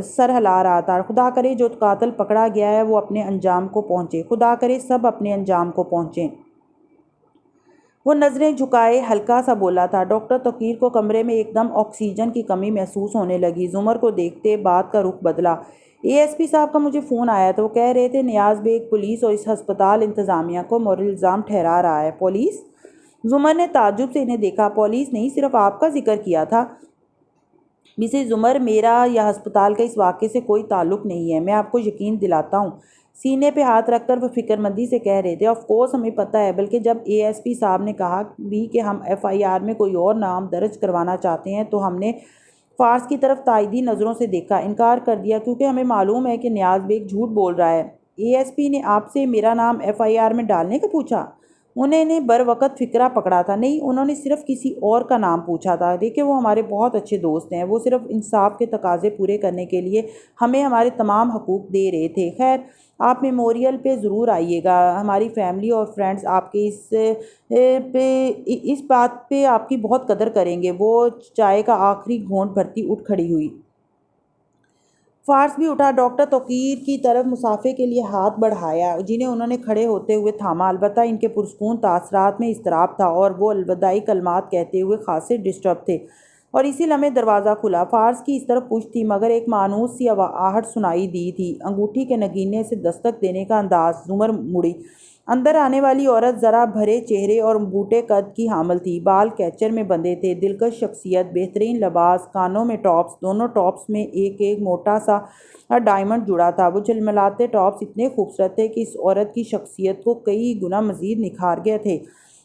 سر ہلا رہا تھا۔ خدا کرے جو قاتل پکڑا گیا ہے وہ اپنے انجام کو پہنچے، خدا کرے سب اپنے انجام کو پہنچیں۔ وہ نظریں جھکائے ہلکا سا بولا تھا۔ ڈاکٹر توقیر کو کمرے میں ایک دم آکسیجن کی کمی محسوس ہونے لگی۔ زمر کو دیکھتے بات کا رخ بدلا۔ اے ایس پی صاحب کا مجھے فون آیا تھا، وہ کہہ رہے تھے نیاز بیگ پولیس اور اس ہسپتال انتظامیہ کو مورل الزام ٹھہرا رہا ہے۔ پولیس؟ زمر نے تعجب سے انہیں دیکھا۔ پولیس نہیں، صرف آپ کا ذکر کیا تھا۔ مسز زمر، میرا یا ہسپتال کا اس واقعے سے کوئی تعلق نہیں ہے، میں آپ کو یقین دلاتا ہوں۔ سینے پہ ہاتھ رکھ کر وہ فکر مندی سے کہہ رہے تھے۔ آف کورس ہمیں پتہ ہے، بلکہ جب اے ایس پی صاحب نے کہا بھی کہ ہم ایف آئی آر میں کوئی اور نام درج کروانا چاہتے ہیں تو ہم نے فارس کی طرف تائیدی نظروں سے دیکھا، انکار کر دیا، کیونکہ ہمیں معلوم ہے کہ نیاز بیگ جھوٹ بول رہا ہے۔ اے ایس پی نے آپ سے میرا نام ایف آئی آر میں ڈالنے کا پوچھا؟ انہیں نے بر وقت فکرہ پکڑا تھا۔ نہیں، انہوں نے صرف کسی اور کا نام پوچھا تھا۔ دیکھیں، وہ ہمارے بہت اچھے دوست ہیں، وہ صرف انصاف کے تقاضے پورے کرنے کے لیے ہمیں ہمارے تمام حقوق دے رہے تھے۔ خیر، آپ میموریل پہ ضرور آئیے گا، ہماری فیملی اور فرینڈز آپ کے اس بات پہ آپ کی بہت قدر کریں گے۔ وہ چائے کا آخری گھونٹ بھرتی اٹھ کھڑی ہوئی۔ فارس بھی اٹھا، ڈاکٹر توقیر کی طرف مسافے کے لیے ہاتھ بڑھایا، جنہیں انہوں نے کھڑے ہوتے ہوئے تھاما۔ البتہ ان کے پرسکون تاثرات میں اضطراب تھا اور وہ الوداعی کلمات کہتے ہوئے خاصے ڈسٹرب تھے، اور اسی لمحے دروازہ کھلا۔ فارس کی اس طرف پشت تھی، مگر ایک مانوس سی آہٹ سنائی دی تھی، انگوٹھی کے نگینے سے دستک دینے کا انداز۔ زمر مڑی۔ اندر آنے والی عورت ذرا بھرے چہرے اور بوٹے قد کی حامل تھی، بال کیچر میں بندھے تھے، دلکش شخصیت، بہترین لباس، کانوں میں ٹاپس، دونوں ٹاپس میں ایک ایک موٹا سا ڈائمنڈ جڑا تھا۔ وہ جھلملاتے ٹاپس اتنے خوبصورت تھے کہ اس عورت کی شخصیت کو کئی گنا مزید نکھار گئے تھے۔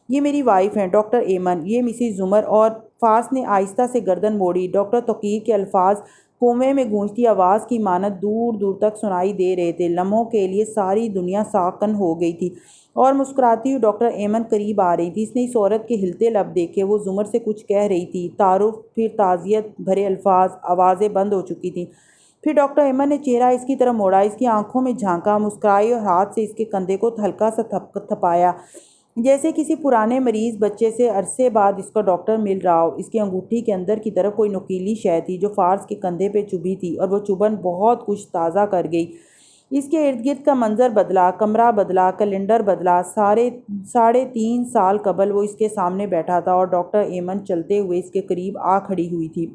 یہ میری وائف ہیں، ڈاکٹر ایمن، یہ مسز زمر، اور فارس نے آہستہ سے گردن موڑی۔ ڈاکٹر توقیر کے الفاظ کنویں میں گونجتی آواز کی مانند دور دور تک سنائی دے رہے تھے۔ لمحوں کے لیے ساری دنیا ساکن ہو گئی تھی اور مسکراتی ہوئی ڈاکٹر ایمن قریب آ رہی تھی۔ اس نے اس عورت کے ہلتے لب دیکھے، وہ زمر سے کچھ کہہ رہی تھی، تعارف، پھر تعزیت بھرے الفاظ، آوازیں بند ہو چکی تھیں۔ پھر ڈاکٹر ایمن نے چہرہ اس کی طرف موڑا، اس کی آنکھوں میں جھانکا، مسکرائی اور ہاتھ سے اس کے کندھے کو ہلکا سا تھپایا، جیسے کسی پرانے مریض بچے سے عرصے بعد اس کا ڈاکٹر مل رہا ہو۔ اس کی انگوٹھی کے اندر کی طرف کوئی نوکیلی شے تھی جو فارس کے کندھے پہ چبھی تھی، اور وہ چبھن بہت کچھ تازہ کر گئی۔ اس کے ارد گرد کا منظر بدلا، کمرہ بدلا، کیلنڈر بدلا۔ 3.5 سال قبل وہ اس کے سامنے بیٹھا تھا اور ڈاکٹر ایمن چلتے ہوئے اس کے قریب آ کھڑی ہوئی تھی۔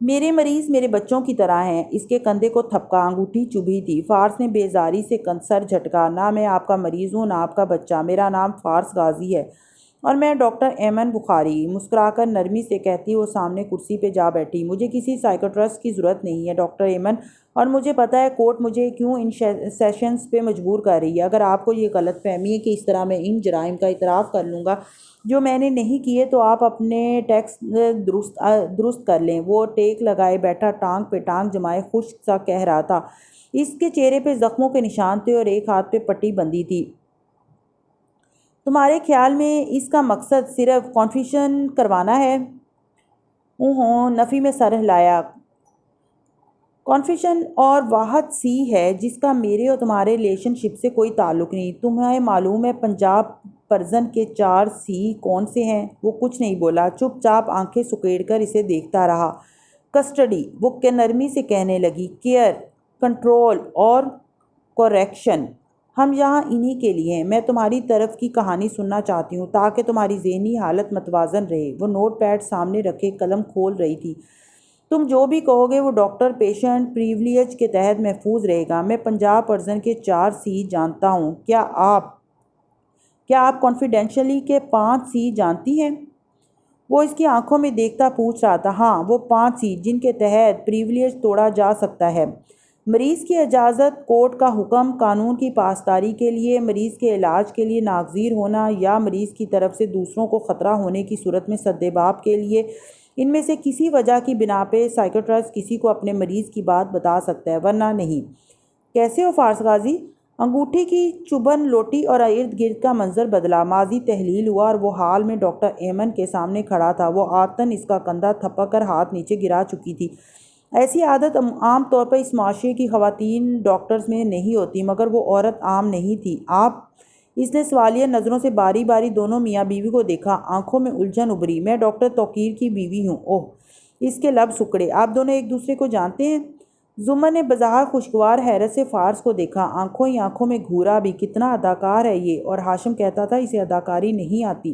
میرے مریض میرے بچوں کی طرح ہیں۔ اس کے کندھے کو تھپکا، انگوٹھی چبھی تھی۔ فارس نے بیزاری سے سر جھٹکا۔ نہ میں آپ کا مریض ہوں، نہ آپ کا بچہ۔ میرا نام فارس غازی ہے اور میں ڈاکٹر ایمن بخاری۔ مسکرا کر نرمی سے کہتی وہ سامنے کرسی پہ جا بیٹھی۔ مجھے کسی سائیکٹرسٹ کی ضرورت نہیں ہے ڈاکٹر ایمن، اور مجھے پتہ ہے کورٹ مجھے کیوں ان سیشنز پہ مجبور کر رہی ہے۔ اگر آپ کو یہ غلط فہمی ہے کہ اس طرح میں ان جرائم کا اعتراف کر لوں گا جو میں نے نہیں کیے، تو آپ اپنے ٹیکسٹ درست کر لیں۔ وہ ٹیک لگائے بیٹھا، ٹانگ پہ ٹانگ جمائے خشک سا کہہ رہا تھا۔ اس کے چہرے پہ زخموں کے نشان تھے اور ایک ہاتھ پہ پٹی بندھی تھی۔ تمہارے خیال میں اس کا مقصد صرف کنفیشن کروانا ہے؟ نفی میں سر ہلایا۔ کنفیشن اور واحد سی ہے جس کا میرے اور تمہارے ریلیشن شپ سے کوئی تعلق نہیں۔ تمہیں معلوم ہے پنجاب پرزن کے 4 سی کون سے ہیں؟ وہ کچھ نہیں بولا، چپ چاپ آنکھیں سکیڑ کر اسے دیکھتا رہا۔ کسٹڈی، وہ نرمی سے کہنے لگی، کیئر، کنٹرول اور کوریکشن۔ ہم یہاں انہی کے لیے ہیں۔ میں تمہاری طرف کی کہانی سننا چاہتی ہوں تاکہ تمہاری ذہنی حالت متوازن رہے۔ وہ نوٹ پیڈ سامنے رکھے قلم کھول رہی تھی۔ تم جو بھی کہو گے وہ ڈاکٹر پیشنٹ پریویلیج کے تحت محفوظ رہے گا۔ میں پنجاب پرزن کے 4 سی جانتا ہوں۔ کیا آپ کانفیڈینشلی کے 5 سی جانتی ہیں؟ وہ اس کی آنکھوں میں دیکھتا پوچھ رہا تھا۔ ہاں، وہ 5 سی جن کے تحت پریویلیج توڑا جا سکتا ہے: مریض کی اجازت، کورٹ کا حکم، قانون کی پاسداری کے لیے، مریض کے علاج کے لیے ناگزیر ہونا، یا مریض کی طرف سے دوسروں کو خطرہ ہونے کی صورت میں سد باب کے لیے۔ ان میں سے کسی وجہ کی بنا پہ سائیکٹرسٹ کسی کو اپنے مریض کی بات بتا سکتا ہے، ورنہ نہیں۔ کیسے ہو فارس غازی؟ انگوٹھی کی چبھن لوٹی اور ارد گرد کا منظر بدلا۔ ماضی تحلیل ہوا اور وہ حال میں ڈاکٹر ایمن کے سامنے کھڑا تھا۔ وہ عادتاً اس کا کندھا تھپک کر ہاتھ نیچے گرا چکی تھی۔ ایسی عادت عام طور پر اس معاشرے کی خواتین ڈاکٹرز میں نہیں ہوتی، مگر وہ عورت عام نہیں تھی۔ آپ؟ اس نے سوالیہ نظروں سے باری باری دونوں میاں بیوی کو دیکھا۔ آنکھوں میں الجھن ابھری۔ میں ڈاکٹر توقیر کی بیوی ہوں۔ اوہ! اس کے لب سکڑے۔ آپ دونوں ایک دوسرے کو جانتے ہیں؟ زمر نے بظاہر خوشگوار حیرت سے فارس کو دیکھا۔ آنکھوں ہی آنکھوں میں گھورا بھی، کتنا اداکار ہے یہ! اور ہاشم کہتا تھا اسے اداکاری نہیں آتی۔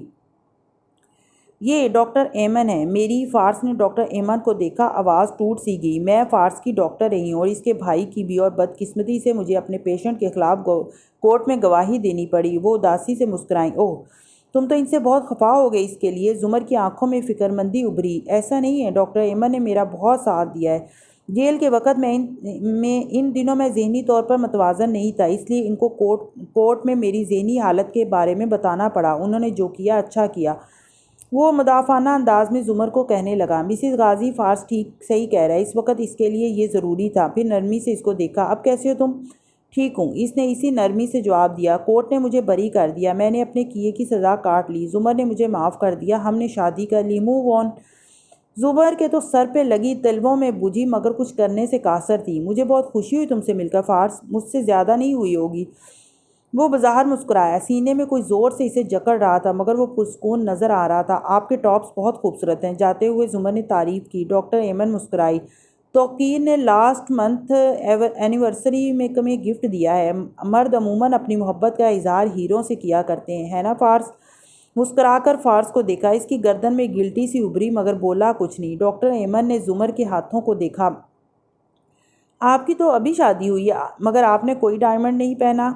یہ ڈاکٹر ایمن ہے میری۔ فارس نے ڈاکٹر ایمن کو دیکھا، آواز ٹوٹ سی گئی۔ میں فارس کی ڈاکٹر رہی ہوں اور اس کے بھائی کی بھی، اور بدقسمتی سے مجھے اپنے پیشنٹ کے خلاف کورٹ میں گواہی دینی پڑی۔ وہ اداسی سے مسکرائیں۔ اوہ، تم تو ان سے بہت خفا ہو گئے اس کے لیے۔ زمر کی آنکھوں میں فکرمندی ابھری۔ ایسا نہیں ہے، ڈاکٹر ایمن نے میرا بہت ساتھ دیا ہے۔ جیل کے وقت میں ان دنوں میں ذہنی طور پر متوازن نہیں تھا، اس لیے ان کو کورٹ میں میری ذہنی حالت کے بارے میں بتانا پڑا۔ انہوں نے جو کیا اچھا کیا۔ وہ مدافعانہ انداز میں زمر کو کہنے لگا، مسز غازی، فارس صحیح کہہ رہا ہے، اس وقت اس کے لیے یہ ضروری تھا۔ پھر نرمی سے اس کو دیکھا۔ اب کیسے ہو تم؟ ٹھیک ہوں، اس نے اسی نرمی سے جواب دیا۔ کورٹ نے مجھے بری کر دیا، میں نے اپنے کیے کی سزا کاٹ لی۔ زمر نے مجھے معاف کر دیا، ہم نے شادی کر لی، موو آن۔ زبر کے تو سر پہ لگی تلووں میں بجھی مگر کچھ کرنے سے قاصر تھی۔ مجھے بہت خوشی ہوئی تم سے مل کر فارس، مجھ سے زیادہ نہیں ہوئی ہوگی۔ وہ بظاہر مسکرایا، سینے میں کوئی زور سے اسے جکڑ رہا تھا مگر وہ پرسکون نظر آ رہا تھا۔ آپ کے ٹاپس بہت خوبصورت ہیں۔ جاتے ہوئے زمر نے تعریف کی۔ ڈاکٹر ایمن مسکرائی۔ توقیر نے لاسٹ منتھ اینیورسری میں گفٹ دیا ہے۔ مرد عموماً اپنی محبت کا اظہار ہیروں سے کیا کرتے ہیں، ہے نا فارس؟ مسکرا کر فارس کو دیکھا۔ اس کی گردن میں گلٹی سی ابھری مگر بولا کچھ نہیں۔ ڈاکٹر ایمن نے زمر کے ہاتھوں کو دیکھا۔ آپ کی تو ابھی شادی ہوئی ہے مگر آپ نے کوئی ڈائمنڈ نہیں پہنا۔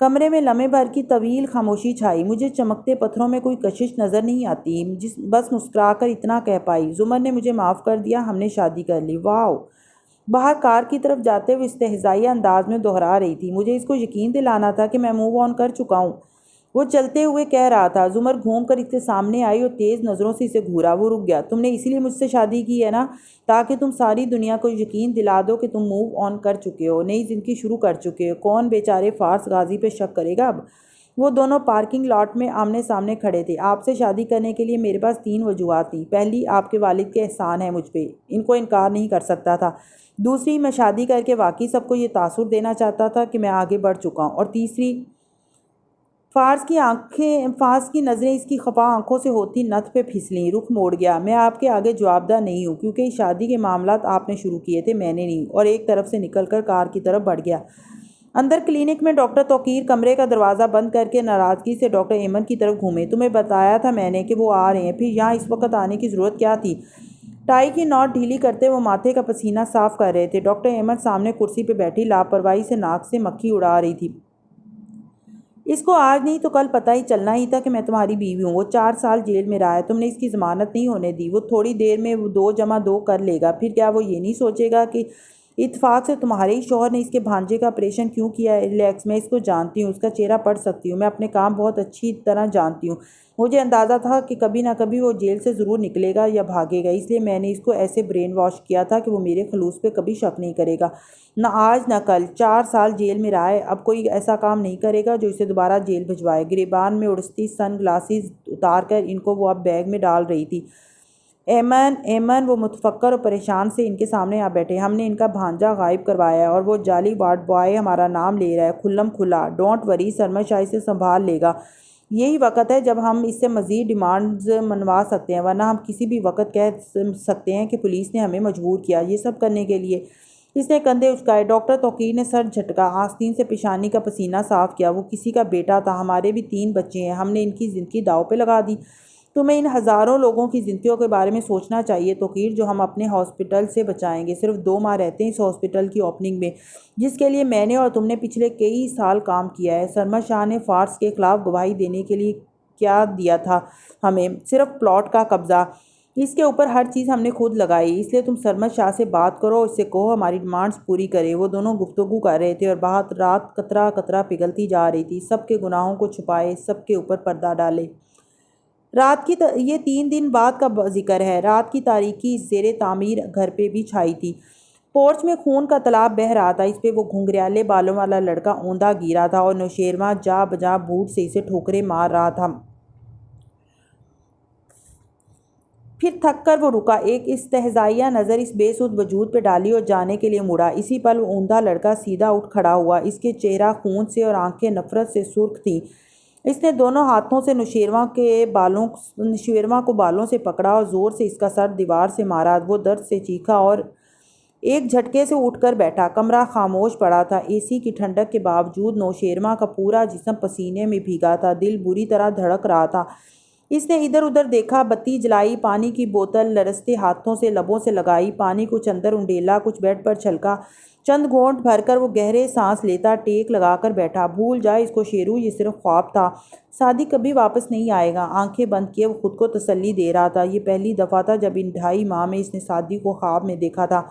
کمرے میں لمحے بھر کی طویل خاموشی چھائی۔ مجھے چمکتے پتھروں میں کوئی کشش نظر نہیں آتی، بس مسکرا کر اتنا کہہ پائی، زمر نے مجھے معاف کر دیا، ہم نے شادی کر لی۔ واؤ! باہر کار کی طرف جاتے ہوئے استہزائیہ انداز میں دہرا رہی تھی، مجھے اس کو یقین دلانا تھا کہ میں موو آن کر چکا ہوں۔ وہ چلتے ہوئے کہہ رہا تھا۔ زمر گھوم کر اس کے سامنے آئی اور تیز نظروں سے اسے گھورا۔ وہ رک گیا۔ تم نے اسی لیے مجھ سے شادی کی ہے نا، تاکہ تم ساری دنیا کو یقین دلا دو کہ تم موو آن کر چکے ہو، نئی زندگی شروع کر چکے ہو۔ کون بیچارے فارس غازی پہ شک کرے گا اب؟ وہ دونوں پارکنگ لاٹ میں آمنے سامنے کھڑے تھے۔ آپ سے شادی کرنے کے لیے میرے پاس 3 وجوہات تھیں۔ پہلی، آپ کے والد کے احسان ہے مجھ پہ، ان کو انکار نہیں کر سکتا تھا۔ دوسری، میں شادی کر کے واقعی سب کو یہ تاثر دینا چاہتا تھا کہ میں آگے بڑھ چکا ہوں۔ اور تیسری، فارس کی نظریں اس کی خفا آنکھوں سے ہوتی نتھ پہ پھسلیں۔ رخ موڑ گیا۔ میں آپ کے آگے جواب دہ نہیں ہوں، کیونکہ اس شادی کے معاملات آپ نے شروع کیے تھے، میں نے نہیں۔ اور ایک طرف سے نکل کر کار کی طرف بڑھ گیا۔ اندر کلینک میں ڈاکٹر توقیر کمرے کا دروازہ بند کر کے ناراضگی سے ڈاکٹر ایمن کی طرف گھومے۔ تمہیں بتایا تھا میں نے کہ وہ آ رہے ہیں، پھر یہاں اس وقت آنے کی ضرورت کیا تھی؟ ٹائی کی نوٹ ڈھیلی کرتے وہ ماتھے کا پسینہ صاف کر رہے تھے۔ ڈاکٹر ایمن سامنے کرسی پہ بیٹھی لاپرواہی سے ناک سے مکھی اڑا رہی تھی۔ اس کو آج نہیں تو کل پتہ ہی چلنا ہی تھا کہ میں تمہاری بیوی ہوں۔ وہ 4 سال جیل میں رہا ہے، تم نے اس کی ضمانت نہیں ہونے دی۔ وہ تھوڑی دیر میں 2 جمع 2 کر لے گا۔ پھر کیا وہ یہ نہیں سوچے گا کہ اتفاق سے تمہارے ہی شوہر نے اس کے بھانجے کا آپریشن کیوں کیا ہے؟ ریلیکس، میں اس کو جانتی ہوں، اس کا چہرہ پڑھ سکتی ہوں، میں اپنے کام بہت اچھی طرح جانتی ہوں۔ مجھے اندازہ تھا کہ کبھی نہ کبھی وہ جیل سے ضرور نکلے گا یا بھاگے گا، اس لیے میں نے اس کو ایسے برین واش کیا تھا کہ وہ میرے خلوص پہ کبھی شک نہیں کرے گا۔ نہ آج نہ کل۔ 4 سال جیل میں رہا ہے، اب کوئی ایسا کام نہیں کرے گا جو اسے دوبارہ جیل بھجوائے۔ گریبان میں اڑستی سن گلاسز اتار کر ان کو وہ اب بیگ میں ڈال رہی تھی۔ ایمن وہ متفکر اور پریشان سے ان کے سامنے آ بیٹھے۔ ہم نے ان کا بھانجا غائب کروایا ہے اور وہ جعلی وارڈ بوائے ہمارا نام لے رہا ہے، کھلم کھلا۔ ڈونٹ وری، سرمد شاہ اسے سنبھال لے گا۔ یہی وقت ہے جب ہم اس سے مزید ڈیمانڈز منوا سکتے ہیں، ورنہ ہم کسی بھی وقت کہہ سکتے ہیں کہ پولیس نے ہمیں مجبور کیا یہ سب کرنے کے لیے۔ اس نے کندھے اچکائے۔ ڈاکٹر توقیر نے سر جھٹکا، آستین سے پیشانی کا پسینہ صاف کیا۔ وہ کسی کا بیٹا تھا، ہمارے بھی 3 بچے ہیں، ہم نے ان کی زندگی داؤ پہ لگا دی۔ تمہیں ان ہزاروں لوگوں کی زندگیوں کے بارے میں سوچنا چاہیے توقیر، جو ہم اپنے ہاسپٹل سے بچائیں گے۔ صرف 2 ماہ رہتے ہیں اس ہاسپٹل کی اوپننگ میں، جس کے لیے میں نے اور تم نے پچھلے کئی سال کام کیا ہے۔ سرمد شاہ نے فارس کے خلاف گواہی دینے کے لیے کیا دیا تھا ہمیں؟ صرف پلاٹ کا قبضہ۔ اس کے اوپر ہر چیز ہم نے خود لگائی، اس لیے تم سرمد شاہ سے بات کرو، اس سے کہو ہماری ڈیمانڈز پوری کرے۔ وہ دونوں گفتگو کر رہے تھے اور رات قطرہ قطرہ پگھلتی جا رہی تھی۔ سب کے گناہوں کو چھپائے، سب کے اوپر پردہ ڈالے۔ یہ 3 دن بعد کا ذکر ہے۔ رات کی تاریکی اس زیر تعمیر گھر پہ بھی چھائی تھی۔ پورچ میں خون کا تالاب بہہ رہا تھا، اس پہ وہ گھنگریالے بالوں والا لڑکا اوندا گیرا تھا اور نوشیروان جا بجا بوٹ سے اسے ٹھوکریں مار رہا تھا۔ پھر تھک کر وہ رکا، ایک استہزائیہ نظر اس بے سود وجود پہ ڈالی اور جانے کے لیے مڑا۔ اسی پل وہ اوندا لڑکا سیدھا اٹھ کھڑا ہوا۔ اس کے چہرہ خون سے اور آنکھیں نفرت سے سرخ تھیں۔ اس نے دونوں ہاتھوں سے نوشیروان کو بالوں سے پکڑا اور زور سے اس کا سر دیوار سے مارا۔ وہ درد سے چیخا اور ایک جھٹکے سے اٹھ کر بیٹھا۔ کمرہ خاموش پڑا تھا۔ اے سی کی ٹھنڈک کے باوجود نوشیروان کا پورا جسم پسینے میں بھیگا تھا، دل بری طرح دھڑک رہا تھا۔ اس نے ادھر ادھر دیکھا، بتی جلائی، پانی کی بوتل لرزتے ہاتھوں سے لبوں سے لگائی، پانی کچھ اندر انڈیلا، کچھ بیڈ پر چھلکا۔ چند گھونٹ بھر کر وہ گہرے سانس لیتا، ٹیک لگا کر بیٹھا۔ بھول جائے اس کو شیرو، یہ صرف خواب تھا، سعدی کبھی واپس نہیں آئے گا۔ آنکھیں بند کیے وہ خود کو تسلی دے رہا تھا۔ یہ پہلی دفعہ تھا جب ان 2.5 ماہ میں اس نے سعدی کو خواب میں دیکھا تھا۔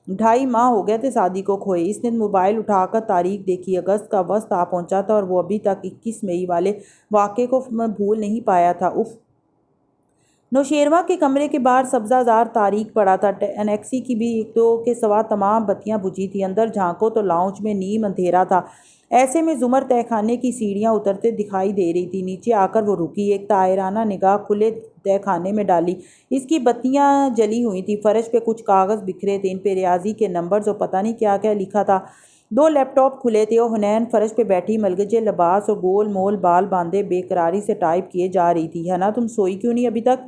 2.5 ماہ ہو گئے تھے سعدی کو کھوئے۔ اس نے موبائل اٹھا کر تاریخ دیکھی۔ اگست کا وسط آ پہنچا تھا اور وہ ابھی تک 21 مئی والے واقعے کو بھول نہیں پایا تھا۔ اف! نوشیروان کے کمرے کے باہر سبزہ زار تاریک پڑا تھا۔ ٹیکسی کی بھی 1-2 کے سوا تمام بتیاں بجھی تھیں۔ اندر جھانکو تو لاؤنج میں نیم اندھیرا تھا۔ ایسے میں زمر تہہ خانے کی سیڑھیاں اترتے دکھائی دے رہی تھی۔ نیچے آ کر وہ رکی، ایک طائرانہ نگاہ کھلے تہہ خانے میں ڈالی۔ اس کی بتیاں جلی ہوئی تھیں، فرش پہ کچھ کاغذ بکھرے تھے، ان پہ ریاضی کے نمبرز اور پتہ نہیں کیا کیا لکھا تھا۔ 2 لیپ ٹاپ کھلے تھے اور حنین فرش پہ بیٹھی ملگجے لباس اور گول مول بال باندھے بے قراری سے ٹائپ کیے جا رہی تھی۔ ہے نا، تم سوئی کیوں نہیں ابھی تک؟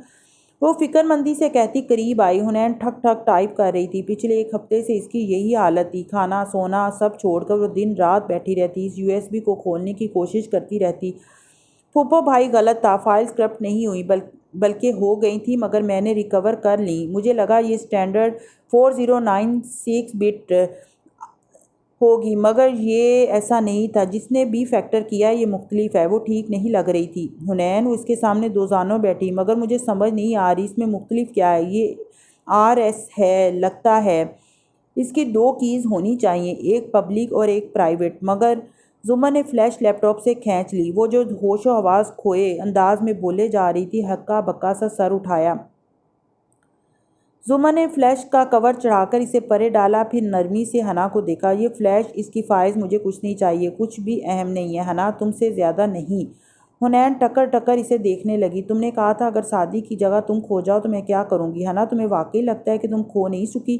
وہ فکر مندی سے کہتی قریب آئی۔ حنین ٹھک ٹھک ٹائپ کر رہی تھی۔ پچھلے 1 ہفتے سے اس کی یہی حالت تھی، کھانا سونا سب چھوڑ کر وہ دن رات بیٹھی رہتی، اس USB کو کھولنے کی کوشش کرتی رہتی۔ پھپھو بھائی غلط تھا، فائلز کرپٹ نہیں ہوئی بلکہ ہو گئی تھی، مگر میں نے ریکور کر لیں۔ مجھے لگا یہ سٹینڈرڈ 4096 بٹ ہوگی، مگر یہ ایسا نہیں تھا۔ جس نے بھی فیکٹر کیا یہ مختلف ہے۔ وہ ٹھیک نہیں لگ رہی تھی حنین، وہ اس کے سامنے دوزانوں بیٹھی۔ مگر مجھے سمجھ نہیں آ رہی اس میں مختلف کیا ہے؟ یہ RS ہے لگتا ہے۔ اس کی 2 کیز ہونی چاہیے، ایک پبلک اور ایک پرائیویٹ، مگر زمر نے فلیش لیپ ٹاپ سے کھینچ لی۔ وہ جو ہوش و حواس کھوئے انداز میں بولے جا رہی تھی، ہکا بکا سا سر اٹھایا۔ زمر نے فلیش کا کور چڑھا کر اسے پرے ڈالا، پھر نرمی سے حنا کو دیکھا۔ یہ فلیش، اس کی فائز مجھے کچھ نہیں چاہیے، کچھ بھی اہم نہیں ہے حنا، تم سے زیادہ نہیں۔ حنین ٹکر ٹکر اسے دیکھنے لگی۔ تم نے کہا تھا اگر سعدی کی جگہ تم کھو جاؤ تو میں کیا کروں گی؟ حنا تمہیں واقعی لگتا ہے کہ تم کھو نہیں سکی؟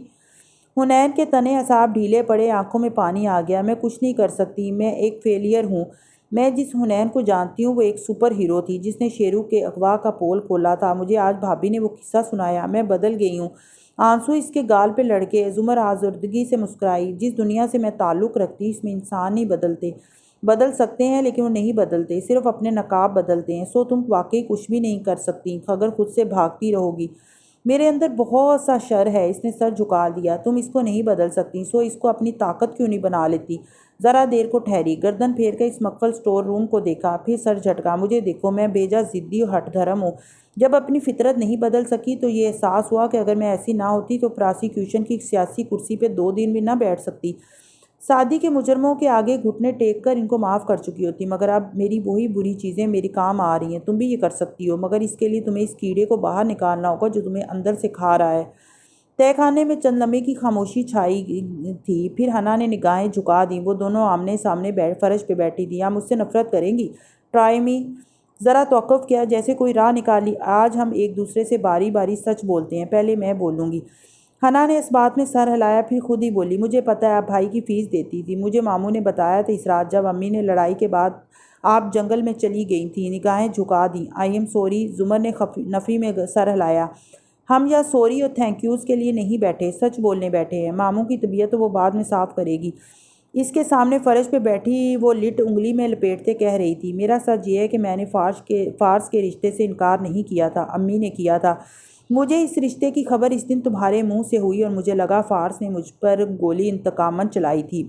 حنین کے تنے اعصاب ڈھیلے پڑے، آنکھوں میں پانی آ گیا۔ میں کچھ نہیں کر سکتی، میں ایک فیلئر ہوں۔ میں جس حنین کو جانتی ہوں وہ ایک سپر ہیرو تھی جس نے شیرو کے اغوا کا پول کھولا تھا۔ مجھے آج بھابی نے وہ قصہ سنایا، میں بدل گئی ہوں۔ آنسو اس کے گال پہ لڑکے۔ زمر آزردگی سے مسکرائی۔ جس دنیا سے میں تعلق رکھتی اس میں انسان نہیں بدلتے۔ بدل سکتے ہیں لیکن وہ نہیں بدلتے، صرف اپنے نقاب بدلتے ہیں۔ سو تم واقعی کچھ بھی نہیں کر سکتی اگر خود سے بھاگتی رہو گی۔ میرے اندر بہت سا شر ہے۔ اس نے سر جھکا دیا۔ تم اس کو نہیں بدل سکتی، سو اس کو اپنی طاقت کیوں نہیں بنا لیتی؟ ذرا دیر کو ٹھہری، گردن پھیر کر اس مقفل سٹور روم کو دیکھا، پھر سر جھٹکا۔ مجھے دیکھو، میں بیجا ضدی اور ہٹ دھرم ہوں۔ جب اپنی فطرت نہیں بدل سکی تو یہ احساس ہوا کہ اگر میں ایسی نہ ہوتی تو پراسیکیوشن کی سیاسی کرسی پہ 2 دن بھی نہ بیٹھ سکتی۔ سعدی کے مجرموں کے آگے گھٹنے ٹیک کر ان کو معاف کر چکی ہوتی، مگر اب میری وہی بری چیزیں میری کام آ رہی ہیں۔ تم بھی یہ کر سکتی ہو، مگر اس کے لیے تمہیں اس کیڑے کو باہر نکالنا ہوگا جو تمہیں اندر سے کھا رہا ہے۔ تہہ خانے میں چند لمحے کی خاموشی چھائی تھی، پھر حنا نے نگاہیں جھکا دیں۔ وہ دونوں آمنے سامنے فرش پہ بیٹھی تھیں۔ آپ مجھ سے نفرت کریں گی؟ ٹرائی می۔ ذرا توقف کیا، جیسے کوئی راہ نکالی۔ آج ہم ایک دوسرے سے باری باری سچ بولتے ہیں، پہلے میں بولوں گی۔ حنا نے اس بات میں سر ہلایا، پھر خود ہی بولی، مجھے پتہ ہے آپ بھائی کی فیس دیتی تھی، مجھے ماموں نے بتایا تھا اس رات جب امی نے لڑائی کے بعد آپ جنگل میں چلی گئی تھیں۔ نگاہیں جھکا دیں۔ I am sorry. زمر نے نفی میں سر ہلایا۔ ہم یا سوری اور تھینک یوز کے لیے نہیں بیٹھے، سچ بولنے بیٹھے ہیں۔ ماموں کی طبیعت تو وہ بعد میں صاف کرے گی۔ اس کے سامنے فرش پہ بیٹھی وہ لٹ انگلی میں لپیٹتے کہہ رہی تھی، میرا سچ یہ ہے کہ میں نے فارس کے رشتے سے انکار نہیں کیا تھا، امی نے کیا تھا۔ مجھے اس رشتے کی خبر اس دن تمہارے منہ سے ہوئی اور مجھے لگا فارس نے مجھ پر گولی انتقاماً چلائی تھی۔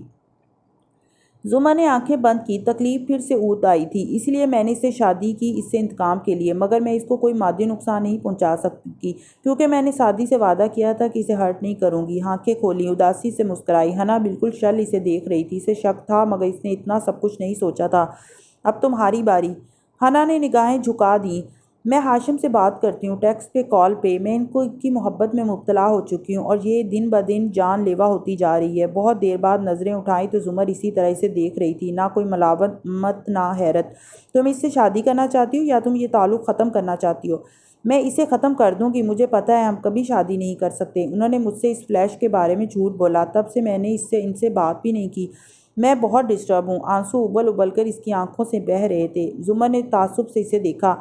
زمر نے آنکھیں بند کی۔ تکلیف پھر سے اونت آئی تھی، اس لیے میں نے اس سے شادی کی، اس سے انتقام کے لیے، مگر میں اس کو کوئی مادی نقصان نہیں پہنچا سکی کیونکہ میں نے سعدی سے وعدہ کیا تھا کہ اسے ہرٹ نہیں کروں گی۔ آنکھیں کھولیں، اداسی سے مسکرائی۔ حنا بالکل شل اسے دیکھ رہی تھی، اسے شک تھا مگر اس نے اتنا سب کچھ نہیں سوچا تھا۔ اب تمہاری باری۔ حنا نے نگاہیں جھکا دیں۔ میں ہاشم سے بات کرتی ہوں، ٹیکسٹ پہ، کال پہ، میں ان کی محبت میں مبتلا ہو چکی ہوں اور یہ دن بدن جان لیوا ہوتی جا رہی ہے۔ بہت دیر بعد نظریں اٹھائیں تو زمر اسی طرح اسے دیکھ رہی تھی، نہ کوئی ملامت نہ حیرت۔ تم اس سے شادی کرنا چاہتی ہو یا تم یہ تعلق ختم کرنا چاہتی ہو؟ میں اسے ختم کر دوں گی، مجھے پتہ ہے ہم کبھی شادی نہیں کر سکتے۔ انہوں نے مجھ سے اس فلیش کے بارے میں جھوٹ بولا، تب سے میں نے ان سے بات بھی نہیں کی۔ میں بہت ڈسٹرب ہوں۔ آنسو ابل ابل کر اس کی آنکھوں سے بہہ رہے تھے۔ زمر نے تعصب سے اسے دیکھا۔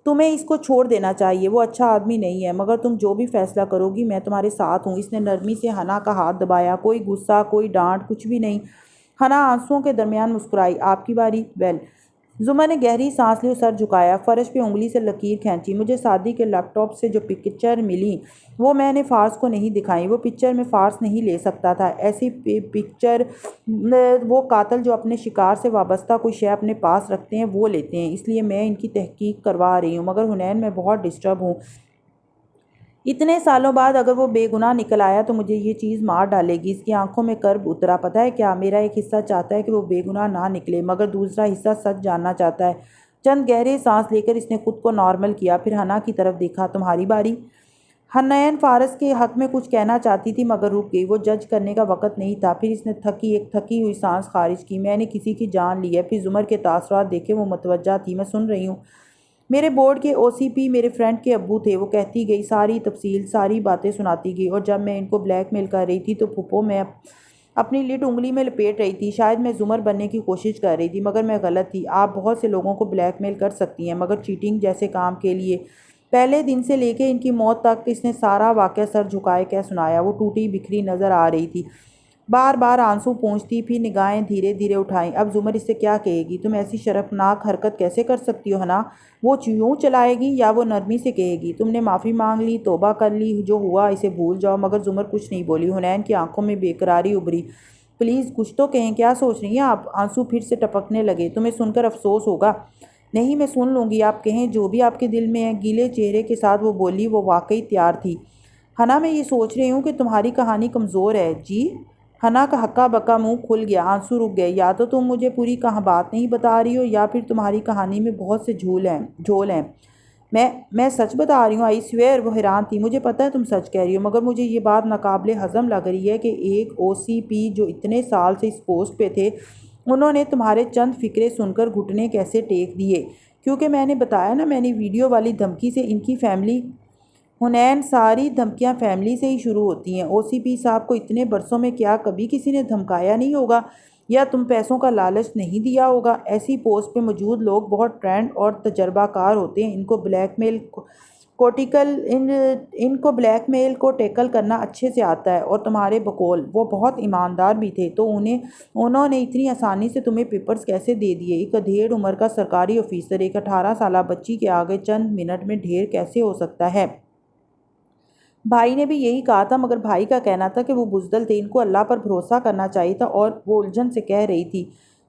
تمہیں اس کو چھوڑ دینا چاہیے، وہ اچھا آدمی نہیں ہے، مگر تم جو بھی فیصلہ کرو گی میں تمہارے ساتھ ہوں۔ اس نے نرمی سے حنا کا ہاتھ دبایا۔ کوئی غصہ، کوئی ڈانٹ، کچھ بھی نہیں۔ حنا آنسوؤں کے درمیان مسکرائی۔ آپ کی باری؟ ویل۔ زمر نے گہری سانس لی اور سر جھکایا، فرش پہ انگلی سے لکیر کھینچی۔ مجھے سعدی کے لیپ ٹاپ سے جو پکچر ملی وہ میں نے فارس کو نہیں دکھائیں، وہ پکچر میں فارس نہیں لے سکتا تھا۔ ایسی پکچر وہ قاتل جو اپنے شکار سے وابستہ کوئی شے اپنے پاس رکھتے ہیں وہ لیتے ہیں، اس لیے میں ان کی تحقیق کروا رہی ہوں، مگر حنین میں بہت ڈسٹرب ہوں۔ اتنے سالوں بعد اگر وہ بے گناہ نکل آیا تو مجھے یہ چیز مار ڈالے گی۔ اس کی آنکھوں میں کرب اترا۔ پتہ ہے کیا، میرا ایک حصہ چاہتا ہے کہ وہ بے گناہ نہ نکلے، مگر دوسرا حصہ سچ جاننا چاہتا ہے۔ چند گہرے سانس لے کر اس نے خود کو نارمل کیا، پھر حنا کی طرف دیکھا۔ تمہاری باری۔ حنین فارس کے حق میں کچھ کہنا چاہتی تھی مگر رک گئی، وہ جج کرنے کا وقت نہیں تھا۔ پھر اس نے ایک تھکی ہوئی سانس خارج کی۔ میں نے کسی کی جان لی ہے۔ پھر زمر کے تاثرات دیکھے، وہ متوجہ تھی۔ میں سن رہی ہوں۔ میرے بورڈ کے او سی پی میرے فرینڈ کے ابو تھے، وہ کہتی گئی، ساری تفصیل، ساری باتیں سناتی گئی، اور جب میں ان کو بلیک میل کر رہی تھی تو پھپھو میں اپنی لٹ انگلی میں لپیٹ رہی تھی۔ شاید میں زمر بننے کی کوشش کر رہی تھی مگر میں غلط تھی۔ آپ بہت سے لوگوں کو بلیک میل کر سکتی ہیں مگر چیٹنگ جیسے کام کے لیے۔ پہلے دن سے لے کے ان کی موت تک اس نے سارا واقعہ سر جھکائے کہہ سنایا۔ وہ ٹوٹی بکھری نظر آ رہی تھی، بار بار آنسو پونچھتی، پھر نگاہیں دھیرے دھیرے اٹھائیں۔ اب زمر اس سے کیا کہے گی؟ تم ایسی شرمناک حرکت کیسے کر سکتی ہو حنا؟ وہ یوں چلائے گی یا وہ نرمی سے کہے گی، تم نے معافی مانگ لی، توبہ کر لی، جو ہوا اسے بھول جاؤ؟ مگر زمر کچھ نہیں بولی۔ حنین کی آنکھوں میں بے قراری ابھری۔ پلیز کچھ تو کہیں، کیا سوچ رہی ہیں آپ؟ آنسو پھر سے ٹپکنے لگے۔ تمہیں سن کر افسوس ہوگا۔ نہیں، میں سن لوں گی، آپ کہیں جو بھی آپ کے دل میں ہے۔ گیلے چہرے کے ساتھ وہ بولی، وہ واقعی تیار تھی۔ حنا میں یہ سوچ رہی ہوں کہ تمہاری کہانی کمزور ہے۔ جی؟ ہنا کا ہکا بکا منہ کھل گیا، آنسو رک گئے۔ یا تو تم مجھے پوری بات نہیں بتا رہی ہو یا پھر تمہاری کہانی میں بہت سے جھول ہیں۔ میں سچ بتا رہی ہوں، آئی سویئر۔ وہ حیران تھی۔ مجھے پتہ ہے تم سچ کہہ رہی ہو، مگر مجھے یہ بات ناقابل ہضم لگ رہی ہے کہ ایک OCP جو اتنے سال سے اس پوسٹ پہ تھے، انہوں نے تمہارے چند فقرے سن کر گھٹنے کیسے ٹیک دیے۔ کیونکہ میں نے بتایا نا، میں نے ویڈیو والی دھمکی سے ان کی فیملی حنین، ساری دھمکیاں فیملی سے ہی شروع ہوتی ہیں۔ OCP صاحب کو اتنے برسوں میں کیا کبھی کسی نے دھمکایا نہیں ہوگا یا تم پیسوں کا لالچ نہیں دیا ہوگا؟ ایسی پوسٹ پہ موجود لوگ بہت ٹرینڈ اور تجربہ کار ہوتے ہیں، ان کو بلیک میل کو ٹیکل کرنا اچھے سے آتا ہے۔ اور تمہارے بقول وہ بہت ایماندار بھی تھے، تو انہوں نے اتنی آسانی سے تمہیں پیپرز کیسے دے دیے؟ ایک ادھیڑ عمر کا سرکاری آفیسر ایک 18 سالہ بچی کے آگے چند منٹ میں ڈھیر کیسے ہو سکتا ہے؟ بھائی نے بھی یہی کہا تھا، مگر بھائی کا کہنا تھا کہ وہ بزدل تھے، ان کو اللہ پر بھروسہ کرنا چاہیے تھا۔ اور وہ الجھن سے کہہ رہی تھی۔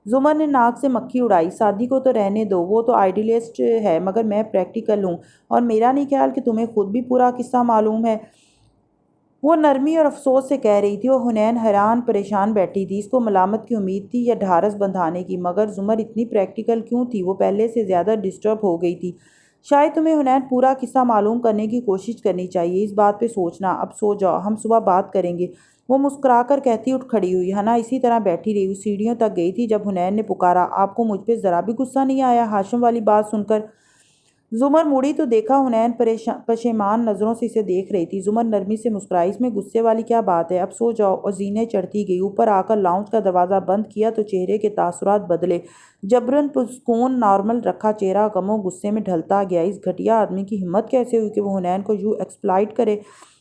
زمر نے ناک سے مکھی اڑائی۔ سادی کو تو رہنے دو، وہ تو آئیڈیلسٹ ہے، مگر میں پریکٹیکل ہوں، اور میرا نہیں خیال کہ تمہیں خود بھی پورا قصہ معلوم ہے۔ وہ نرمی اور افسوس سے کہہ رہی تھی۔ وہ حنین حیران پریشان بیٹھی تھی۔ اس کو ملامت کی امید تھی یا ڈھارس بندھانے کی؟ مگر زمر اتنی پریکٹیکل کیوں تھی؟ وہ پہلے سے زیادہ ڈسٹرب ہو گئی تھی۔ شاید تمہیں حنین پورا قصہ معلوم کرنے کی کوشش کرنی چاہیے، اس بات پہ سوچنا۔ اب سو جاؤ، ہم صبح بات کریں گے۔ وہ مسکرا کر کہتی اٹھ کھڑی ہوئی۔ ہنا اسی طرح بیٹھی رہی۔ وہ سیڑھیوں تک گئی تھی جب حنین نے پکارا، آپ کو مجھ پہ ذرا بھی غصہ نہیں آیا ہاشم والی بات سن کر؟ زمر مڑی تو دیکھا حنین پشیمان نظروں سے اسے دیکھ رہی تھی۔ زمر نرمی سے مسکرائی، اس میں غصے والی کیا بات ہے؟ اب سو جاؤ۔ اور زینت چڑھتی گئی۔ اوپر آ کر لاؤنج کا دروازہ بند کیا تو چہرے کے تاثرات بدلے۔ جبراً پرسکون نارمل رکھا چہرہ غم و غصے میں ڈھلتا گیا۔ اس گھٹیا آدمی کی ہمت کیسے ہوئی کہ وہ حنین کو یوں ایکسپلائٹ کرے؟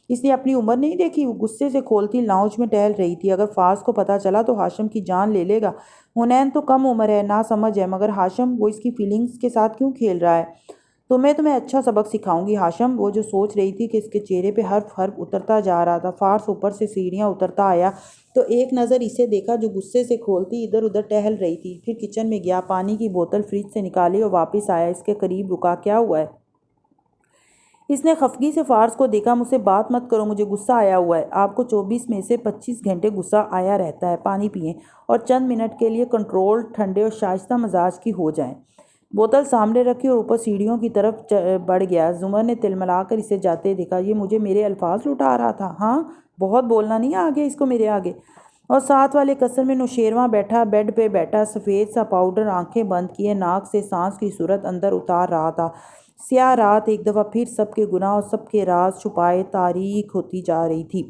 اس نے اپنی عمر نہیں دیکھی؟ وہ غصے سے کھولتی لاؤنج میں ٹہل رہی تھی۔ اگر فارس کو پتہ چلا تو ہاشم کی جان لے لے گا۔ حنین تو کم عمر ہے، ناسمجھ ہے، مگر ہاشم، وہ اس کی فیلنگز کے ساتھ کیوں کھیل رہا ہے؟ تمہیں اچھا سبق سکھاؤں گی ہاشم۔ وہ جو سوچ رہی تھی کہ اس کے چہرے پہ حرف اترتا جا رہا تھا۔ فارس اوپر سے سیڑھیاں اترتا آیا تو ایک نظر اسے دیکھا جو غصے سے کھولتی ادھر ادھر ٹہل رہی تھی۔ پھر کچن میں گیا، پانی کی بوتل فریج سے نکالی اور واپس آیا۔ اس کے قریب رکا۔ کیا ہوا ہے؟ اس نے خفگی سے فارس کو دیکھا۔ مجھ سے بات مت کرو، مجھے غصہ آیا ہوا ہے۔ آپ کو 24 میں سے 25 گھنٹے غصہ آیا رہتا ہے۔ پانی پئیں اور چند منٹ کے لیے کنٹرول ٹھنڈے اور شائستہ مزاج کی ہو جائیں۔ بوتل سامنے رکھی اور اوپر سیڑھیوں کی طرف بڑھ گیا۔ زمر نے تلملا کر اسے جاتے دیکھا۔ یہ مجھے میرے الفاظ لٹا رہا تھا؟ ہاں، بہت بولنا نہیں آ گیا اس کو میرے آگے۔ اور ساتھ والے قصر میں نوشیرواں بیٹھا، بیڈ پہ بیٹھا، سفید سا پاؤڈر، آنکھیں بند کیے، ناک سے سانس کی صورت اندر اتار رہا تھا۔ سیاہ رات ایک دفعہ پھر سب کے گناہ اور سب کے راز چھپائے تاریک ہوتی جا رہی تھی۔